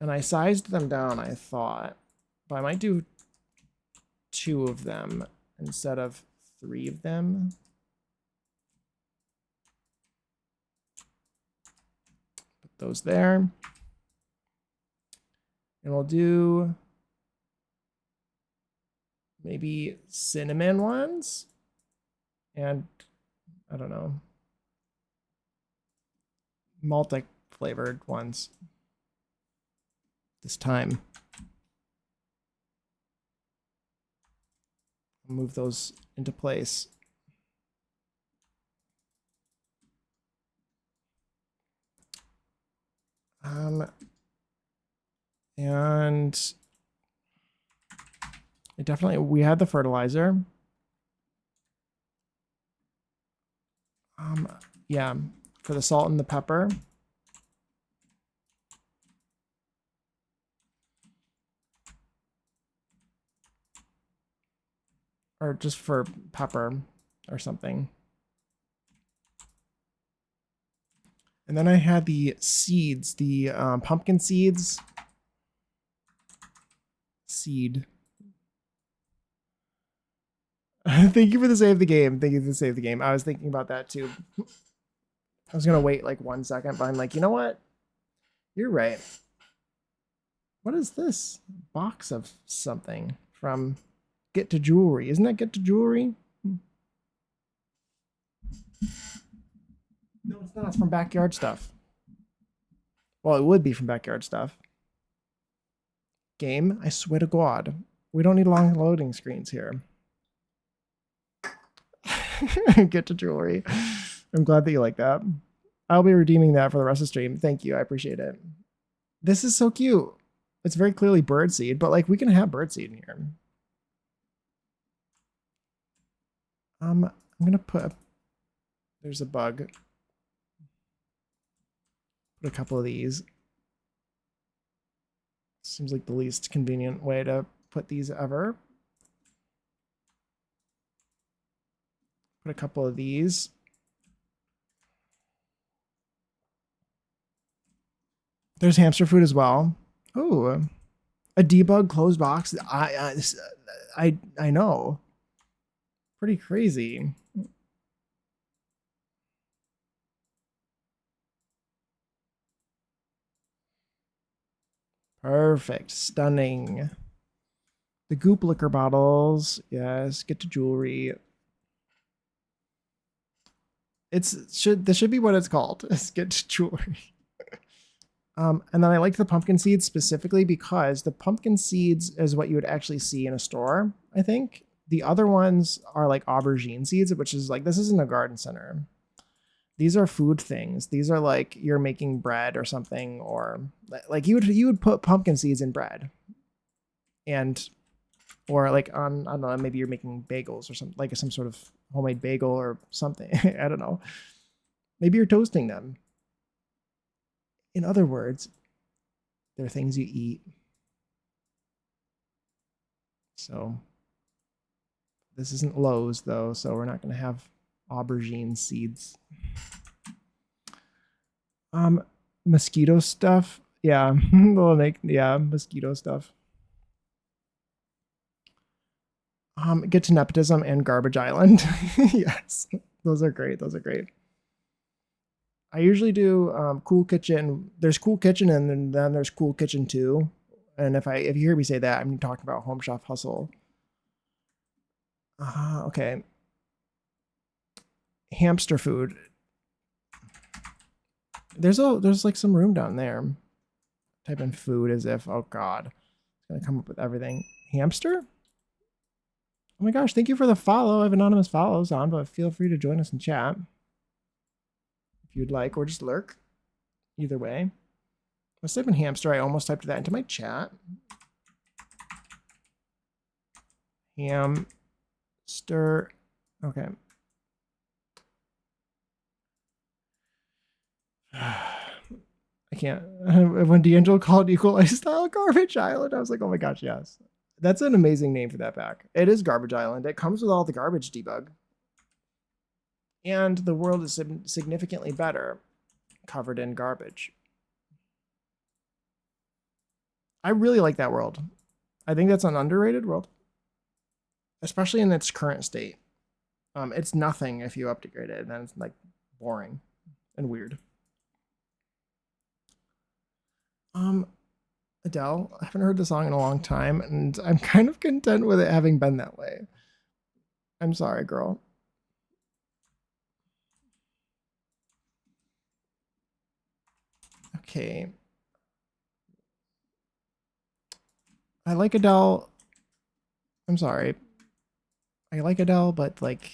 And I sized them down, I thought. But I might do 2 of them instead of 3 of them. Put those there. And we'll do maybe cinnamon ones. And I don't know. Multi-flavored ones. This time. Move those into place. And it definitely, we had the fertilizer. Yeah, for the salt and the pepper. Or just for pepper or something. And then I had the seeds, the pumpkin seeds. Seed. Thank you for the save the game. Thank you for the save the game. I was thinking about that too. I was going to wait like 1 second, but I'm like, you know what? You're right. What is this? Box of something from Get to Jewelry. Isn't that Get to Jewelry? No, it's not. It's from Backyard Stuff. Well, it would be from Backyard Stuff. Game, I swear to God. We don't need long loading screens here. Get to Jewelry. I'm glad that you like that. I'll be redeeming that for the rest of the stream. Thank you. I appreciate it. This is so cute. It's very clearly birdseed, but like we can have birdseed in here. I'm gonna put there's a bug. Put a couple of these. Seems like the least convenient way to put these ever. Put a couple of these. There's hamster food as well. Oh, a debug closed box. I know. Pretty crazy. Perfect. Stunning. The goop liquor bottles. Yes. Get to jewelry. This should be what it's called. Get to jewelry. And then I like the pumpkin seeds specifically because the pumpkin seeds is what you would actually see in a store, I think. The other ones are like aubergine seeds, which is like, this isn't a garden center. These are food things. These are like you're making bread or something, or like you would put pumpkin seeds in bread. And, or like on, I don't know, maybe you're making bagels or something, like some sort of homemade bagel or something. I don't know. Maybe you're toasting them. In other words, they're things you eat. So this isn't Lowe's though, so we're not going to have aubergine seeds. Mosquito stuff. Yeah, yeah, mosquito stuff. Get to nepotism and garbage island. Yes, those are great. Those are great. I usually do cool kitchen. There's cool kitchen, and then there's cool kitchen 2. And if you hear me say that, I'm talking about Home Chef Hustle. Okay. Hamster food. There's like some room down there. Type in food as if, oh god, it's gonna come up with everything. Hamster? Oh my gosh, thank you for the follow. I have anonymous follows on, but feel free to join us in chat if you'd like, or just lurk. Either way. Let's type in hamster. I almost typed that into my chat. Hamster. Okay. I can't. When D'Angelo called Equal Lifestyle Garbage Island, I was like, oh my gosh, yes. That's an amazing name for that pack. It is Garbage Island. It comes with all the garbage debug. And the world is significantly better covered in garbage. I really like that world. I think that's an underrated world, especially in its current state. It's nothing if you upgrade it, and then it's like boring and weird. Adele, I haven't heard the song in a long time, and I'm kind of content with it having been that way. I'm sorry, girl. Okay. I like Adele. I'm sorry. I like Adele, but like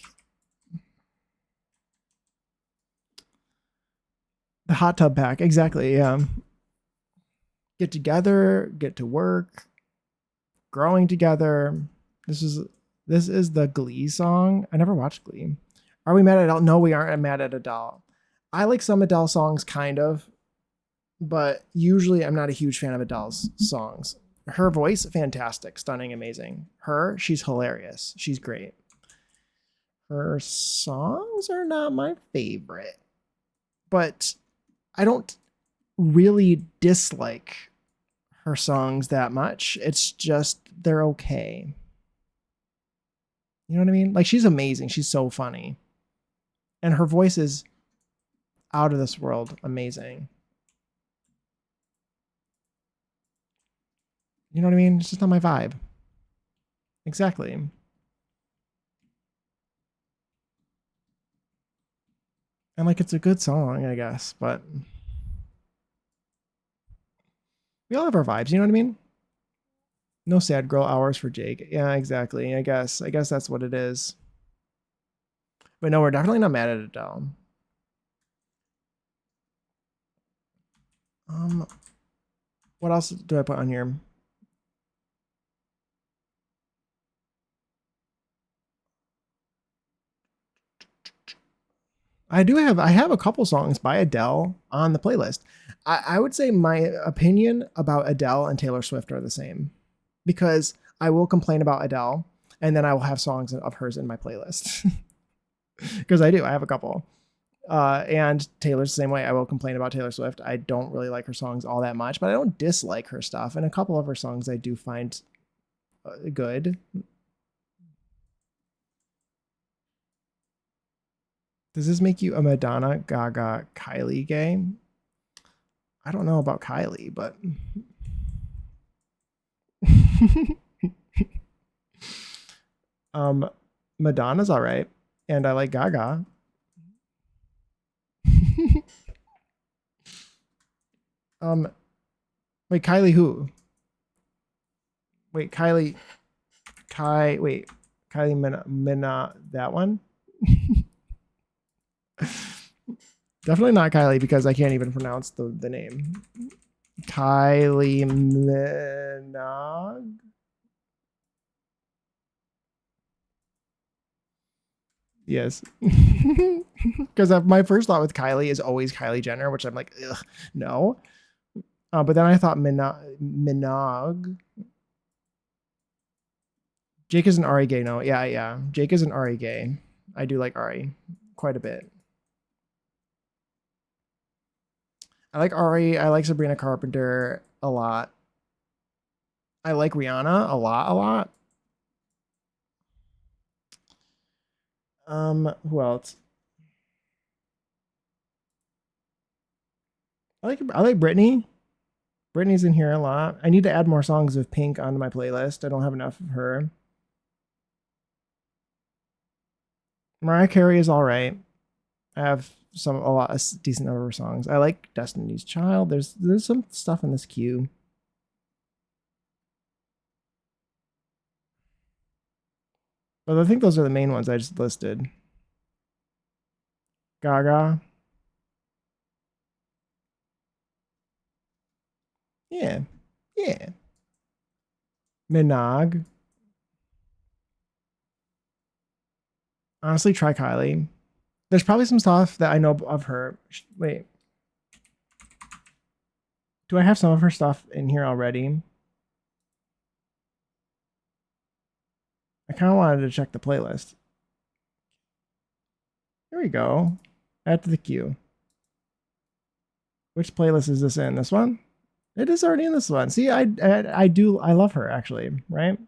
the hot tub pack, exactly. Yeah. Get together, get to work, growing together. This is the Glee song. I never watched Glee. Are we mad at Adele? No, we aren't mad at Adele. I like some Adele songs, kind of, but usually I'm not a huge fan of Adele's songs. Her voice, fantastic, stunning, amazing. She's hilarious. She's great. Her songs are not my favorite, but I don't really dislike her songs that much. It's just they're okay. You know what I mean? Like, she's amazing. She's so funny. And her voice is out of this world amazing. You know what I mean? It's just not my vibe. Exactly. And like, it's a good song, I guess, but we all have our vibes, you know what I mean? No sad girl hours for Jake. Yeah, exactly. I guess that's what it is. But no, we're definitely not mad at Adele. What else do I put on here? I have a couple songs by Adele on the playlist. I would say my opinion about Adele and Taylor Swift are the same because I will complain about Adele and then I will have songs of hers in my playlist because I do. I have a couple. And Taylor's the same way. I will complain about Taylor Swift. I don't really like her songs all that much, but I don't dislike her stuff. And a couple of her songs I do find good. Does this make you a Madonna, Gaga, Kylie gay? I don't know about Kylie, but um, Madonna's all right, and I like Gaga. um, wait, Kylie who? Wait, wait, Kylie Mina, that one? Definitely not Kylie because I can't even pronounce the name. Kylie Minogue. Yes. Because my first thought with Kylie is always Kylie Jenner, which I'm like, ugh, no. But then I thought Minogue. Jake is an Ari gay. No, yeah. Jake is an Ari gay. I do like Ari quite a bit. I like Ari. I like Sabrina Carpenter a lot. I like Rihanna a lot. Who else? I like Britney. Britney's in here a lot. I need to add more songs of Pink onto my playlist. I don't have enough of her. Mariah Carey is all right. I have a decent number of songs. I like Destiny's Child. There's some stuff in this queue. But I think those are the main ones I just listed. Gaga. Yeah. Minogue. Honestly, try Kylie. There's probably some stuff that I know of her. Wait. Do I have some of her stuff in here already? I kind of wanted to check the playlist. Here we go. Add to the queue. Which playlist is this in? This one? It is already in this one. See, I love her actually, right?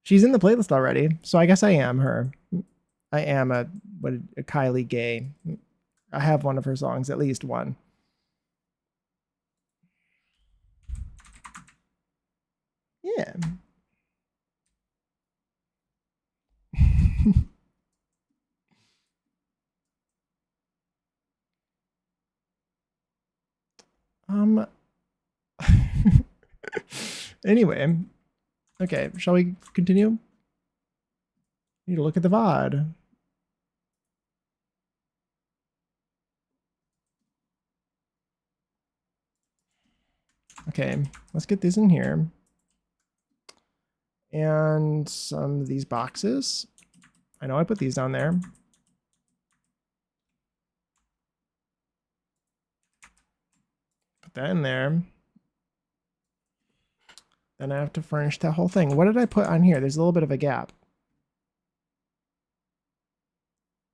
She's in the playlist already, so I guess I am her. I am a Kylie gay. I have one of her songs, at least one. Yeah. um. Anyway, okay. Shall we continue? Need to look at the VOD. Okay, let's get this in here. And some of these boxes. I know I put these down there. Put that in there. Then I have to furnish that whole thing. What did I put on here? There's a little bit of a gap.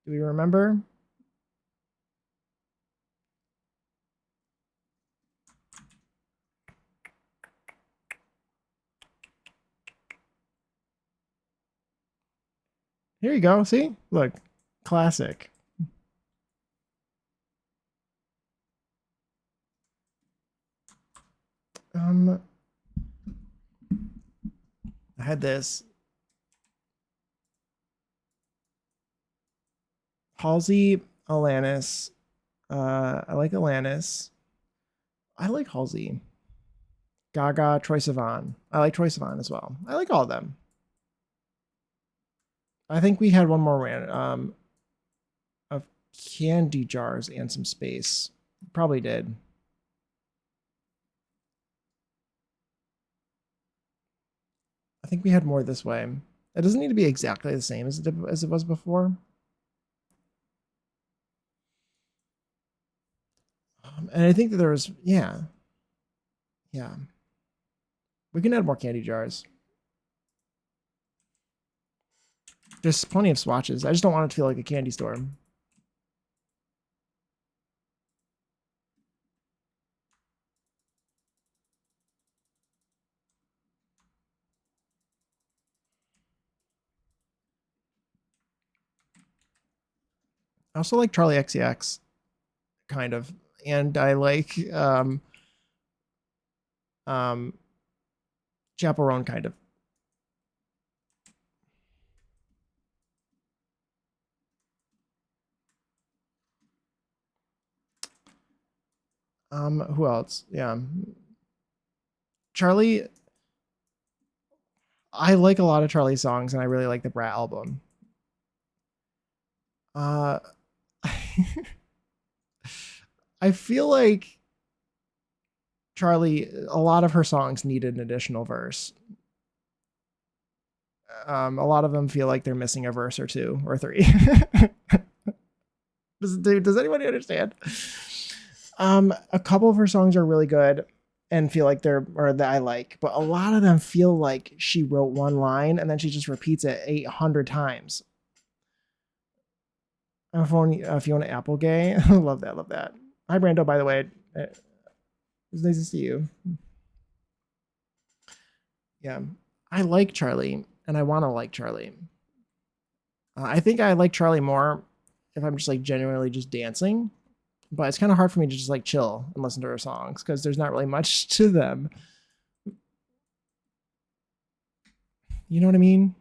Do we remember? Here you go. See? Look. Classic. I had this. Halsey, Alanis. I like Alanis. I like Halsey. Gaga, Troye Sivan. I like Troye Sivan as well. I like all of them. I think we had one more candy jars and some space. Probably did. I think we had more this way. It doesn't need to be exactly the same as it was before. And I think that there was, yeah. Yeah. We can add more candy jars. There's plenty of swatches. I just don't want it to feel like a candy store. I also like Charlie XCX, kind of. And I like Chaperone, kind of. Who else? Yeah. Charlie, I like a lot of Charlie's songs, and I really like the Brat album. I feel like Charlie, a lot of her songs needed an additional verse. A lot of them feel like they're missing a verse or two or three. Does anybody understand? A couple of her songs are really good and feel like that I like, but a lot of them feel like she wrote one line and then she just repeats it 800 times. Fiona Applegate. Love that. Love that. Hi, Brando, by the way. It's nice to see you. Yeah. I like Charlie and I want to like Charlie. I think I like Charlie more if I'm just like genuinely just dancing, but it's kind of hard for me to just like chill and listen to her songs because there's not really much to them. You know what I mean?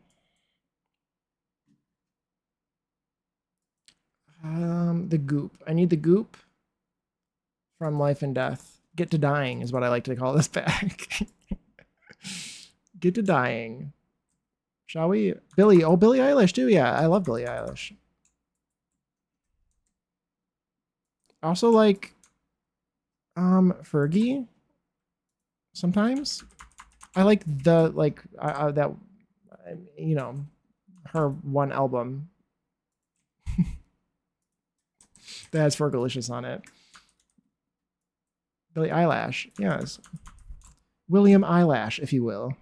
The goop. I need the goop from Life and Death. Get to Dying is what I like to call this back. Get to Dying. Shall we? Billie. Oh, Billie Eilish too. Yeah, I love Billie Eilish. Also like Fergie. Sometimes I like the that you know her one album that has Fergalicious on it. Billie Eilish, yes. William Eyelash, if you will.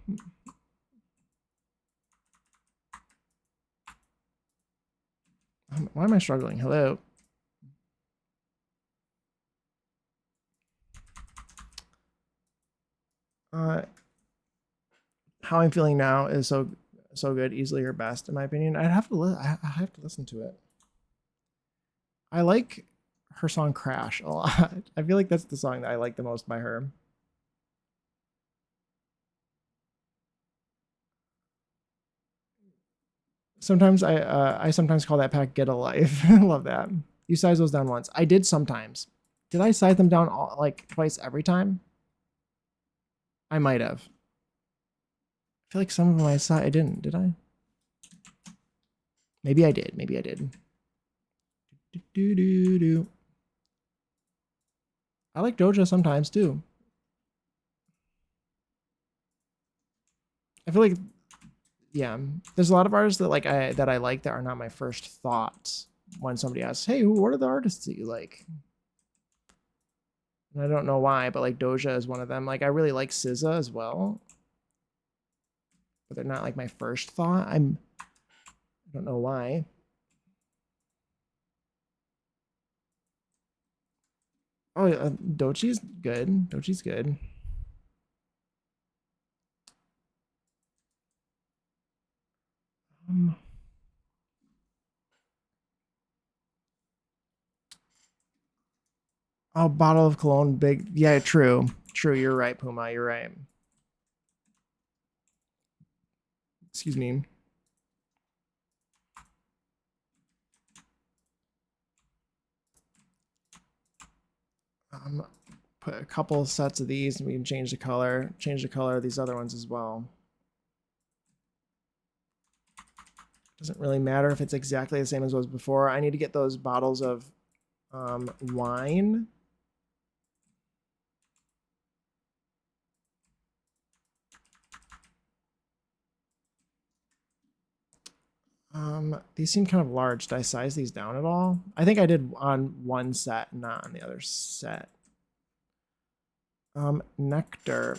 Why am I struggling? Hello. How I'm feeling now is so good, easily her best in my opinion. I have to listen to it. I like her song Crash a lot. I feel like that's the song that I like the most by her. Sometimes I sometimes call that pack Get a Life. I love that. You size those down once. I did sometimes. Did I size them down like twice every time? I might have. I feel like some of them I didn't. Did I? Maybe I did. Maybe I did. I like Doja sometimes too. I feel like, yeah, there's a lot of artists that I like that are not my first thoughts when somebody asks, "Hey, what are the artists that you like?" And I don't know why, but like Doja is one of them. Like I really like SZA as well, but they're not like my first thought. I don't know why. Oh, Dochi's good. Dochi's good. Oh, bottle of cologne, big. Yeah, true. True. You're right, Puma. You're right. Excuse me. Put a couple sets of these and we can change the color of these other ones as well. Doesn't really matter if it's exactly the same as was before. I need to get those bottles of wine. These seem kind of large. Did I size these down at all? I think I did on one set, not on the other set. Nectar.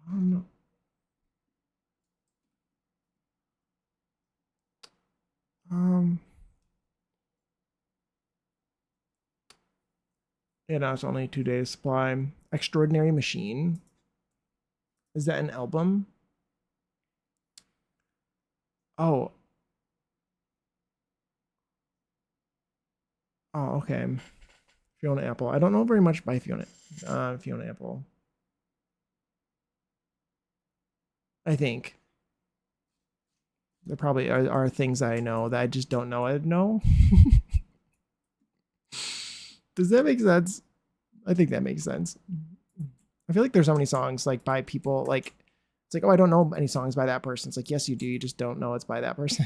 Um, um, yeah, no, it's only 2 days supply. Extraordinary Machine. Is that an album? Oh. Oh, okay. Fiona Apple. I don't know very much by Fiona Apple. I think. There probably are things I know that I just don't know I know. Does that make sense? I think that makes sense. I feel like there's so many songs like by people like it's like, oh, I don't know any songs by that person. It's like, yes, you do. You just don't know it's by that person.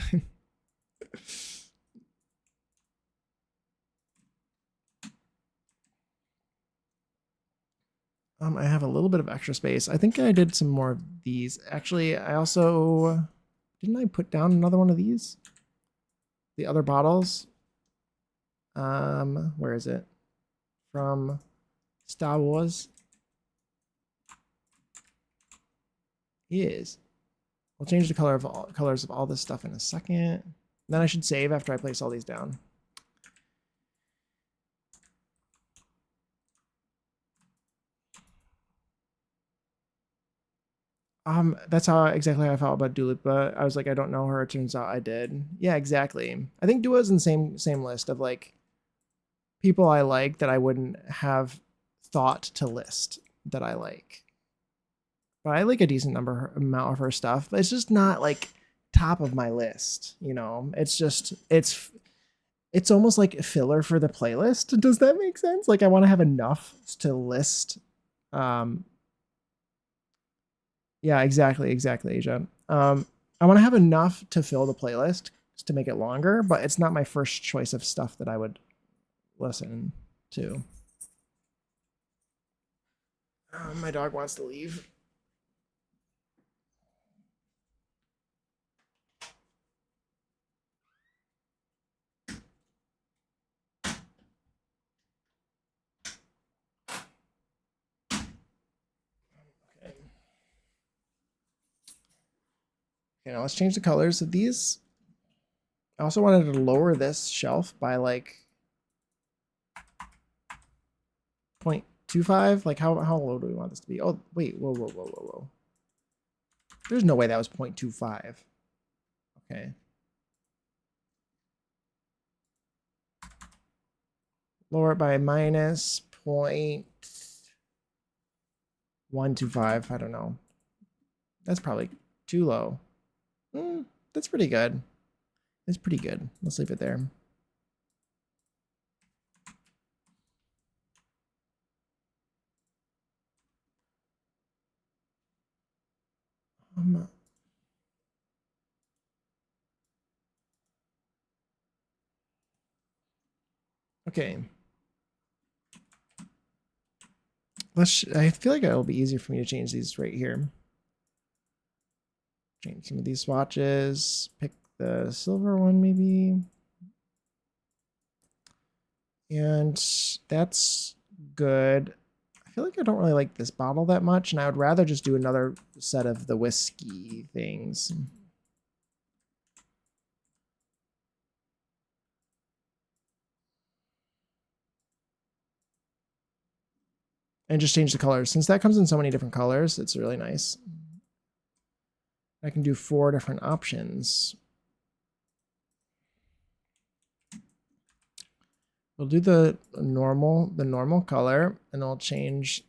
I have a little bit of extra space. I think I did some more of these. Actually, I also didn't I put down another one of these? The other bottles. Where is it? From Star Wars. Is. We'll change the colors of all this stuff in a second. Then I should save after I place all these down. That's how exactly how I felt about Dua Lipa. I was like, I don't know her. It turns out I did. Yeah, exactly. I think Dua's in the same list of like people I like that I wouldn't have thought to list that I like. But I like a decent amount of her stuff. But it's just not like top of my list. You know, it's just it's almost like filler for the playlist. Does that make sense? Like I want to have enough to list. Yeah, exactly, Asia. I want to have enough to fill the playlist to make it longer, but it's not my first choice of stuff that I would listen to. My dog wants to leave. Okay. Okay, now let's change the colors of these. I also wanted to lower this shelf by like 0.25. Like how low do we want this to be? Oh, wait, whoa. There's no way that was 0.25. Okay. Lower it by minus 0.125. I don't know. That's probably too low. That's pretty good. It's pretty good. Let's leave it there. Okay. I feel like it'll be easier for me to change these right here. Change some of these swatches. Pick the silver one maybe. And that's good. I feel like I don't really like this bottle that much, and I would rather just do another set of the whiskey things. And just change the colors. Since that comes in so many different colors, it's really nice. I can do 4 different options. We'll do the normal color, and I'll change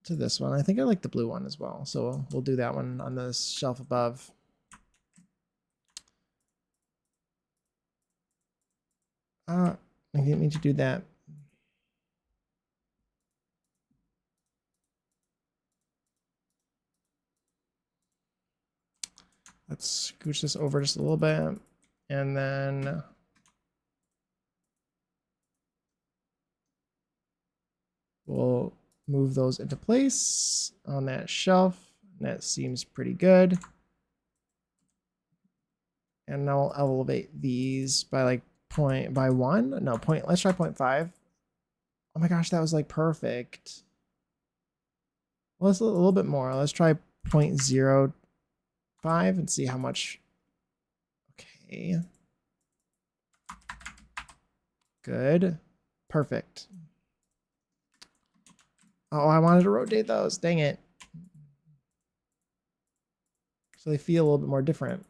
to this one. I think I like the blue one as well, so we'll do that one on the shelf above. I didn't mean to do that. Let's scooch this over just a little bit. And then we'll move those into place on that shelf. That seems pretty good. And now I'll elevate these by like by 1. No, let's try 0.5. Oh my gosh, that was like perfect. Well, let's a little bit more. Let's try 0.05 and see how much. Okay. Good. Perfect. Oh, I wanted to rotate those. Dang it. So they feel a little bit more different.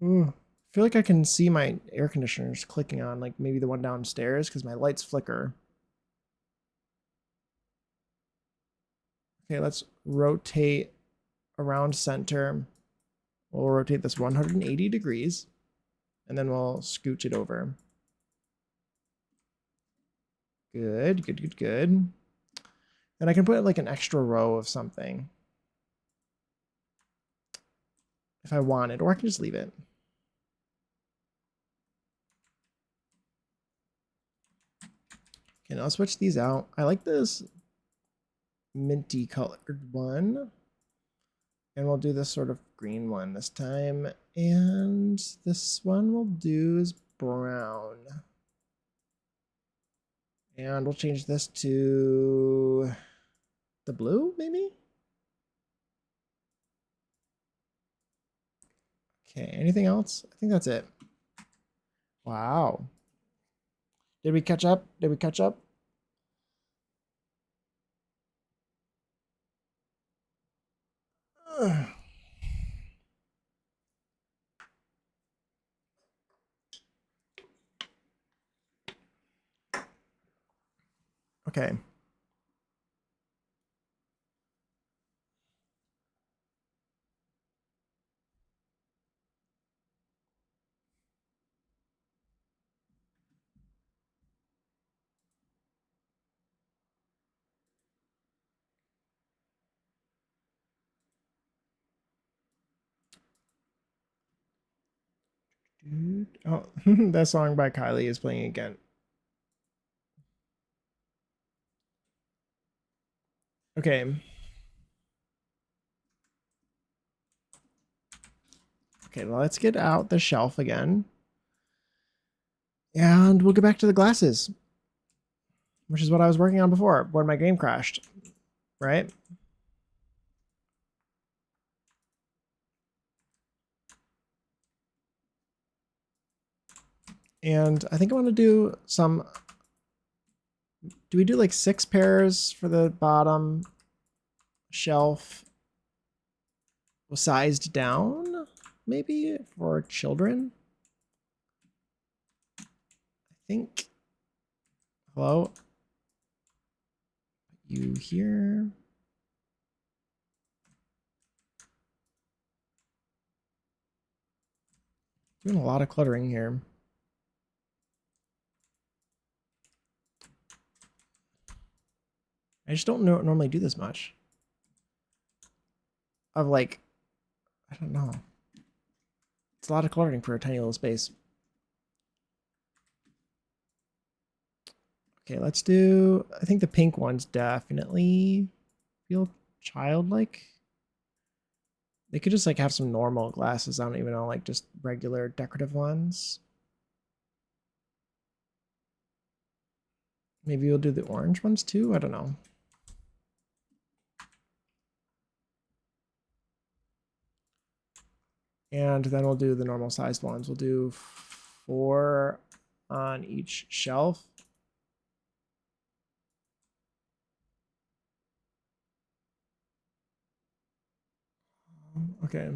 I feel like I can see my air conditioners clicking on, like maybe the one downstairs, because my lights flicker. Okay, let's rotate around center. We'll rotate this 180 degrees, and then we'll scooch it over. Good, good, good, good. And I can put like an extra row of something if I wanted, or I can just leave it. Okay, now I'll switch these out. I like this minty colored one. And we'll do this sort of green one this time. And this one we'll do is brown. And we'll change this to the blue, maybe? Okay, anything else? I think that's it. Wow. Did we catch up? Did we catch up? Okay. Oh, that song by Kylie is playing again. Okay. Okay, well, let's get out the shelf again. And we'll get back to the glasses, which is what I was working on before when my game crashed, right? And I think I want to do some. Do we do like 6 pairs for the bottom shelf? Sized down, maybe for children? I think. Hello? You here? Doing a lot of cluttering here. I just don't normally do this much. Of like, I don't know. It's a lot of cluttering for a tiny little space. Okay, let's do, I think the pink ones definitely feel childlike. They could just like have some normal glasses. I don't even know, like just regular decorative ones. Maybe we'll do the orange ones too. I don't know. And then we'll do the normal sized ones. We'll do 4 on each shelf. Okay.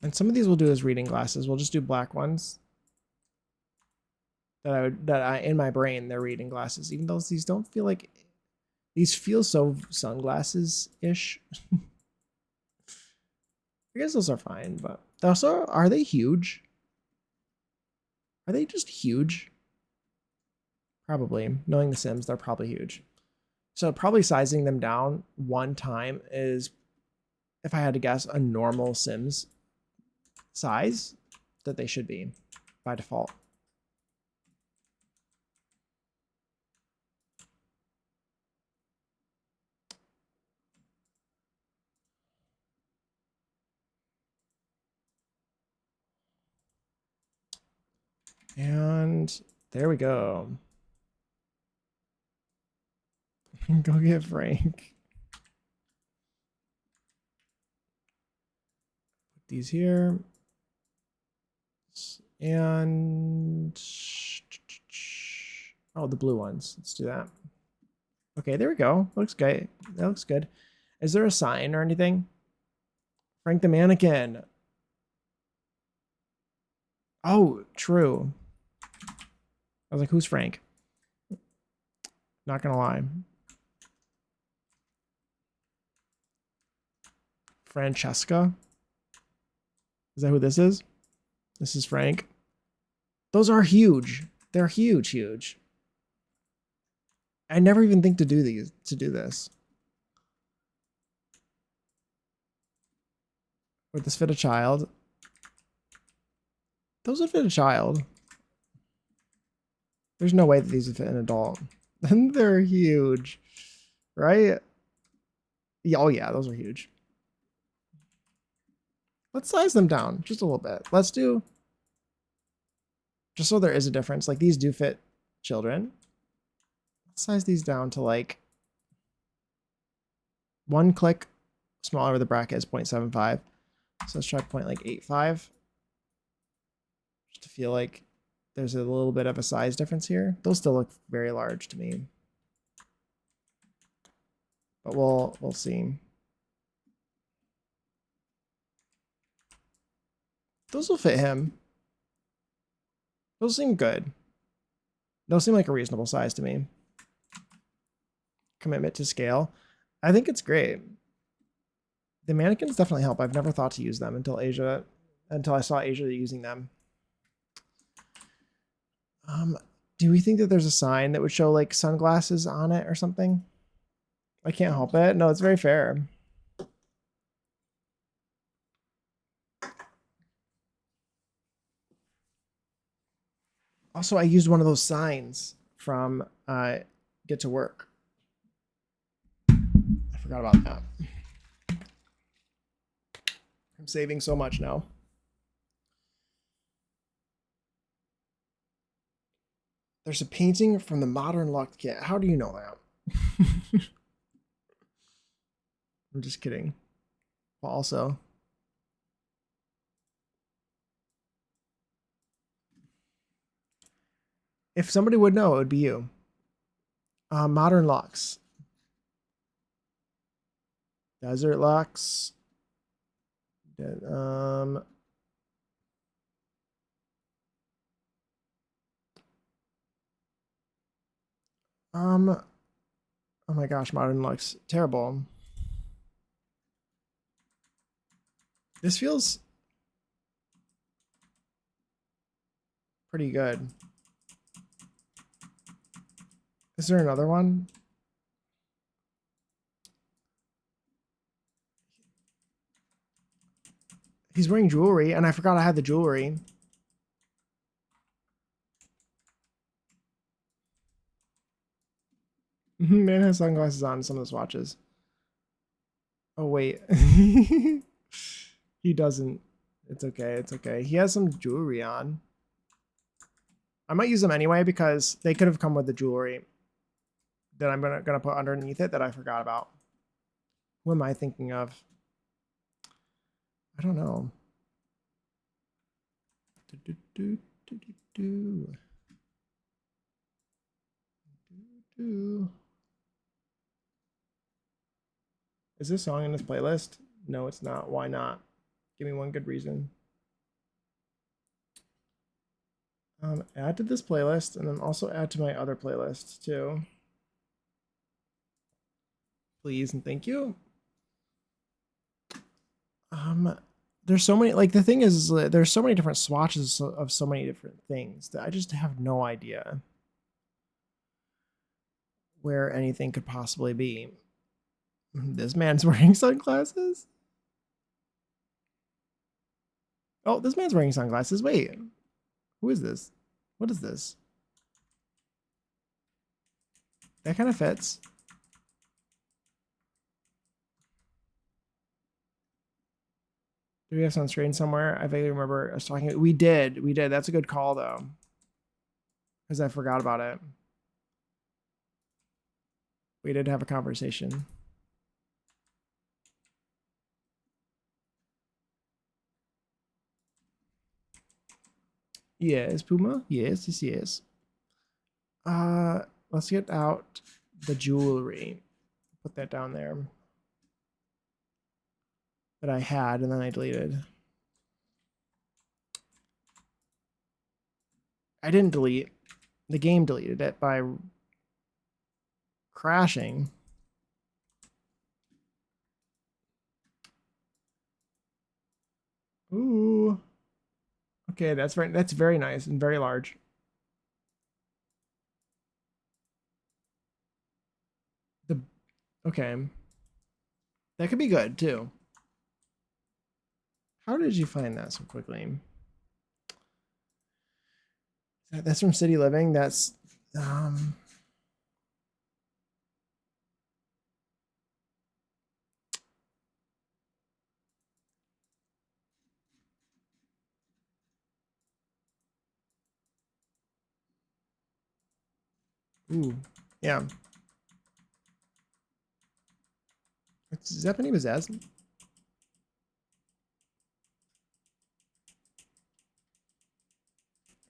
And some of these we'll do as reading glasses. We'll just do black ones. That I in my brain they're reading glasses, even though these don't feel like, these feel so sunglasses-ish. I guess those are fine, but also, are they huge? Are they just huge? Probably. Knowing the Sims, they're probably huge. So probably sizing them down one time is, if I had to guess, a normal Sims size that they should be by default. And there we go. Go get Frank. Put these here. And oh, the blue ones. Let's do that. Okay, there we go. Looks good. That looks good. Is there a sign or anything? Frank the mannequin. Oh, true. I was like, who's Frank? Not gonna lie. Francesca? Is that who this is? This is Frank. Those are huge. They're huge, huge. I never even think to do this. Would this fit a child? Those would fit a child. There's no way that these would fit an adult. And they're huge. Right? Yeah, oh yeah, those are huge. Let's size them down just a little bit. Let's do, just so there is a difference, like these do fit children. Let's size these down to like one click smaller with the bracket is 0.75. So let's try point like 0.85. Just to feel like there's a little bit of a size difference here. Those still look very large to me. But we'll see. Those will fit him. Those seem good. Those seem like a reasonable size to me. Commitment to scale. I think it's great. The mannequins definitely help. I've never thought to use them until I saw Asia using them. Do we think that there's a sign that would show like sunglasses on it or something? I can't help it. No, it's very fair. Also, I used one of those signs from Get to Work. I forgot about that. I'm saving so much now. There's a painting from the Modern Locked Kit. How do you know that? I'm just kidding. Well, also, if somebody would know, it would be you. Modern Locks. Desert Locks. Oh my gosh, Modern Locks. Terrible. This feels pretty good. Is there another one? He's wearing jewelry, and I forgot I had the jewelry. Man has sunglasses on some of those watches. Oh, wait. He doesn't. It's okay. It's okay. He has some jewelry on. I might use them anyway because they could have come with the jewelry that I'm gonna put underneath it that I forgot about. Who am I thinking of? I don't know. Is this song in this playlist? No, it's not. Why not? Give me one good reason. Add to this playlist and then also add to my other playlists too. Please and thank you. there's so many, like the thing is there's so many different swatches of so many different things that I just have no idea where anything could possibly be. This man's wearing sunglasses. Oh, this man's wearing sunglasses. Wait, who is this? What is this? That kind of fits. Do we have sunscreen somewhere? I vaguely remember us talking. We did. That's a good call though, because I forgot about it. We did have a conversation. Yes, Puma. Yes, yes, yes. Let's get out the jewelry. Put that down there. That I had and then I deleted. I didn't delete. The game deleted it by crashing. Ooh. Okay, that's very nice and very large. Okay. That could be good too. How did you find that so quickly? That's from City Living. That's ooh, yeah. It's Zephany Bazaz.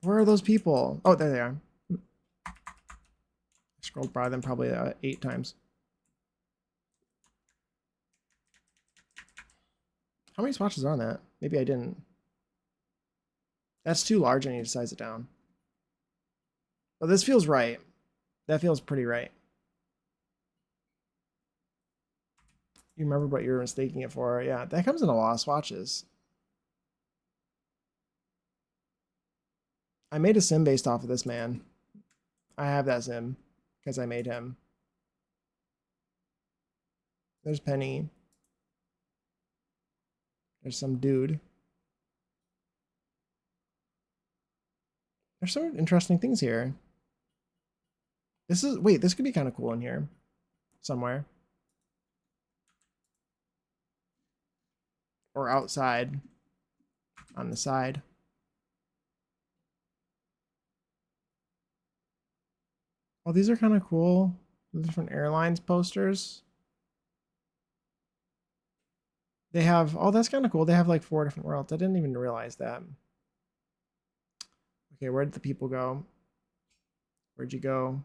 Where are those people? Oh, there they are. I scrolled by them probably 8 times. How many swatches are on that? Maybe I didn't. That's too large. I need to size it down. But this feels right. That feels pretty right. You remember what you were mistaking it for? Yeah, that comes in a lot of swatches. I made a sim based off of this man. I have that sim because I made him. There's Penny. There's some dude. There's some interesting things here. Wait, this could be kind of cool in here somewhere. Or outside on the side. Oh, these are kind of cool. The different airlines posters. They have, oh, that's kind of cool. They have like 4 different worlds. I didn't even realize that. Okay, where did the people go? Where'd you go?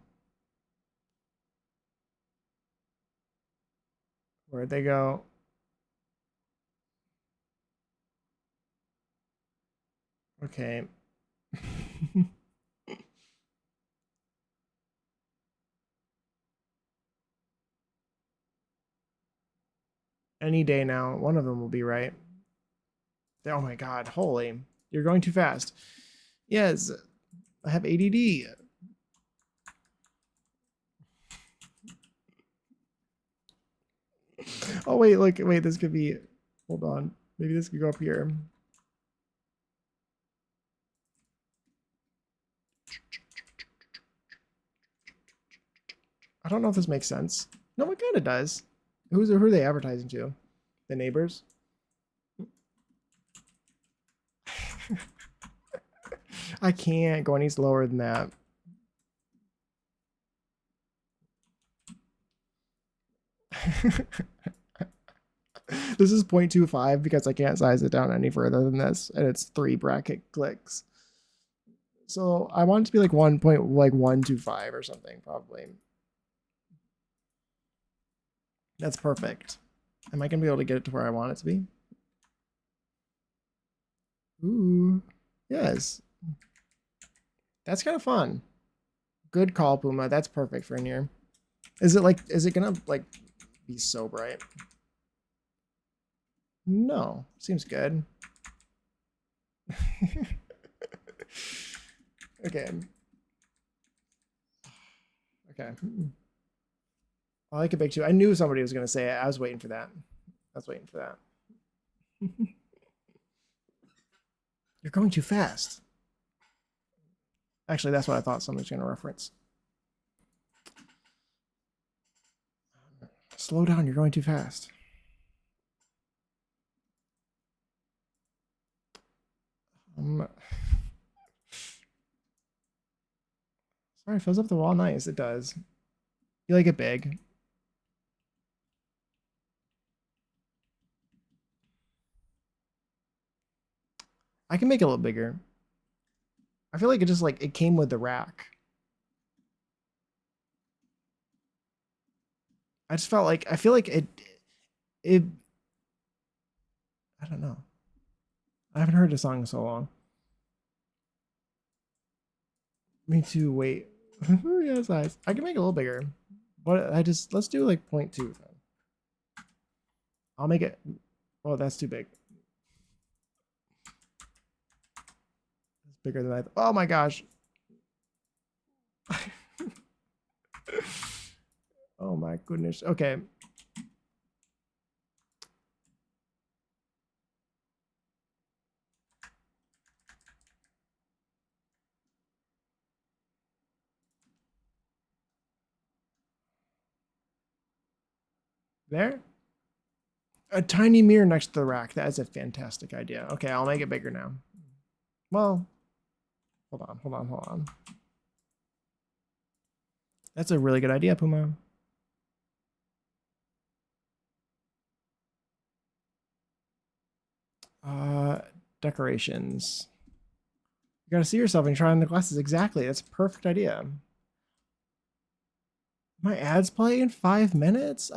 Where'd they go? Okay. Any day now, one of them will be right. Oh my god, holy. You're going too fast. Yes, I have ADD. Oh wait, look, wait, this could be, hold on. Maybe this could go up here. I don't know if this makes sense. No, it kind of does. Who are they advertising to? The neighbors? I can't go any slower than that. This is 0.25 because I can't size it down any further than this, and it's 3 bracket clicks. So I want it to be like 1.125 or something, probably. That's perfect. Am I gonna be able to get it to where I want it to be? Ooh, yes. That's kind of fun. Good call, Puma. That's perfect for in here. Is it gonna like be so bright? No, seems good. Okay. Okay. I like a big two. I knew somebody was going to say it. I was waiting for that. I was waiting for that. You're going too fast. Actually, that's what I thought somebody's going to reference. Slow down. You're going too fast. Sorry, it fills up the wall nice. It does. You like it big. I can make it a little bigger. I feel like it just like it came with the rack. I just felt like I feel like it I don't know. I haven't heard the song in so long. Me too. Wait. Yeah, size. I can make it a little bigger. But let's do like 0.2 then. I'll make it. Oh, that's too big. It's bigger than I. Oh my gosh. Oh my goodness. Okay. There. A tiny mirror next to the rack. That is a fantastic idea. Okay, I'll make it bigger now. Well, hold on. That's a really good idea, Puma. Decorations. You gotta see yourself and try on the glasses. Exactly. That's a perfect idea. My ads play in 5 minutes?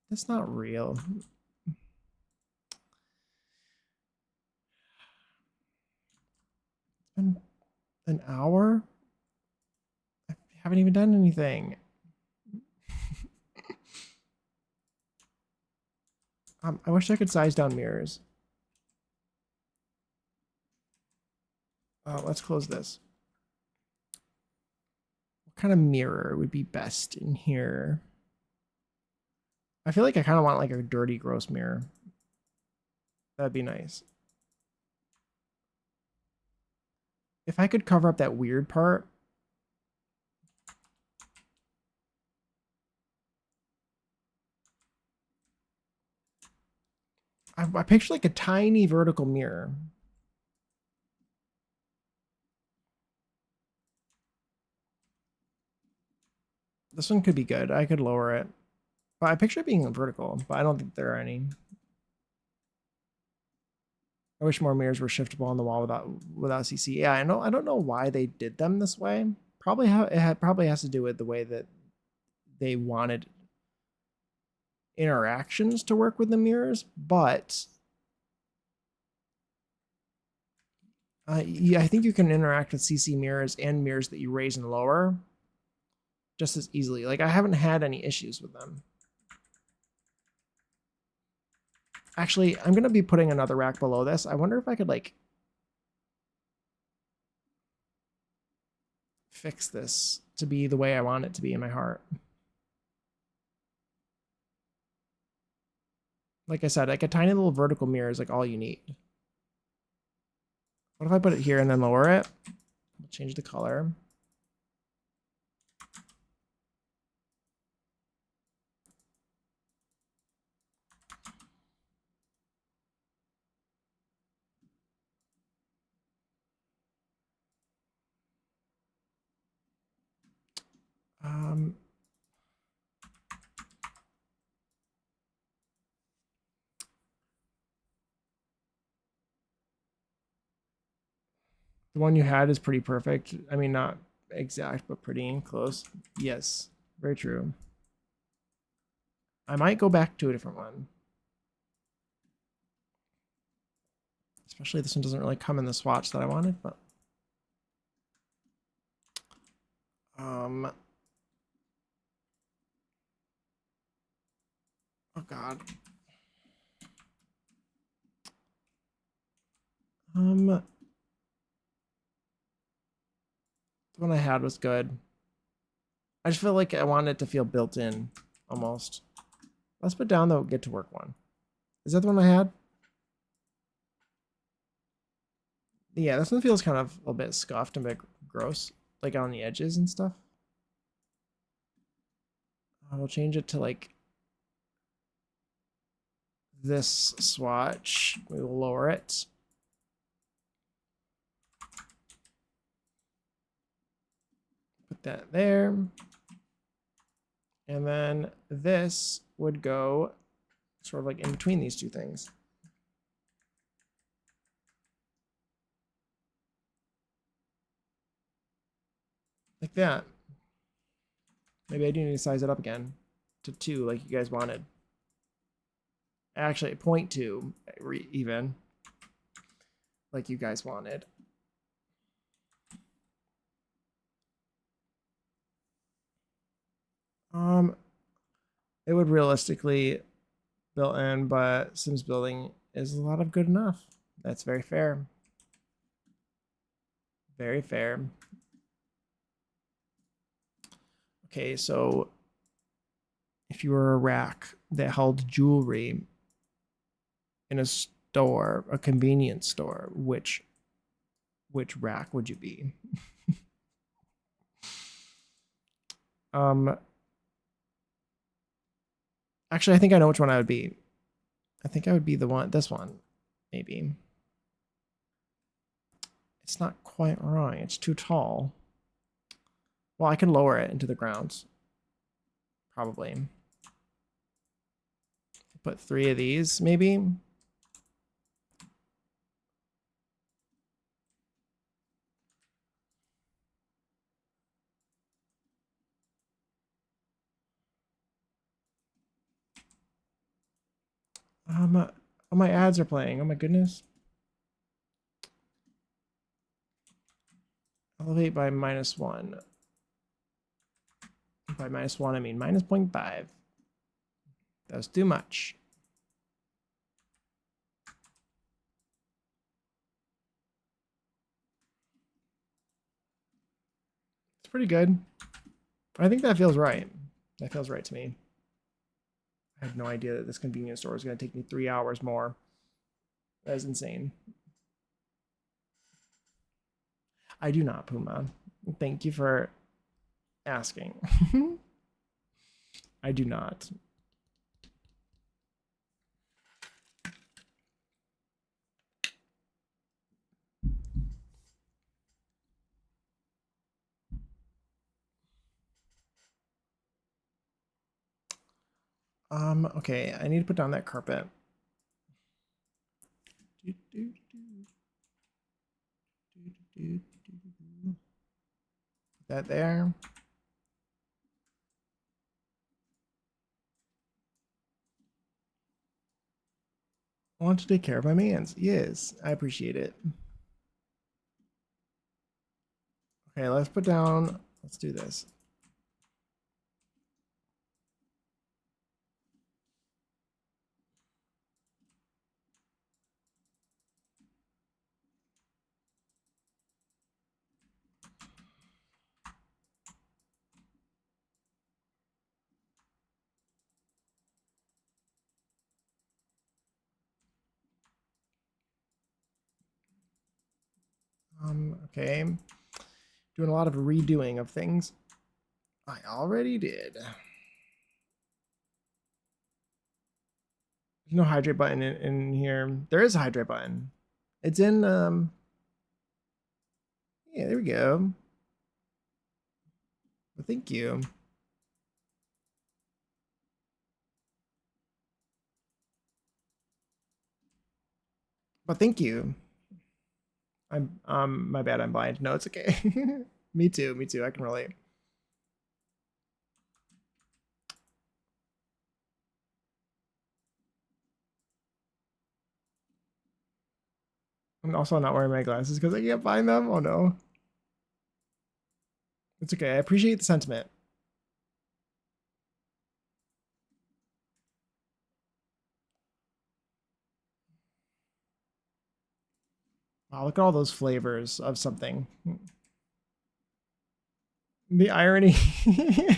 That's not real. It's been an hour? I haven't even done anything. I wish I could size down mirrors. Let's close this. What kind of mirror would be best in here? I feel like I kind of want like a dirty, gross mirror. That'd be nice. If I could cover up that weird part. I picture like a tiny vertical mirror. This one could be good. I could lower it. But I picture it being vertical, but I don't think there are any. I wish more mirrors were shiftable on the wall without CC. Yeah, I know. I don't know why they did them this way. Probably probably has to do with the way that they wanted interactions to work with the mirrors, but yeah, I think you can interact with CC mirrors and mirrors that you raise and lower just as easily. Like I haven't had any issues with them. Actually, I'm gonna be putting another rack below this. I wonder if I could like fix this to be the way I want it to be in my heart. Like I said, like a tiny little vertical mirror is like all you need. What if I put it here and then lower it? We'll change the color. The one you had is pretty perfect. I mean, not exact, but pretty close. Yes, very true. I might go back to a different one. Especially this one doesn't really come in the swatch that I wanted, but oh god. The one I had was good. I just feel like I want it to feel built in, almost. Let's put down the get to work one. Is that the one I had? Yeah, this one feels kind of a little bit scuffed and a bit gross, like on the edges and stuff. We'll change it to like this swatch. We will lower it. Put that there. And then this would go sort of like in between these two things. Like that. Maybe I do need to size it up again to 2 like you guys wanted. Actually, 0.2 even, like you guys wanted. It would realistically built in, but Sims building is a lot of good enough. That's very fair. Very fair. Okay, so if you were a rack that held jewelry in a store, a convenience store, which rack would you be? Actually, I think I know which one I would be. I think I would be this one, maybe. It's not quite right. It's too tall. Well, I can lower it into the ground. Probably. Put 3 of these, maybe. Oh, my ads are playing. Oh my goodness. Elevate by -1. By -1, I mean -0.5. That was too much. It's pretty good. I think that feels right. That feels right to me. I had no idea that this convenience store is going to take me 3 hours more. That is insane. I do not, Puma. Thank you for asking. I do not. Okay, I need to put down that carpet. Put that there. I want to take care of my mans. Yes, I appreciate it. Okay, let's put down, let's do this. Okay. Doing a lot of redoing of things. I already did. There's no hydrate button in here. There is a hydrate button. It's in, yeah, there we go. Well, thank you. But thank you. I'm, my bad, I'm blind. No, it's okay. Me too, I can relate. I'm also not wearing my glasses because I can't find them. Oh no. It's okay. I appreciate the sentiment. Wow, look at all those flavors of something. The irony.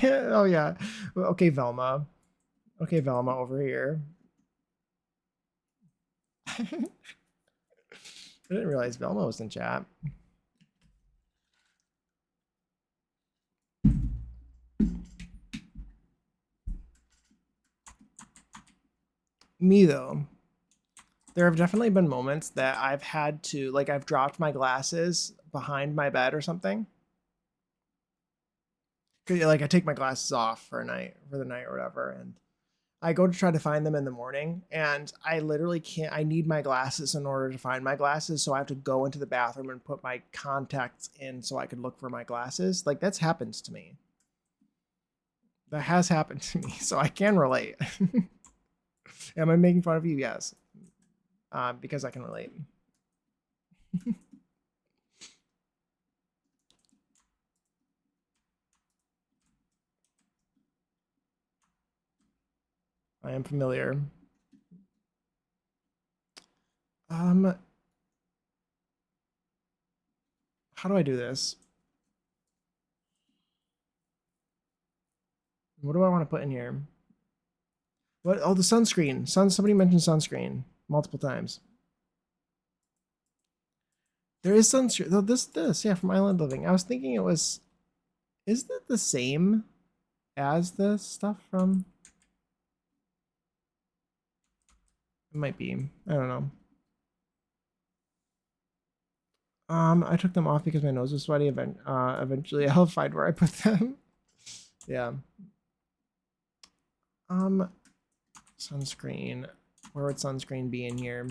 Oh yeah. Okay, Velma. Okay, Velma over here. I didn't realize Velma was in chat. Me though, there have definitely been moments that I've had to, like, I've dropped my glasses behind my bed or something. Like I take my glasses off for the night or whatever, and I go to try to find them in the morning, and I literally can't. I need my glasses in order to find my glasses, so I have to go into the bathroom and put my contacts in so I can look for my glasses. Like that's happens to me. That has happened to me, so I can relate. Am I making fun of you? Yes, because I can relate. I am familiar. Um, how do I do this? What do I want to put in here? What? Oh, the sunscreen. Somebody mentioned sunscreen multiple times. There is sunscreen. Oh, yeah, from Island Living. I was thinking it was. Is that the same as the stuff from? It might be. I don't know. I took them off because my nose was sweaty. Eventually, I'll find where I put them. Yeah. Sunscreen. Where would sunscreen be in here?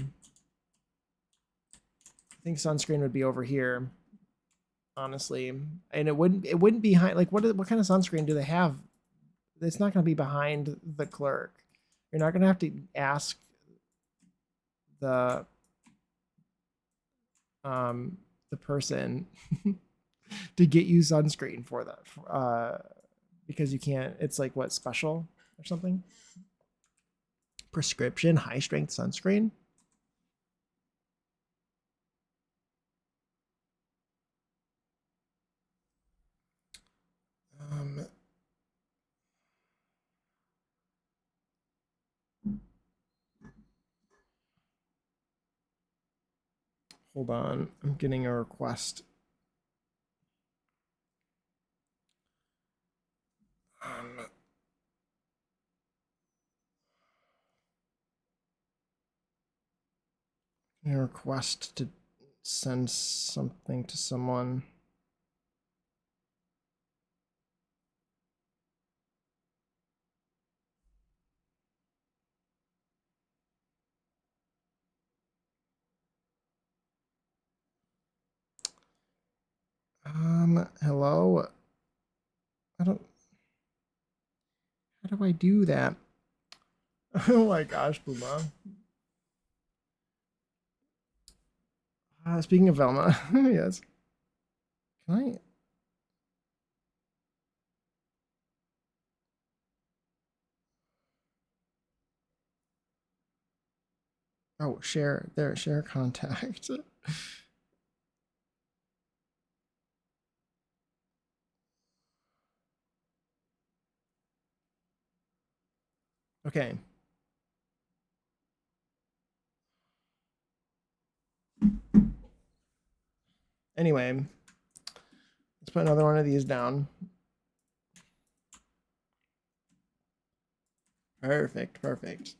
I think sunscreen would be over here, honestly. And it wouldn't be behind, like, what kind of sunscreen do they have? It's not going to be behind the clerk. You're not going to have to ask the the person to get you sunscreen for that, because you can't. It's like what, special or something? Prescription high strength sunscreen. Um, Hold on, I'm getting a request. A request to send something to someone. Hello. I don't. How do I do that? Oh my gosh, Puma. Speaking of Velma, yes. Can I? Oh, share there. Share contact. Okay. Anyway, let's put another one of these down. Perfect, perfect.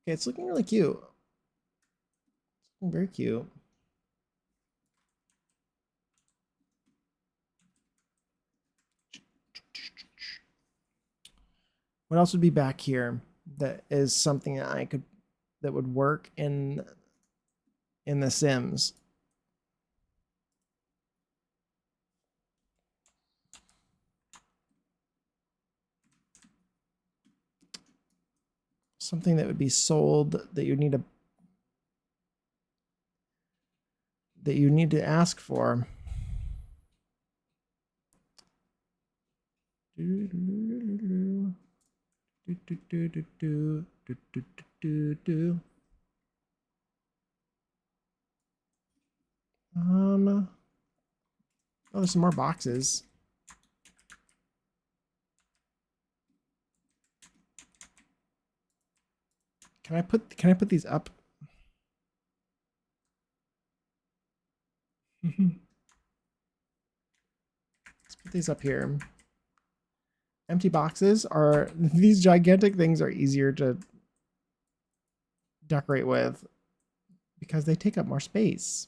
Okay, it's looking really cute. It's looking very cute. What else would be back here that is something that would work in The Sims? Something that would be sold that you need to ask for. Oh, there's some more boxes. Can I put these up? Let's put these up here. Empty boxes are, these gigantic things are easier to decorate with because they take up more space.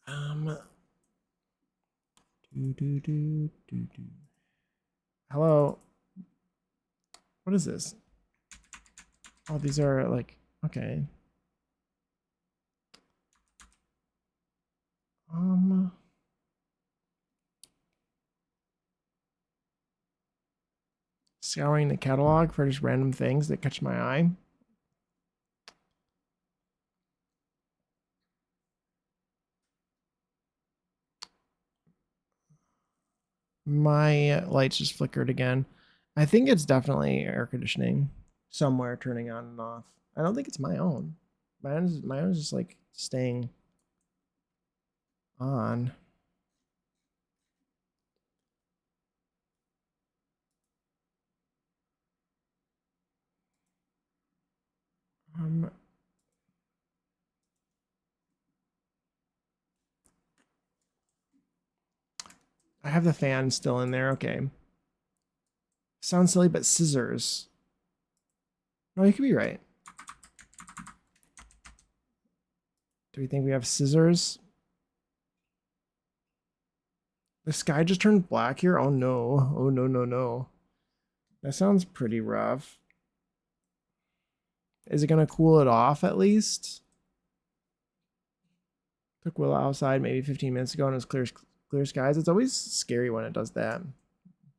Hello. What is this? Oh, these are like, okay. Scouring the catalog for just random things that catch my eye. My lights just flickered again. I think it's definitely air conditioning somewhere turning on and off. I don't think it's my own. My own is just like staying on. I have the fan still in there. Okay. Sounds silly, but scissors. No, you could be right. Do we think we have scissors? The sky just turned black here. Oh no. Oh no, no, no. That sounds pretty rough. Is it going to cool it off at least? Took Willow outside maybe 15 minutes ago and it was clear skies. It's always scary when it does that.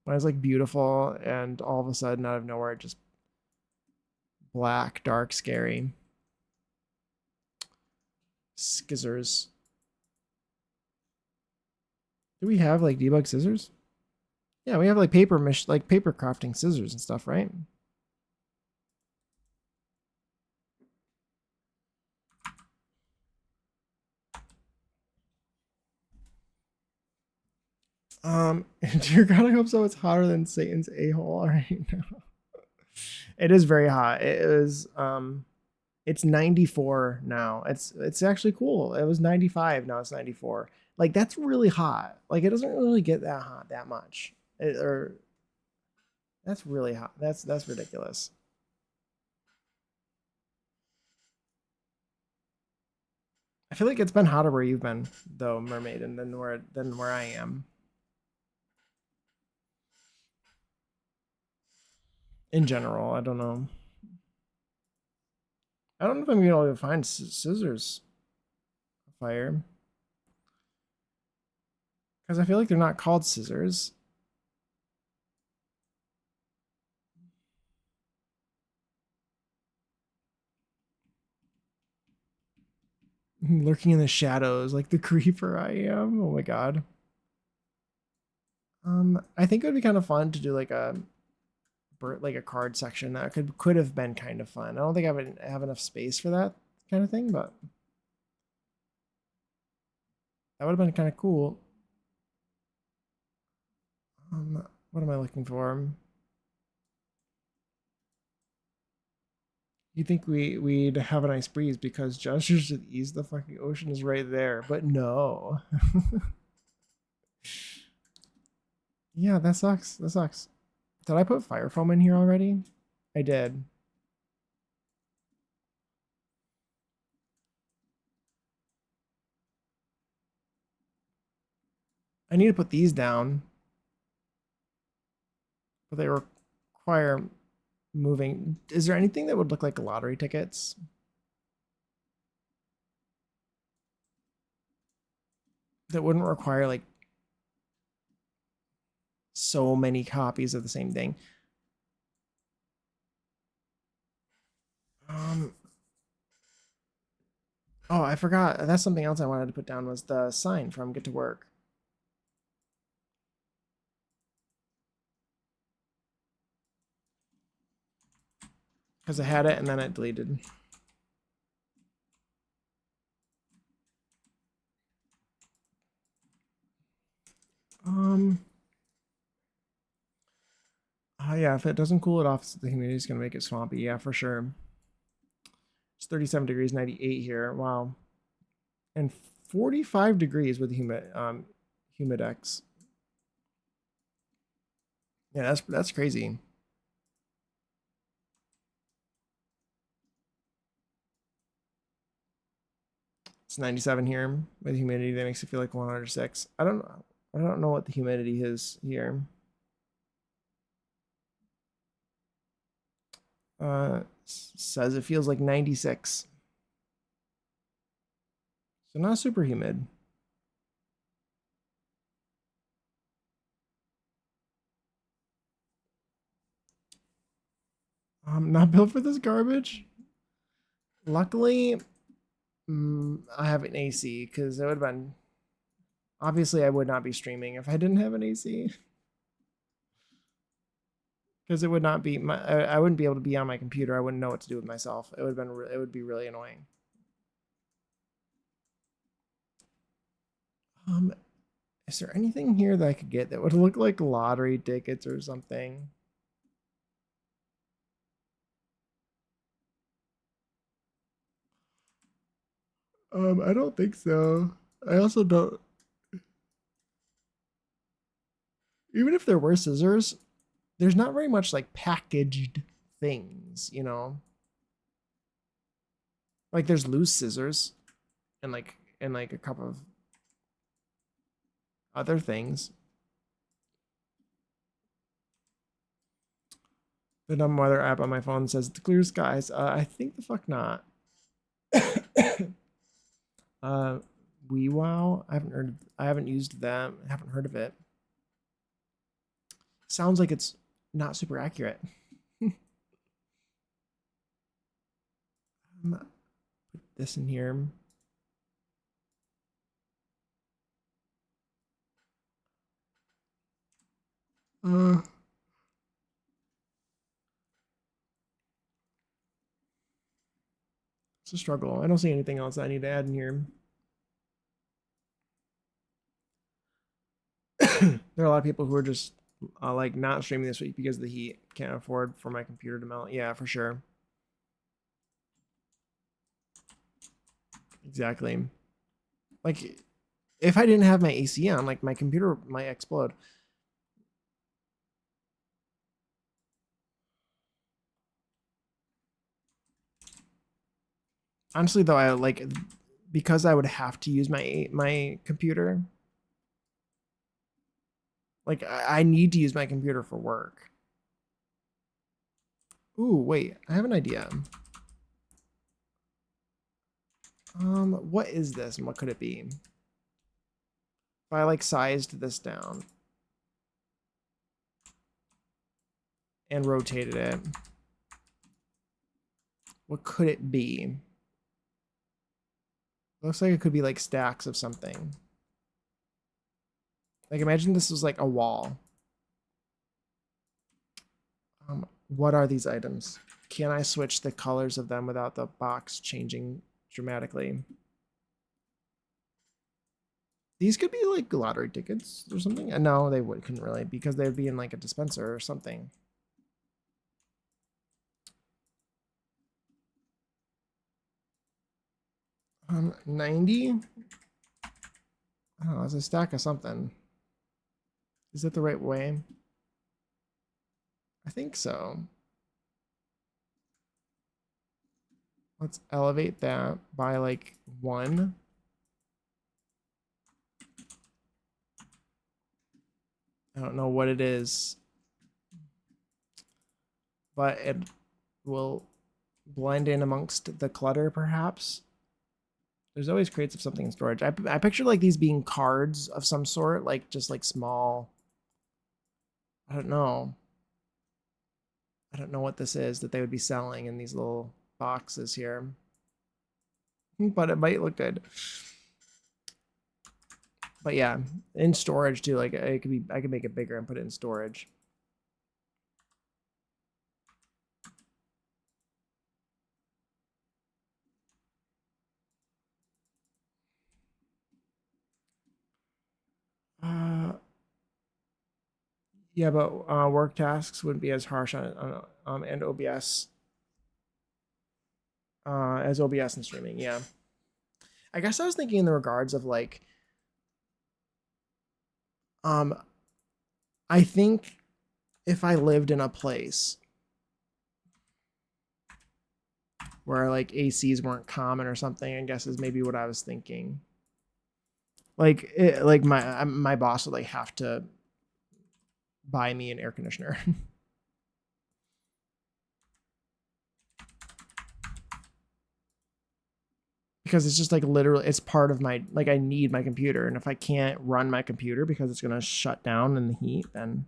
When it's like beautiful and all of a sudden out of nowhere it just black, dark, scary. Skizzers. Do we have like debug scissors? Yeah, we have like paper crafting scissors and stuff, right? Dear God, I hope so. It's hotter than Satan's a-hole right now. It is very hot. It is it's 94 now. It's actually cool. It was 95, now it's 94. Like that's really hot. Like it doesn't really get that hot that much. Or that's really hot. That's ridiculous. I feel like it's been hotter where you've been though, Mermaid, and than where I am. In general, I don't know. I don't know if I'm gonna be able to find scissors fire. Because I feel like they're not called scissors. Lurking in the shadows like the creeper I am. Oh my god. I think it would be kind of fun to do like a card section that could have been kind of fun. I don't think I would have enough space for that kind of thing, but that would have been kind of cool. What am I looking for? You think we'd have a nice breeze because gestures to the east, the fucking ocean is right there, but no. Yeah, that sucks. That sucks. Did I put fire foam in here already? I did. I need to put these down, but they require moving. Is there anything that would look like lottery tickets? That wouldn't require like so many copies of the same thing. Um, oh, I forgot. That's something else I wanted to put down was the sign from Get to Work. Because I had it and then it deleted. Yeah, if it doesn't cool it off, the humidity is going to make it swampy. Yeah, for sure. It's 37 degrees, 98 here. Wow. And 45 degrees with humidex. Yeah, that's crazy. It's 97 here with humidity. That makes it feel like 106. I don't know what the humidity is here. Says it feels like 96. So not super humid. I'm not built for this garbage. Luckily, I have an AC because it would have been. Obviously, I would not be streaming if I didn't have an AC. Because it would not be I wouldn't be able to be on my computer. I wouldn't know what to do with myself. It would have been. It would be really annoying. Um, is there anything here that I could get that would look like lottery tickets or something? I don't think so. I also don't. Even if there were scissors, there's not very much like packaged things, you know. Like there's loose scissors, and like a couple of other things. The dumb weather app on my phone says the clear skies. I think the fuck not. uh, WeWow. I haven't used that. I haven't heard of it. Sounds like it's not super accurate. Put this in here. Uh, it's a struggle. I don't see anything else I need to add in here. There are a lot of people who are just like not streaming this week because of the heat. Can't afford for my computer to melt. Yeah, for sure. Exactly. Like if I didn't have my AC on, like my computer might explode. Honestly, though, I like because I would have to use my computer. Like I need to use my computer for work. Ooh, wait, I have an idea. What is this and what could it be? If I like sized this down and rotated it, what could it be? Looks like it could be like stacks of something. Like imagine this was like a wall. What are these items? Can I switch the colors of them without the box changing dramatically? These could be like lottery tickets or something. No, they couldn't really because they would be in like a dispenser or something. 90. I don't know. It's a stack of something. Is that the right way? I think so. Let's elevate that by like 1. I don't know what it is, but it will blend in amongst the clutter, perhaps. There's always crates of something in storage. I picture like these being cards of some sort, like just like small. I don't know. I don't know what this is that they would be selling in these little boxes here, but it might look good. But yeah, in storage too. Like it could be, I could make it bigger and put it in storage. Uh, Yeah, but work tasks wouldn't be as harsh on and OBS as OBS and streaming. Yeah, I guess I was thinking in the regards of like um I think if I lived in a place where like ACs weren't common or something, I guess is maybe what I was thinking. Like my boss would like have to buy me an air conditioner. Because it's just like literally it's part of my like I need my computer, and if I can't run my computer because it's gonna shut down in the heat, then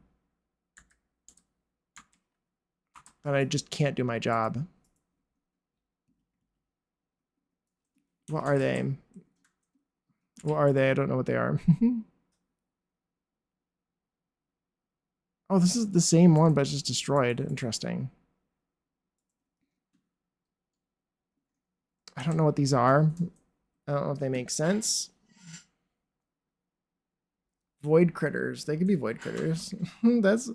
I just can't do my job. What are they? What are they? I don't know what they are. Oh, this is the same one, but it's just destroyed. Interesting. I don't know what these are. I don't know if they make sense. Void critters. They could be void critters. that's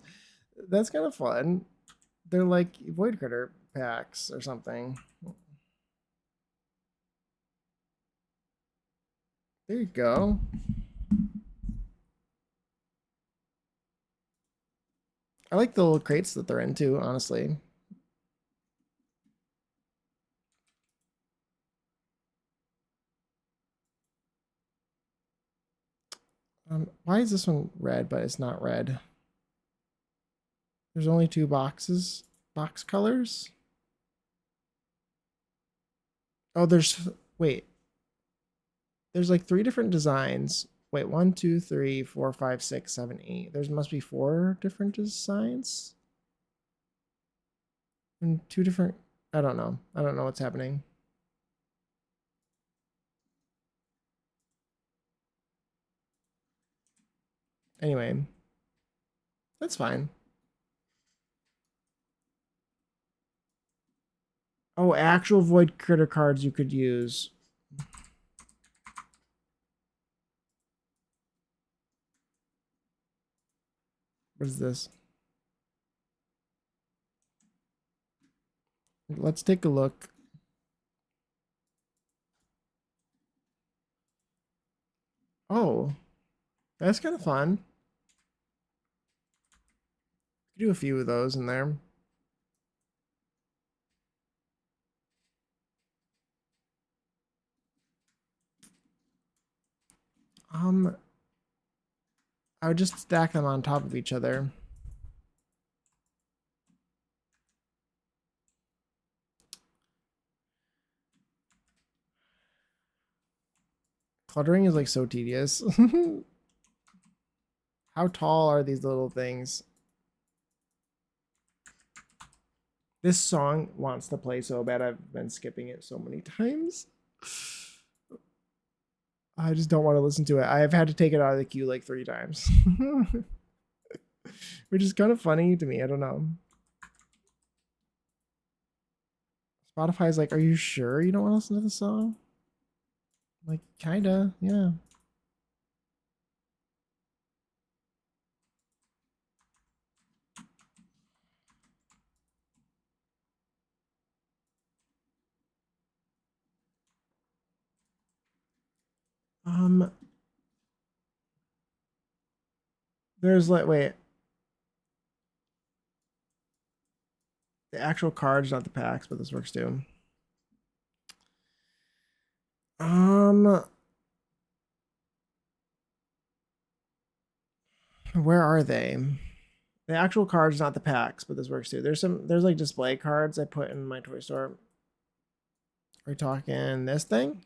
kind of fun. They're like void critter packs or something. There you go. I like the little crates that they're into, honestly. Why is this one red, but it's not red? There's only two box colors. Oh, wait, there's like three different designs. Wait, 1, 2, 3, 4, 5, 6, 7, 8. There's must be four different designs. And two different, I don't know. I don't know what's happening. Anyway, that's fine. Oh, actual void critter cards you could use. What is this? Let's take a look. Oh, that's kind of fun. Do a few of those in there. Um, I would just stack them on top of each other. Cluttering is like so tedious. How tall are these little things? This song wants to play so bad. I've been skipping it so many times. I just don't want to listen to it. I've had to take it out of the queue like 3 times. Which is kind of funny to me. I don't know. Spotify's like, are you sure you don't want to listen to the song? Like, kinda, yeah. Um, there's like, wait, the actual cards, not the packs, but this works too. Um, where are they? The actual cards, not the packs, but this works too. There's like display cards I put in my toy store. Are we talking this thing?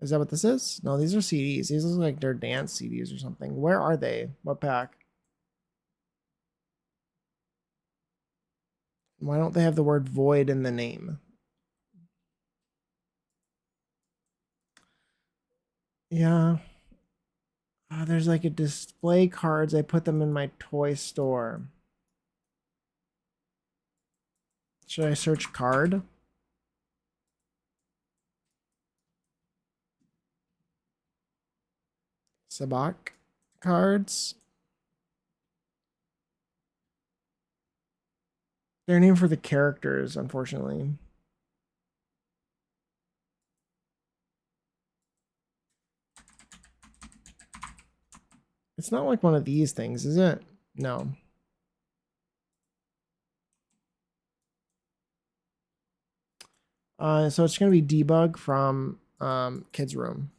Is that what this is? No, these are CDs. These look like they're dance CDs or something. Where are they? What pack? Why don't they have the word void in the name? Yeah. There's like a display cards. I put them in my toy store. Should I search card? Sabak cards. They're named for the characters, unfortunately. It's not like one of these things, is it? No. So it's going to be debug from kids room.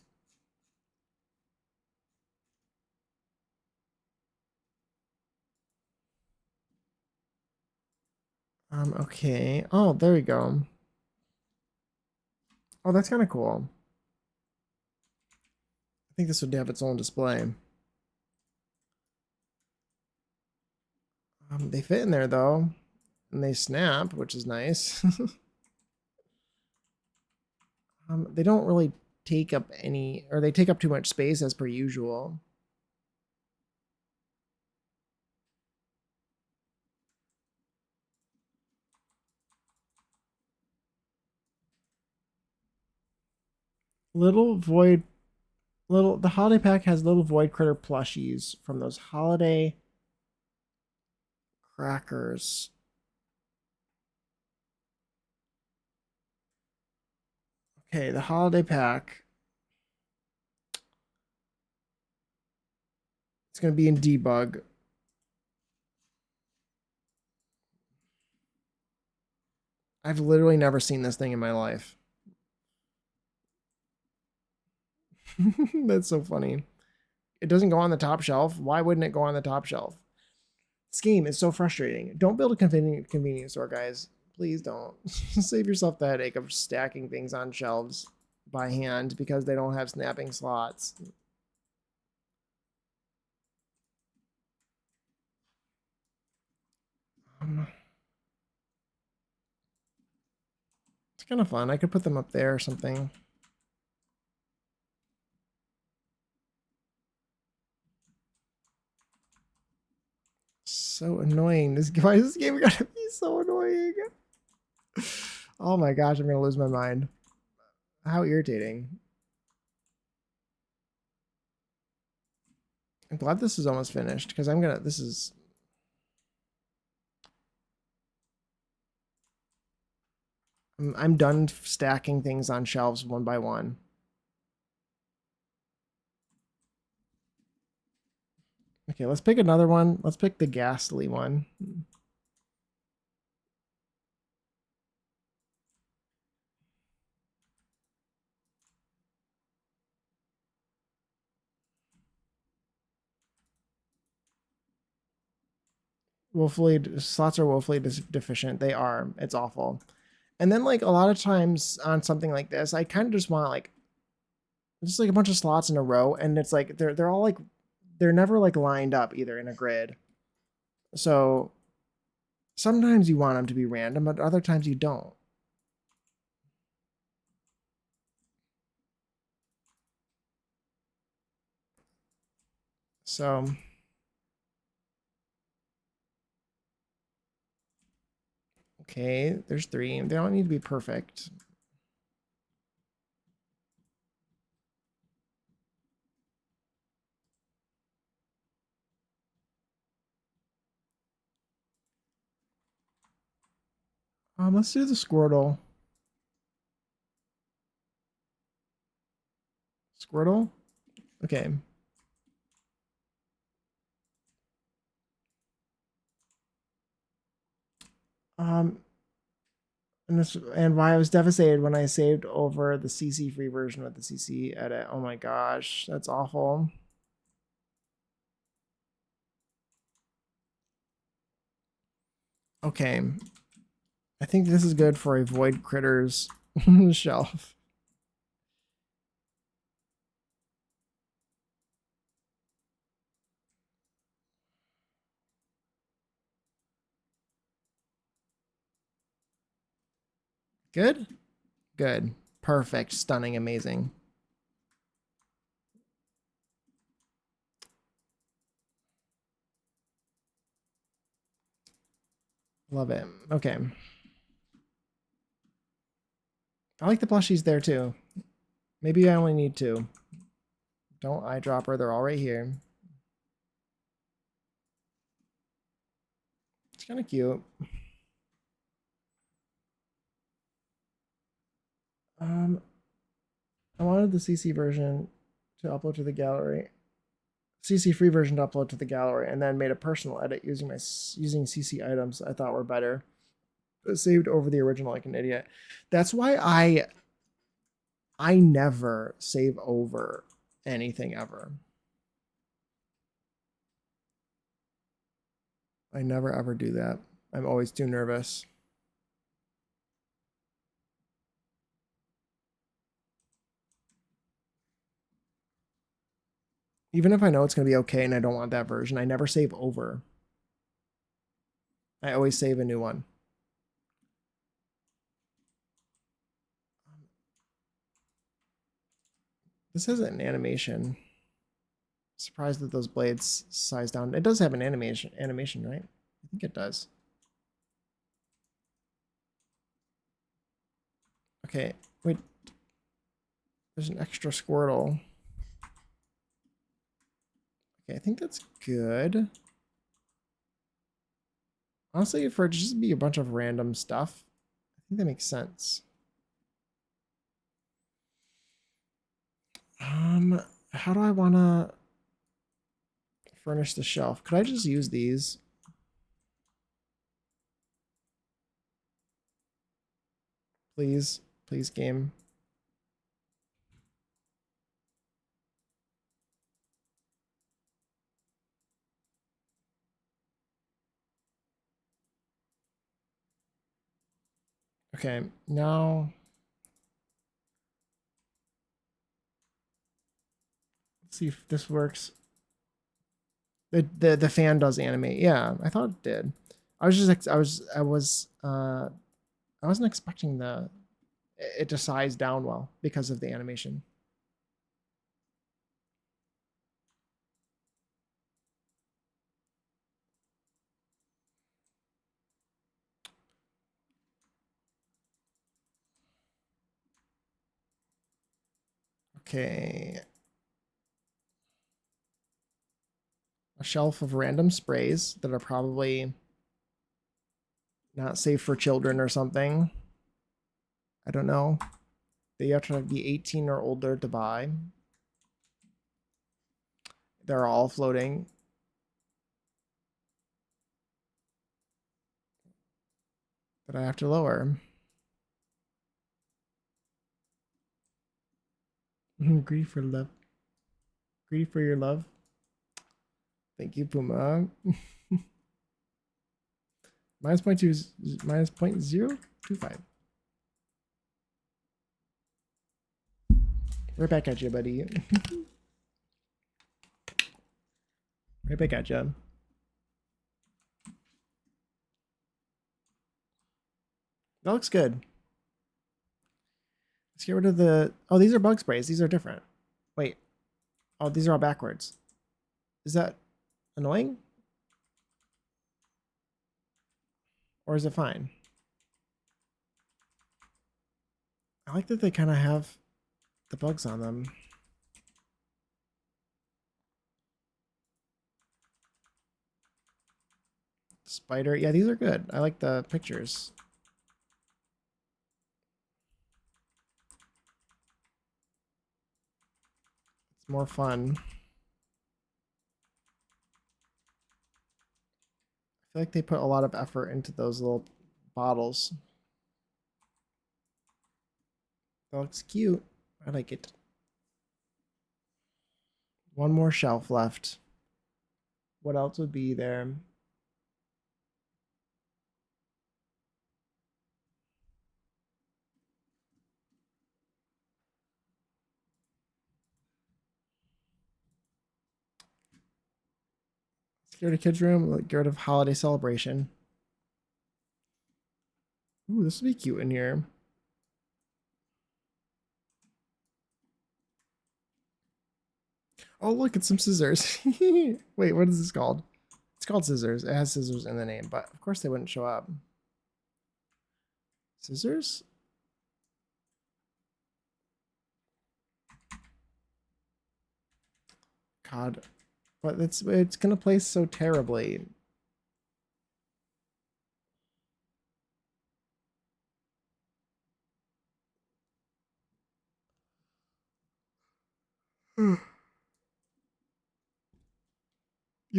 Okay. Oh, there we go. Oh, that's kind of cool. I think this would have its own display. They fit in there though, and they snap, which is nice. They don't really take up any, or they take up too much space as per usual. Little void, the holiday pack has little void critter plushies from those holiday crackers. Okay, the holiday pack. It's going to be in debug. I've literally never seen this thing in my life. That's so funny. It doesn't go on the top shelf. Why wouldn't it go on the top shelf? This game is so frustrating. Don't build a convenience store, guys. Please don't. Save yourself the headache of stacking things on shelves by hand because they don't have snapping slots. It's kind of fun. I could put them up there or something. So annoying. Why is this game gotta be so annoying? Oh my gosh, I'm gonna lose my mind. How irritating. I'm glad this is almost finished because I'm done stacking things on shelves one by one. Okay, let's pick another one. Let's pick the ghastly one. Slots are woefully deficient. They are. It's awful. And then like a lot of times on something like this, I kind of just want like just like a bunch of slots in a row, and it's like they're all like they're never like lined up either in a grid. So sometimes you want them to be random, but other times you don't. So okay, there's three. They don't need to be perfect. Let's do the Squirtle. Squirtle? Okay. Um, and why I was devastated when I saved over the CC free version with the CC edit. Oh my gosh, that's awful. Okay. I think this is good for a Void Critters shelf. Good? Good. Perfect. Stunning. Amazing. Love it. Okay. I like the plushies there too. Maybe I only need two. Don't eyedropper. They're all right here. It's kind of cute. the CC version to upload to the gallery. CC free version to upload to the gallery, and then made a personal edit using CC items I thought were better. It saved over the original like an idiot. That's why I never save over anything ever. I never ever do that. I'm always too nervous. Even if I know it's going to be okay and I don't want that version, I never save over. I always save a new one. This has an animation. Surprised that those blades size down. It does have an animation, right? I think it does. Okay, wait. There's an extra Squirtle. Okay, I think that's good. Honestly, for it to just be a bunch of random stuff, I think that makes sense. How do I want to furnish the shelf? Could I just use these? Please, please, game. Okay, now let's see if this works. The fan does animate. Yeah, I thought it did. I wasn't expecting it to size down well because of the animation. Okay. A shelf of random sprays that are probably not safe for children or something. I don't know. They have to be 18 or older to buy. They're all floating. That I have to lower. Greedy for love. Greedy for your love. Thank you, Puma. Minus 0.2 is minus 0.025. Right back at you, buddy. Right back at you. That looks good. Let's get rid of the... Oh, these are bug sprays. These are different. Wait. Oh, these are all backwards. Is that annoying? Or is it fine? I like that they kind of have the bugs on them. Spider. Yeah, these are good. I like the pictures. It's more fun. I feel like they put a lot of effort into those little bottles. That looks cute. I like it. One more shelf left. What else would be there? Let's get rid of kids' room. Get rid of holiday celebration. Ooh, this would be cute in here. Oh, look, it's some scissors. Wait, what is this called? It's called scissors. It has scissors in the name, but of course they wouldn't show up. Scissors? God, but it's gonna place so terribly. You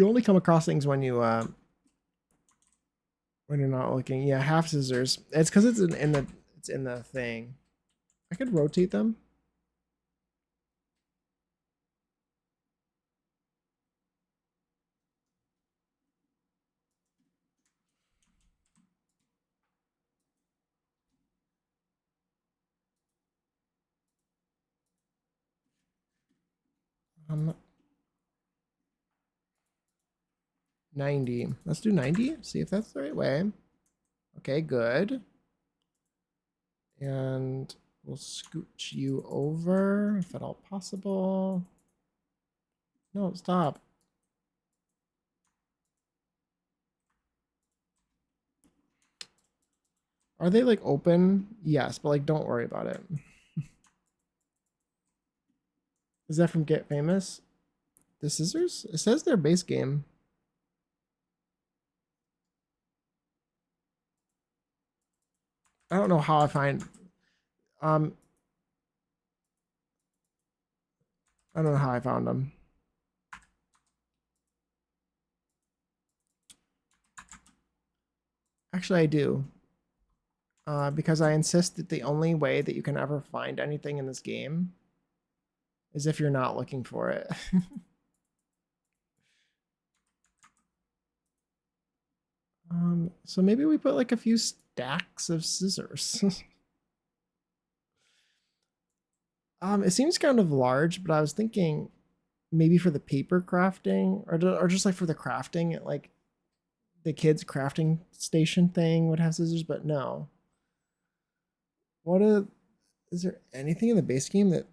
only come across things when you're not looking. Yeah, half scissors. It's because it's in the thing. I could rotate them. Um, 90. Let's do 90. See if that's the right way. Okay, good. And we'll scooch you over if at all possible. No, stop. Are they like open? Yes, but like don't worry about it. Is that from Get Famous? The scissors? It says their base game. I don't know how I find um I don't know how I found them. Actually I do. Because I insist that the only way that you can ever find anything in this game is if you're not looking for it. So maybe we put like a few stacks of scissors. It seems kind of large, but I was thinking maybe for the paper crafting or just like for the crafting, like the kids crafting station thing would have scissors, but no. Is there anything in the base game that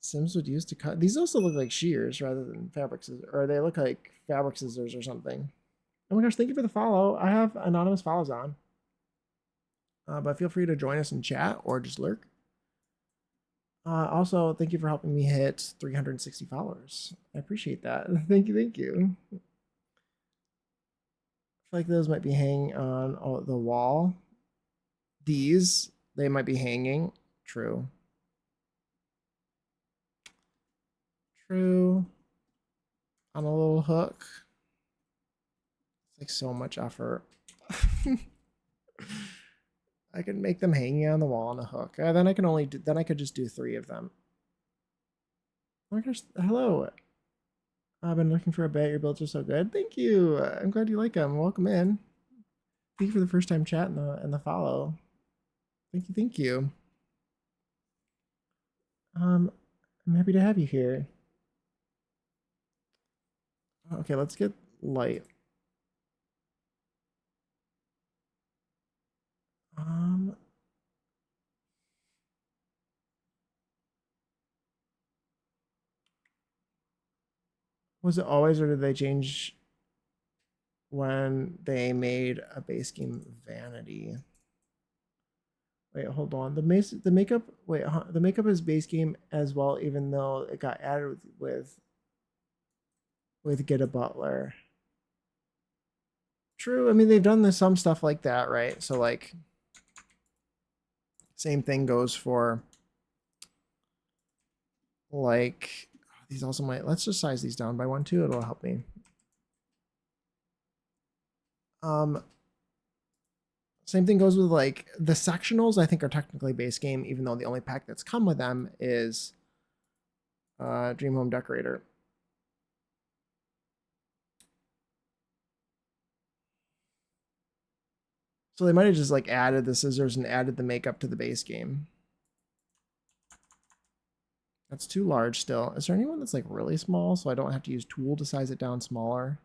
Sims would use to cut? These also look like shears rather than fabric scissors, or they look like fabric scissors or something. Oh my gosh, thank you for the follow. I have anonymous follows on. But feel free to join us in chat or just lurk. Also, thank you for helping me hit 360 followers. I appreciate that. Thank you, thank you. I feel like those might be hanging on the wall. These, they might be hanging. True. True. On a little hook. It's like so much effort. I can make them hanging on the wall on a hook. Then I can only do, then I could just do 3 of them. Oh my gosh, hello. I've been looking for a bit. Your builds are so good. Thank you. I'm glad you like them. Welcome in. Thank you for the first time chat and the follow. Thank you, thank you. I'm happy to have you here. Okay, let's get light. Was it always, or did they change when they made a base game Vanity? Wait, hold on. The makeup. Wait, the makeup is base game as well, even though it got added with Get a Butler. True. I mean, they've done some stuff like that, right? So like, same thing goes for like these also might. Let's just size these down by 1 2. It'll help me. Same thing goes with like the sectionals. I think are technically base game, even though the only pack that's come with them is Dream Home Decorator. So they might have just like added the scissors and added the makeup to the base game. That's too large still. Is there anyone that's like really small so I don't have to use tool to size it down smaller?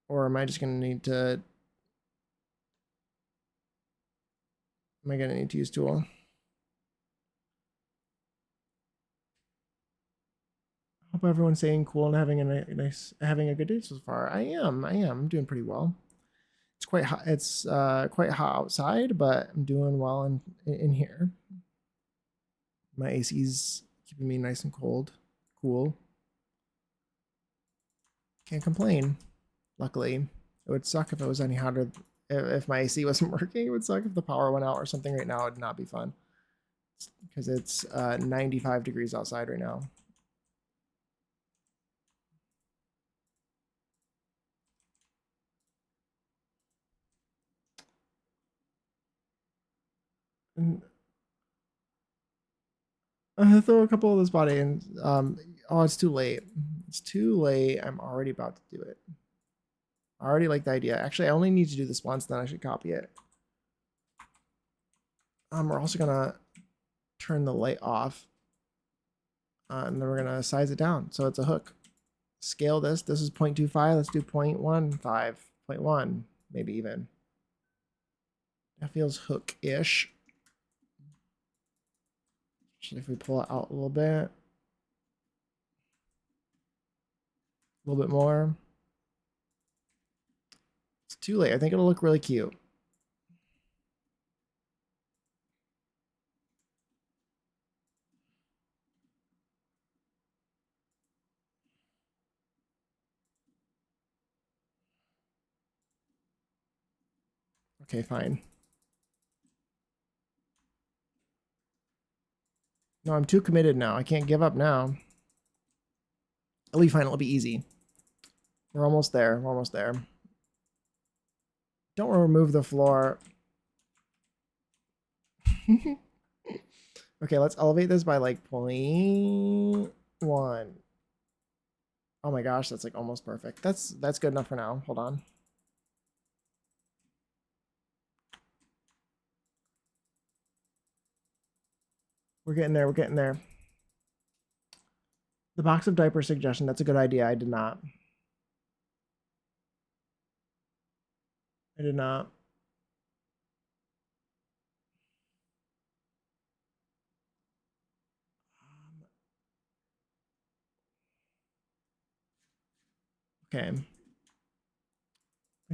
Or am I just going to need to... Am I going to need to use tool? Hope everyone's staying cool and having a good day so far. I am. I'm doing pretty well. It's quite hot. It's quite hot outside, but I'm doing well in here. My AC's keeping me nice and cool. Can't complain. Luckily, it would suck if it was any hotter. If my AC wasn't working, it would suck if the power went out or something right now. It would not be fun. because it's 95 degrees outside right now. And throw a couple of this body in. Oh, it's too late. It's too late. I'm already about to do it. I already like the idea. Actually, I only need to do this once, then I should copy it. We're also gonna turn the light off. And then we're gonna size it down. So it's a hook. Scale this. This is 0.25. Let's do 0.15, 0.1, maybe even. That feels hook-ish. If we pull it out a little bit more. It's too late. I think it'll look really cute. Okay, fine. No, I'm too committed now. I can't give up now. It'll be fine. It'll be easy. We're almost there. We're almost there. Don't remove the floor. Okay, let's elevate this by like 0.1. Oh my gosh, that's like almost perfect. That's good enough for now. Hold on. We're getting there. We're getting there. The box of diaper suggestion. That's a good idea. I did not. I did not. Okay. We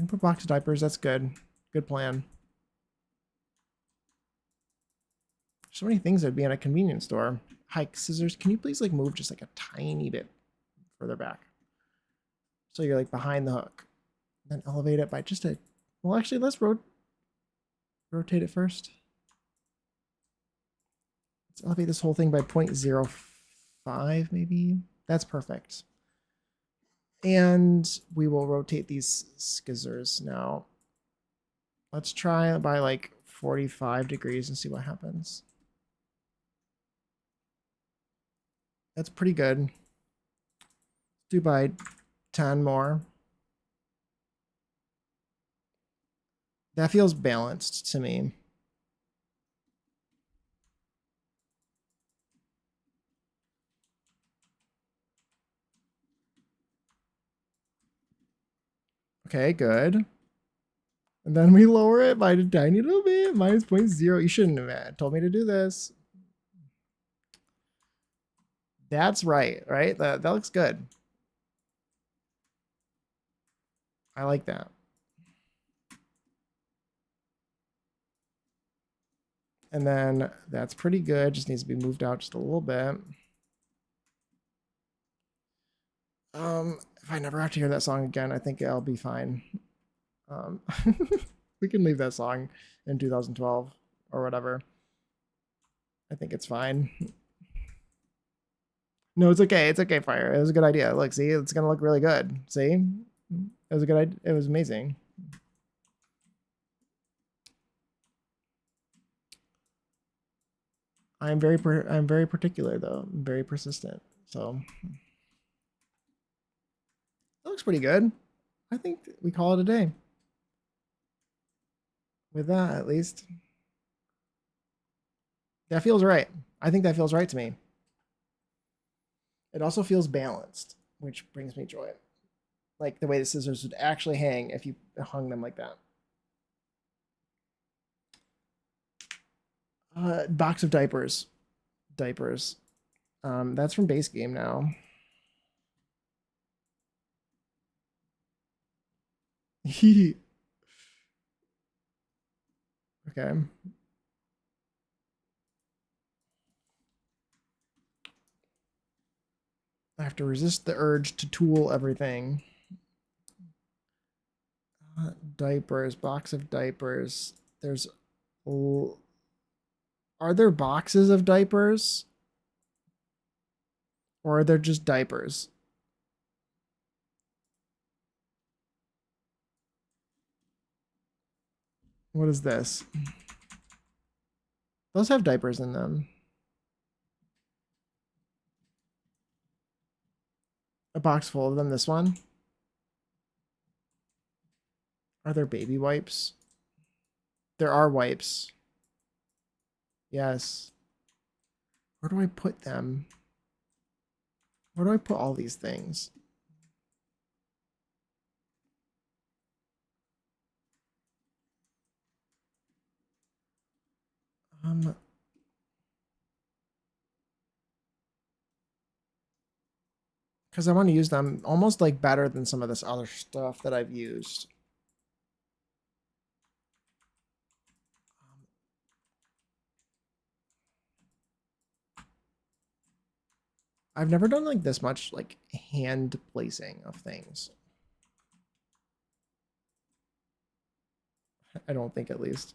can put box of diapers. That's good. Good plan. So many things that'd be in a convenience store. Hike scissors. Can you please like move just like a tiny bit further back? So you're like behind the hook. Then elevate it by just a, well, actually, let's rotate it first. Let's elevate this whole thing by 0.05 maybe. That's perfect. And we will rotate these scissors now. Let's try it by like 45 degrees and see what happens. That's pretty good. Do by 10 more. That feels balanced to me. Okay, good. And then we lower it by a tiny little bit, minus 0.0. You shouldn't have told me to do this. That's right? That looks good. I like that. And then that's pretty good. Just needs to be moved out just a little bit. If I never have to hear that song again, I think I'll be fine. We can leave that song in 2012 or whatever. I think it's fine. No, it's okay. It's okay, Fire. It was a good idea. Look, see, it's gonna look really good. See, it was a good idea. It was amazing. I'm very particular though. I'm very persistent. So that looks pretty good. I think we call it a day. With that, at least. That feels right. I think that feels right to me. It also feels balanced, which brings me joy. Like the way the scissors would actually hang if you hung them like that. Box of diapers. Diapers. That's from base game now. Okay. I have to resist the urge to tool everything. Diapers, box of diapers. There's Are there boxes of diapers? Or are there just diapers? What is this? Those have diapers in them. A box full of them, this one. Are there baby wipes? There are wipes. Yes. Where do I put them? Where do I put all these things? Because I want to use them almost like better than some of this other stuff that I've used. I've never done like this much like hand placing of things. I don't think, at least.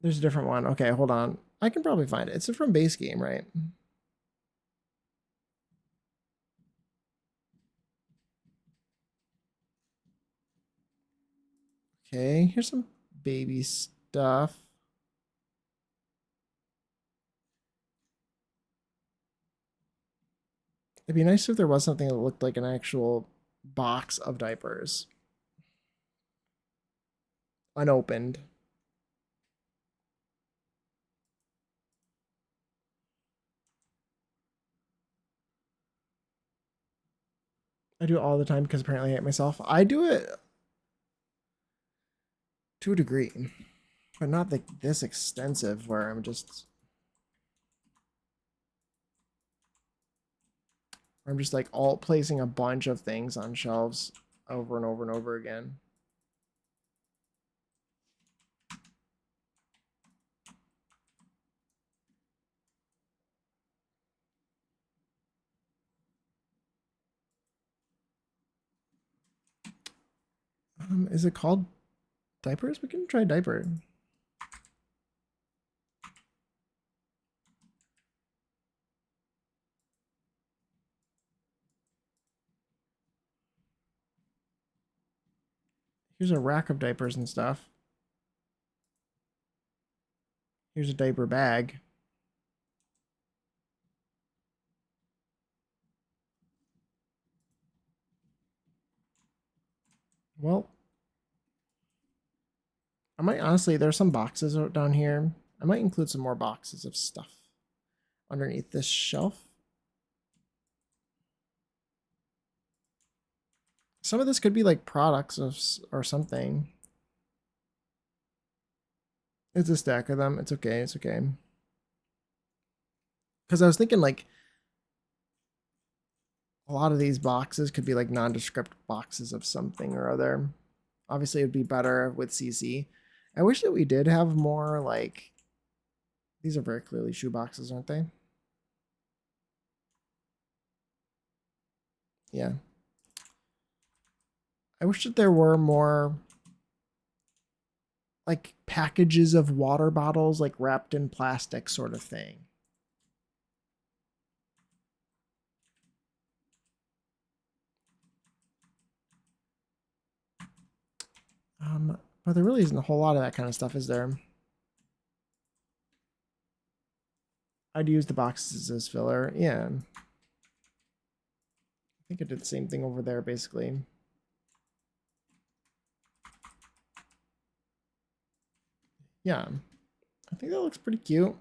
There's a different one. Okay, hold on. I can probably find it. It's from base game, right? Okay, here's some baby stuff. It'd be nice if there was something that looked like an actual box of diapers. Unopened. I do it all the time because apparently I hate myself. I do it to a degree, but not this extensive where I'm just like all placing a bunch of things on shelves over and over and over again. Is it called diapers? We can try diaper. Here's a rack of diapers and stuff. Here's a diaper bag. Well, I might honestly, there's some boxes down here. I might include some more boxes of stuff underneath this shelf. Some of this could be like products of or something. It's a stack of them. It's okay. It's okay. Because I was thinking like a lot of these boxes could be like nondescript boxes of something or other. Obviously, it would be better with CC. I wish that we did have more like, these are very clearly shoe boxes, aren't they? Yeah. I wish that there were more like packages of water bottles like wrapped in plastic sort of thing. But there really isn't a whole lot of that kind of stuff, is there? I'd use the boxes as filler. Yeah. I think I did the same thing over there, basically. Yeah. I think that looks pretty cute.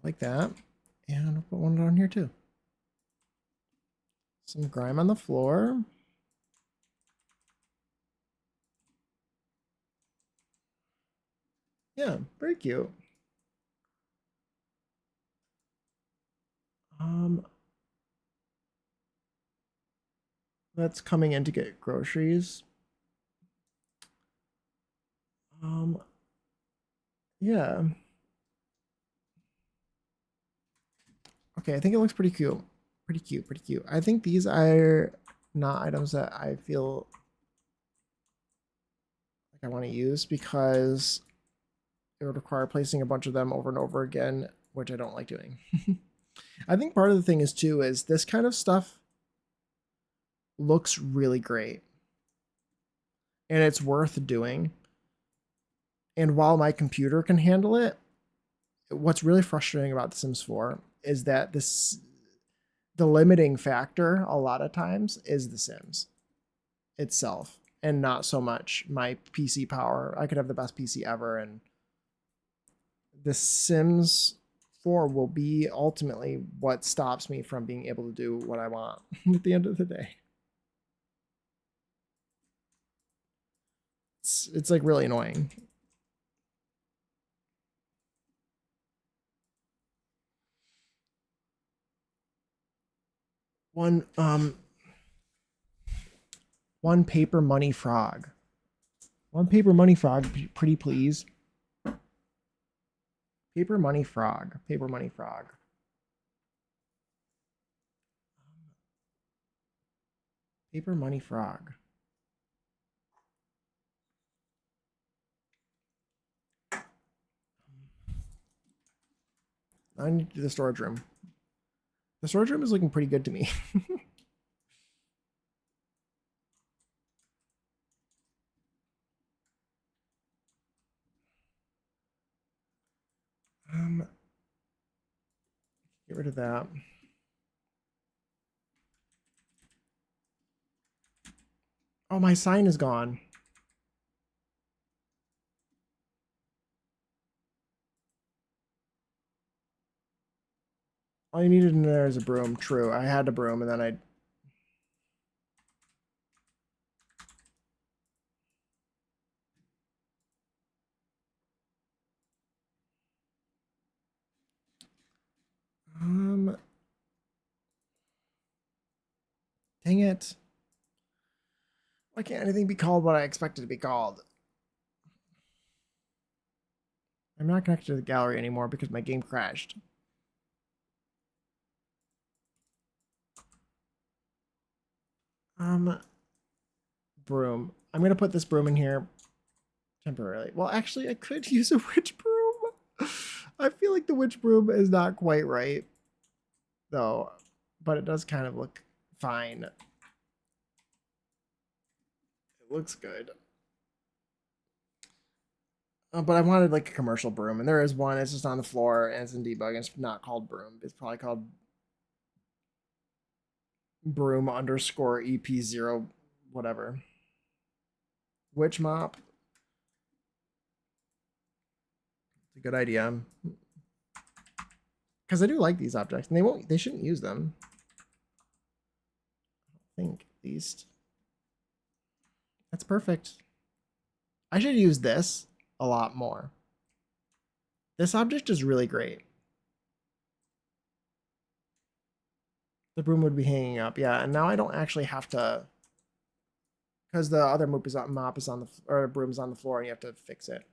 I like that. And I'll put one down here too. Some grime on the floor. Yeah, very cute. That's coming in to get groceries. Yeah. Okay, I think it looks pretty cute. Pretty cute, pretty cute. I think these are not items that I feel like I want to use because it would require placing a bunch of them over and over again, which I don't like doing. I think part of the thing is too is this kind of stuff looks really great and it's worth doing. And while my computer can handle it, what's really frustrating about The Sims 4 is that the limiting factor a lot of times is The Sims itself and not so much my PC power. I could have the best PC ever, and The Sims 4 will be ultimately what stops me from being able to do what I want at the end of the day. It's like really annoying. One one paper money frog. One paper money frog, pretty please. Paper money frog. Paper money frog. Paper money frog. I need to do the storage room. The storage room is looking pretty good to me. Get rid of that. Oh, my sign is gone. All you needed in there is a broom. True. I had a broom and then I... Dang it. Why can't anything be called what I expect it to be called? I'm not connected to the gallery anymore because my game crashed. Broom. I'm going to put this broom in here temporarily. Well, actually, I could use a witch broom. I feel like the witch broom is not quite right, though, but it does kind of look fine. It looks good. But I wanted like a commercial broom, and there is one. It's just on the floor, and it's in debug. And it's not called broom. It's probably called broom underscore EP0 whatever. Witch mop. It's a good idea. Because I do like these objects, and they shouldn't use them. I think at least. That's perfect. I should use this a lot more. This object is really great. The broom would be hanging up, yeah, and now I don't actually have to, because the other mop is on the or broom is on the floor, and you have to fix it.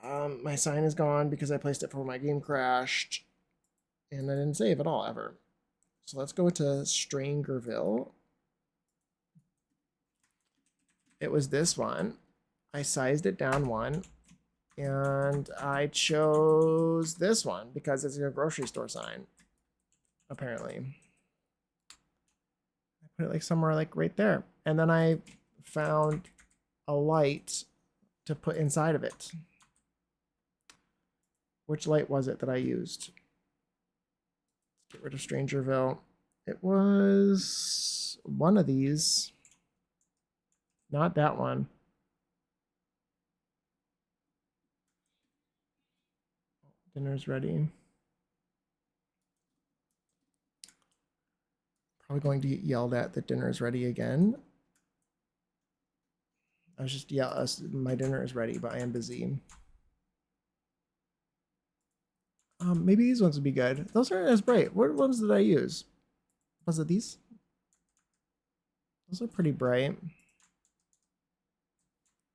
My sign is gone because I placed it before my game crashed, and I didn't save at all ever. So let's go to Strangerville. It was this one. I sized it down one, and I chose this one because it's a grocery store sign, apparently. I put it like somewhere like right there. And then I found a light to put inside of it. Which light was it that I used? Get rid of Strangerville. It was one of these. Not that one. Dinner's ready. Probably going to get yelled at that dinner is ready again. I was just my dinner is ready, but I am busy. Maybe these ones would be good. Those aren't as bright. What ones did I use? Was it these? Those are pretty bright.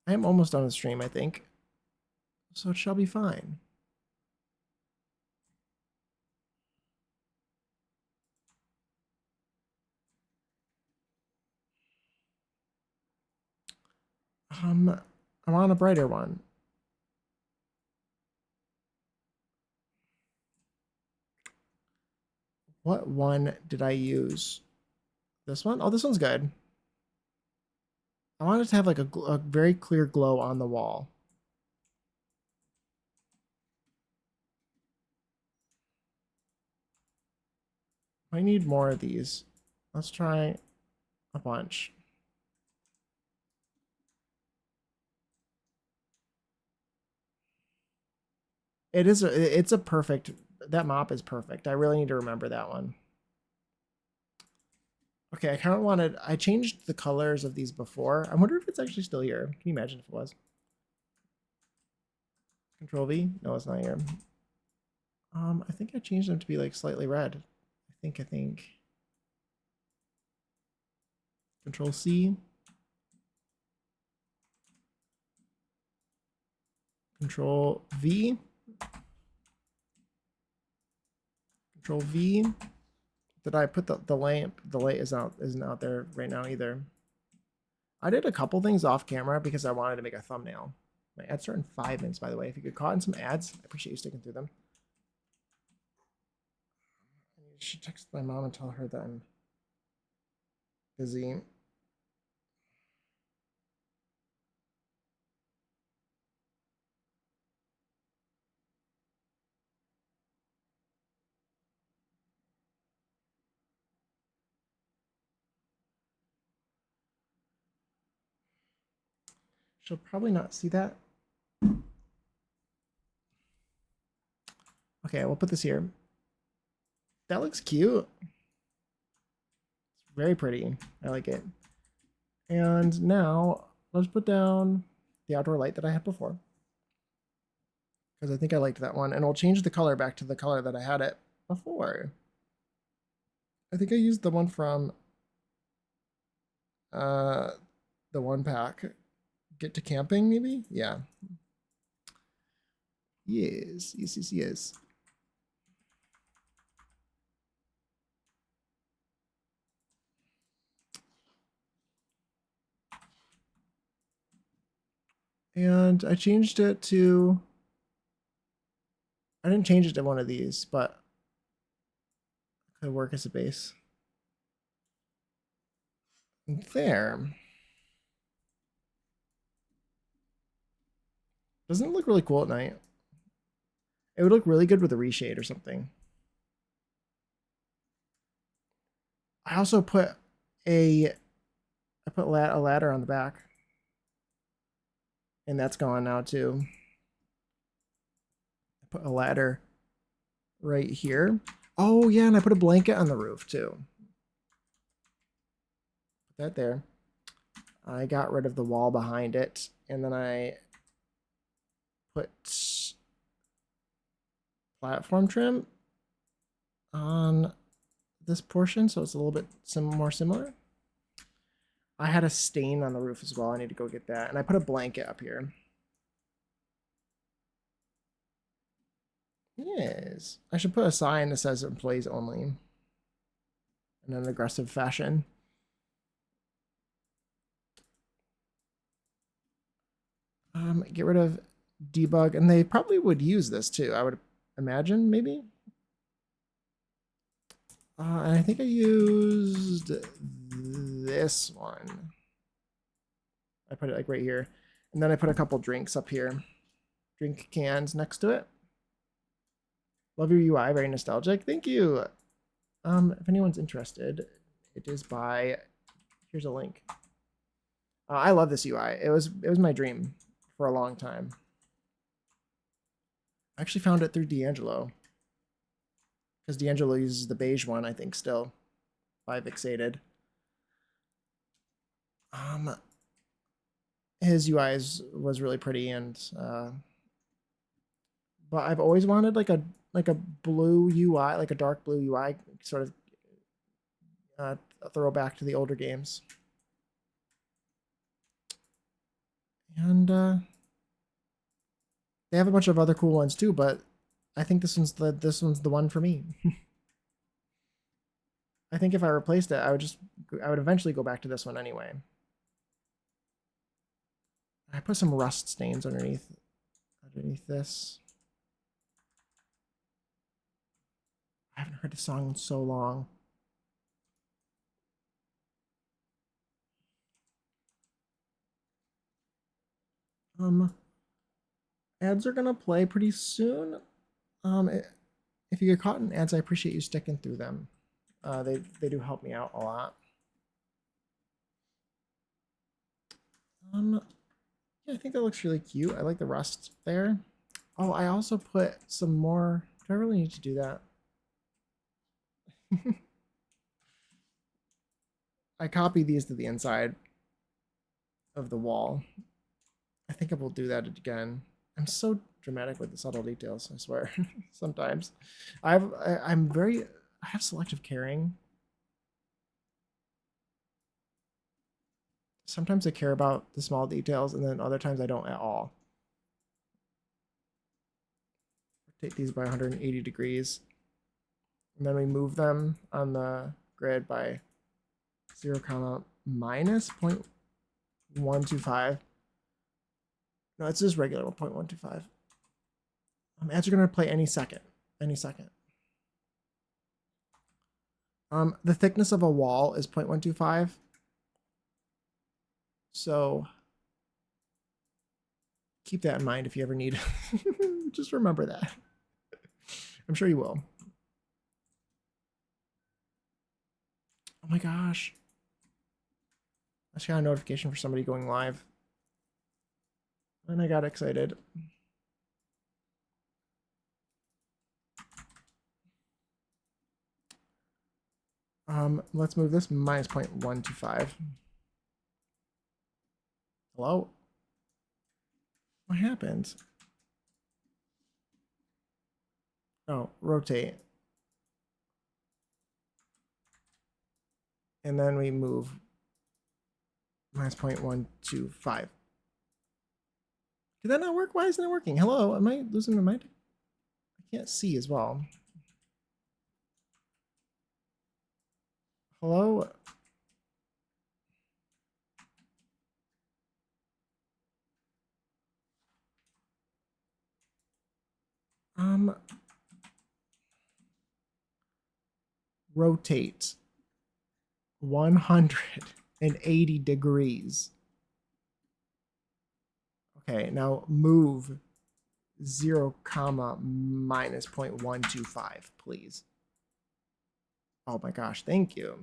I am almost on the stream, I think. so it shall be fine. I want a brighter one. What one did I use? This one? Oh, this one's good. I want it to have like a very clear glow on the wall. I need more of these. Let's try a bunch. It's a perfect, that mop is perfect. I really need to remember that one. Okay, I kind of wanted, I changed the colors of these before. I wonder if it's actually still here. Can you imagine if it was? Control V? No, it's not here. I think I changed them to be like slightly red. I think. Control C. Control V. Control V. Did I put the lamp? The light isn't out there right now either. I did a couple things off camera because I wanted to make a thumbnail. My ads start in 5 minutes, by the way. If you get caught in some ads, I appreciate you sticking through them. I should text my mom and tell her that I'm busy. She'll probably not see that. Okay, we'll put this here. That looks cute. It's very pretty. I like it. And now let's put down the outdoor light that I had before, because I think I liked that one. And we'll change the color back to the color that I had it before. I think I used the one from the one pack. Get to camping, maybe? Yeah. Yes. And I changed it to, I didn't change it to one of these, but it could work as a base. There. Doesn't it look really cool at night? It would look really good with a reshade or something. I also put a ladder on the back. And that's gone now too. I put a ladder right here. Oh yeah, and I put a blanket on the roof too. Put that there. I got rid of the wall behind it, and then I put platform trim on this portion, so it's a little bit more similar. I had a stain on the roof as well. I need to go get that. And I put a blanket up here. Yes. I should put a sign that says employees only in an aggressive fashion. Get rid of debug. And they probably would use this too, I would imagine, maybe. And I think I used this one. I put it like right here. And then I put a couple drinks up here. Drink cans next to it. Love your UI, very nostalgic. Thank you. If anyone's interested, it is by, here's a link. I love this UI. It was my dream for a long time. I actually found it through D'Angelo. Because D'Angelo uses the beige one, I think, still. By Vixated. His UI was really pretty, and but I've always wanted like a blue UI, like a dark blue UI, sort of a throwback to the older games. And They have a bunch of other cool ones too, but I think this one's the one for me. I think if I replaced it, I would eventually go back to this one anyway. I put some rust stains underneath this. I haven't heard the song in so long. Ads are gonna play pretty soon. Um, if you get caught in ads, I appreciate you sticking through them. They do help me out a lot. Yeah, I think that looks really cute. I like the rust there. Oh, I also put some more. Do I really need to do that? I copied these to the inside of the wall. I think I will do that again. I'm so dramatic with the subtle details, I swear. Sometimes. I'm very I have selective caring. Sometimes I care about the small details and then other times I don't at all. Rotate these by 180 degrees. And then we move them on the grid by 0 comma minus 0.125. No, it's just regular 0.125. Ads are going to play any second. Any second. The thickness of a wall is 0.125. So keep that in mind if you ever need. Just remember that. I'm sure you will. Oh my gosh. I just got a notification for somebody going live. And I got excited. Let's move this minus 0.125. Hello? What happened? Oh, rotate. And then we move minus 0.125. Did that not work? Why isn't it working? Hello? Am I losing my mind? I can't see as well. Hello? Rotate 180 degrees. Okay, now move 0 comma minus 0.125, please. Oh my gosh, thank you.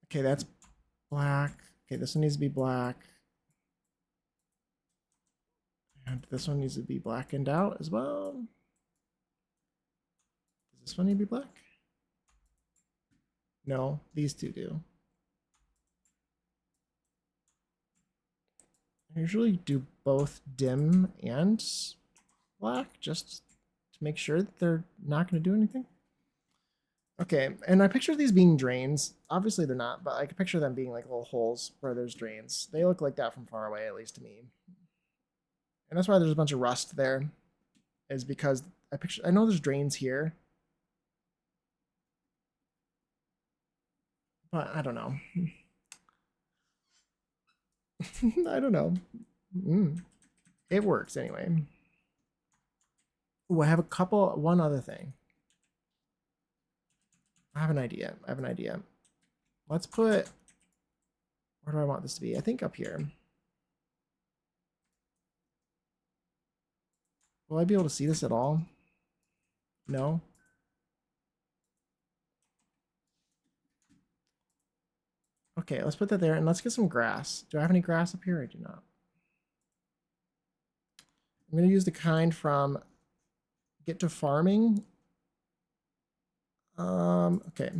Okay, that's black. Okay, this one needs to be black. And this one needs to be blackened out as well. Does this one need to be black? No, these two do. I usually do both dim and black just to make sure that they're not going to do anything. Okay, and I picture these being drains. Obviously they're not, but I can picture them being like little holes where there's drains. They look like that from far away, at least to me. And that's why there's a bunch of rust there, is because I know there's drains here, but I don't know. I don't know. It works anyway. Ooh, I have one other thing. I have an idea. Let's put, where do I want this to be? I think up here. Will I be able to see this at all? No? Okay, let's put that there and let's get some grass. Do I have any grass up here? I do not. I'm going to use the kind from Get to Farming. Okay.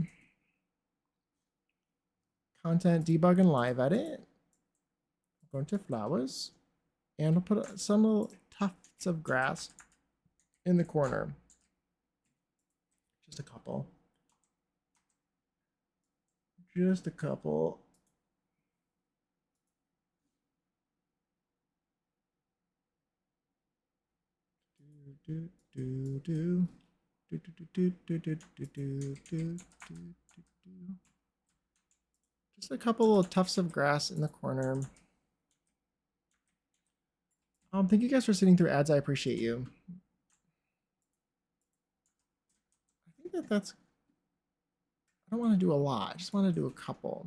Content, debug, and live edit. Go into flowers. And I'll put some little tufts of grass in the corner. Just a couple. Just a couple. Just a couple of tufts of grass in the corner. Thank you guys for sitting through ads. I appreciate you. I think that's. I don't want to do a lot. I just want to do a couple.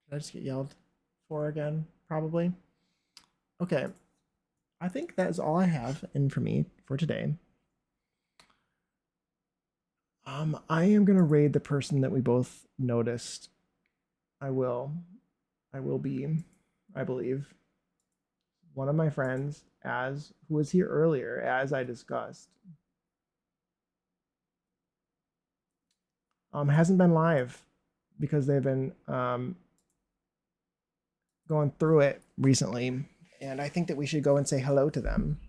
Did I just get yelled for again? Probably. Okay. I think that is all I have in for me for today. I am gonna raid the person that we both noticed. I will be, I believe, one of my friends, as who was here earlier, as I discussed. Hasn't been live because they've been going through it recently, and I think that we should go and say hello to them.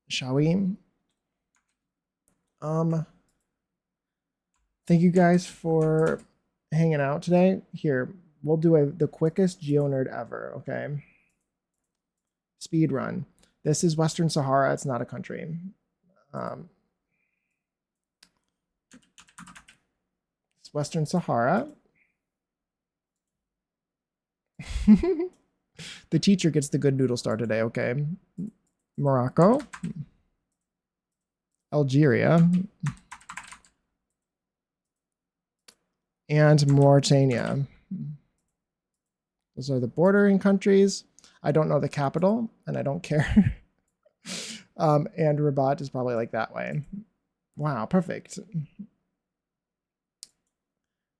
Shall we? Thank you guys for hanging out today. Here, we'll do the quickest Geo Nerd ever, okay? Speed run. This is Western Sahara. It's not a country. It's Western Sahara. The teacher gets the good noodle star today, okay? Morocco. Algeria. And Mauritania. Those are the bordering countries. I don't know the capital, and I don't care. And Rabat is probably like that way. Wow, perfect.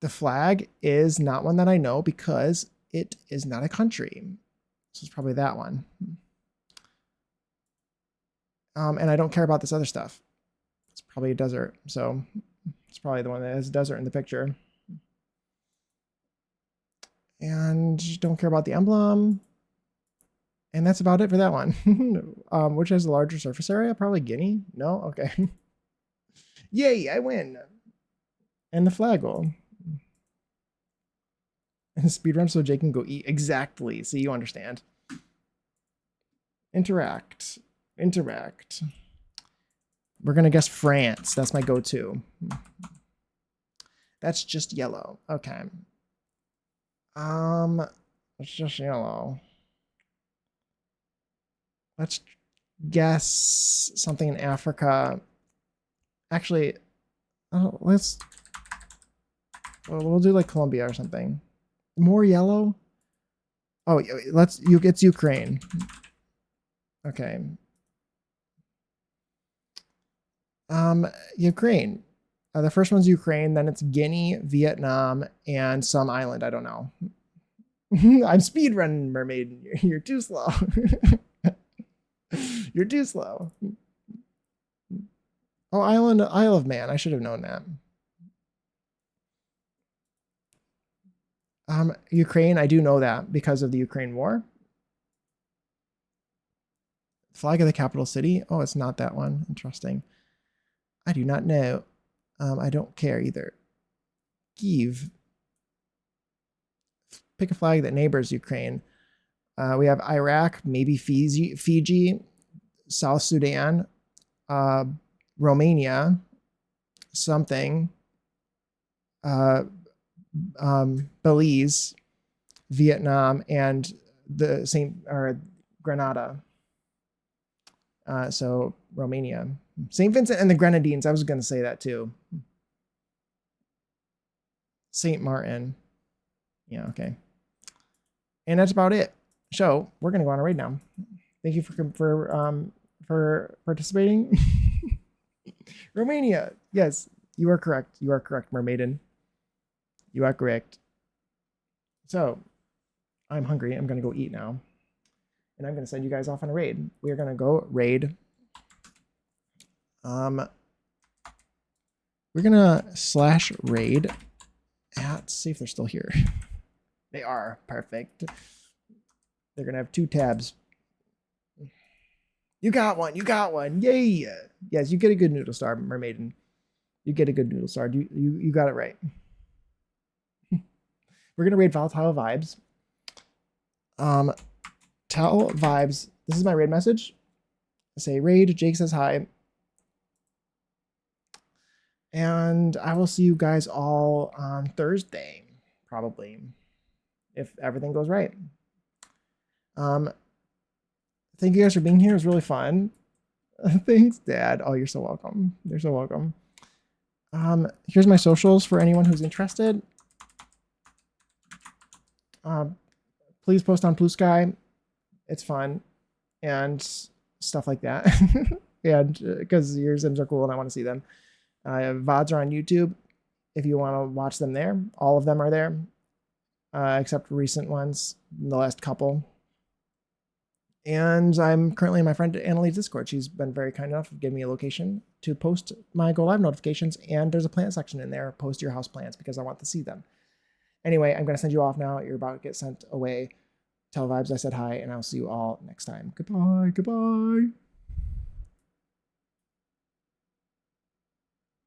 The flag is not one that I know because it is not a country. So it's probably that one. And I don't care about this other stuff. It's probably a desert. So it's probably the one that has a desert in the picture. And don't care about the emblem. And that's about it for that one. Which has a larger surface area? Probably Guinea? No? Okay. Yay, I win. And the flag will. And speedrun so Jake can go eat. Exactly. See, you understand. Interact. Interact. We're going to guess France. That's my go-to. That's just yellow. Okay. It's just yellow. Let's guess something in Africa. Actually, we'll do like Colombia or something. More yellow? Oh, it's Ukraine. Okay. Ukraine. The first one's Ukraine, then it's Guinea, Vietnam, and some island. I don't know. I'm speedrunning, mermaid. You're too slow. You're too slow. Oh, Isle of Man. I should have known that. Ukraine, I do know that because of the Ukraine war. Flag of the capital city. Oh, it's not that one. Interesting. I do not know. I don't care either. Kyiv. Pick a flag that neighbors Ukraine. We have Iraq, maybe Fiji, South Sudan, Romania, something, Belize, Vietnam, and the Grenada. So Romania, St. Vincent and the Grenadines. I was going to say that too. St. Martin. Yeah, okay. And that's about it. So we're going to go on a raid now. Thank you for participating. Romania. Yes, you are correct. You are correct, mermaiden. You are correct. So I'm hungry. I'm going to go eat now. And I'm going to send you guys off on a raid. We are going to go raid. We're going to /raid at, see if they're still here. They are. Perfect. They're going to have 2 tabs. You got one. You got one. Yay. Yes, you get a good noodle star, mermaiden. You get a good noodle star. You got it right. We're going to raid Volatile Vibes. Tell Vibes, this is my raid message. say raid. Jake says hi. And I will see you guys all on Thursday, probably, if everything goes right. Thank you guys for being here. It was really fun. Thanks, Dad. Oh, you're so welcome. You're so welcome. Here's my socials for anyone who's interested. Please post on Blue Sky. It's fun and stuff like that. And because your Sims are cool and I want to see them. VODs are on YouTube if you want to watch them there. All of them are there, except recent ones, the last couple. And I'm currently in my friend Annalie's Discord. She's been very kind enough to give me a location to post my Go Live notifications. And there's a plant section in there. Post your house plants because I want to see them. Anyway, I'm going to send you off now. You're about to get sent away. Tell Vibes I said hi, and I'll see you all next time. Goodbye. Goodbye.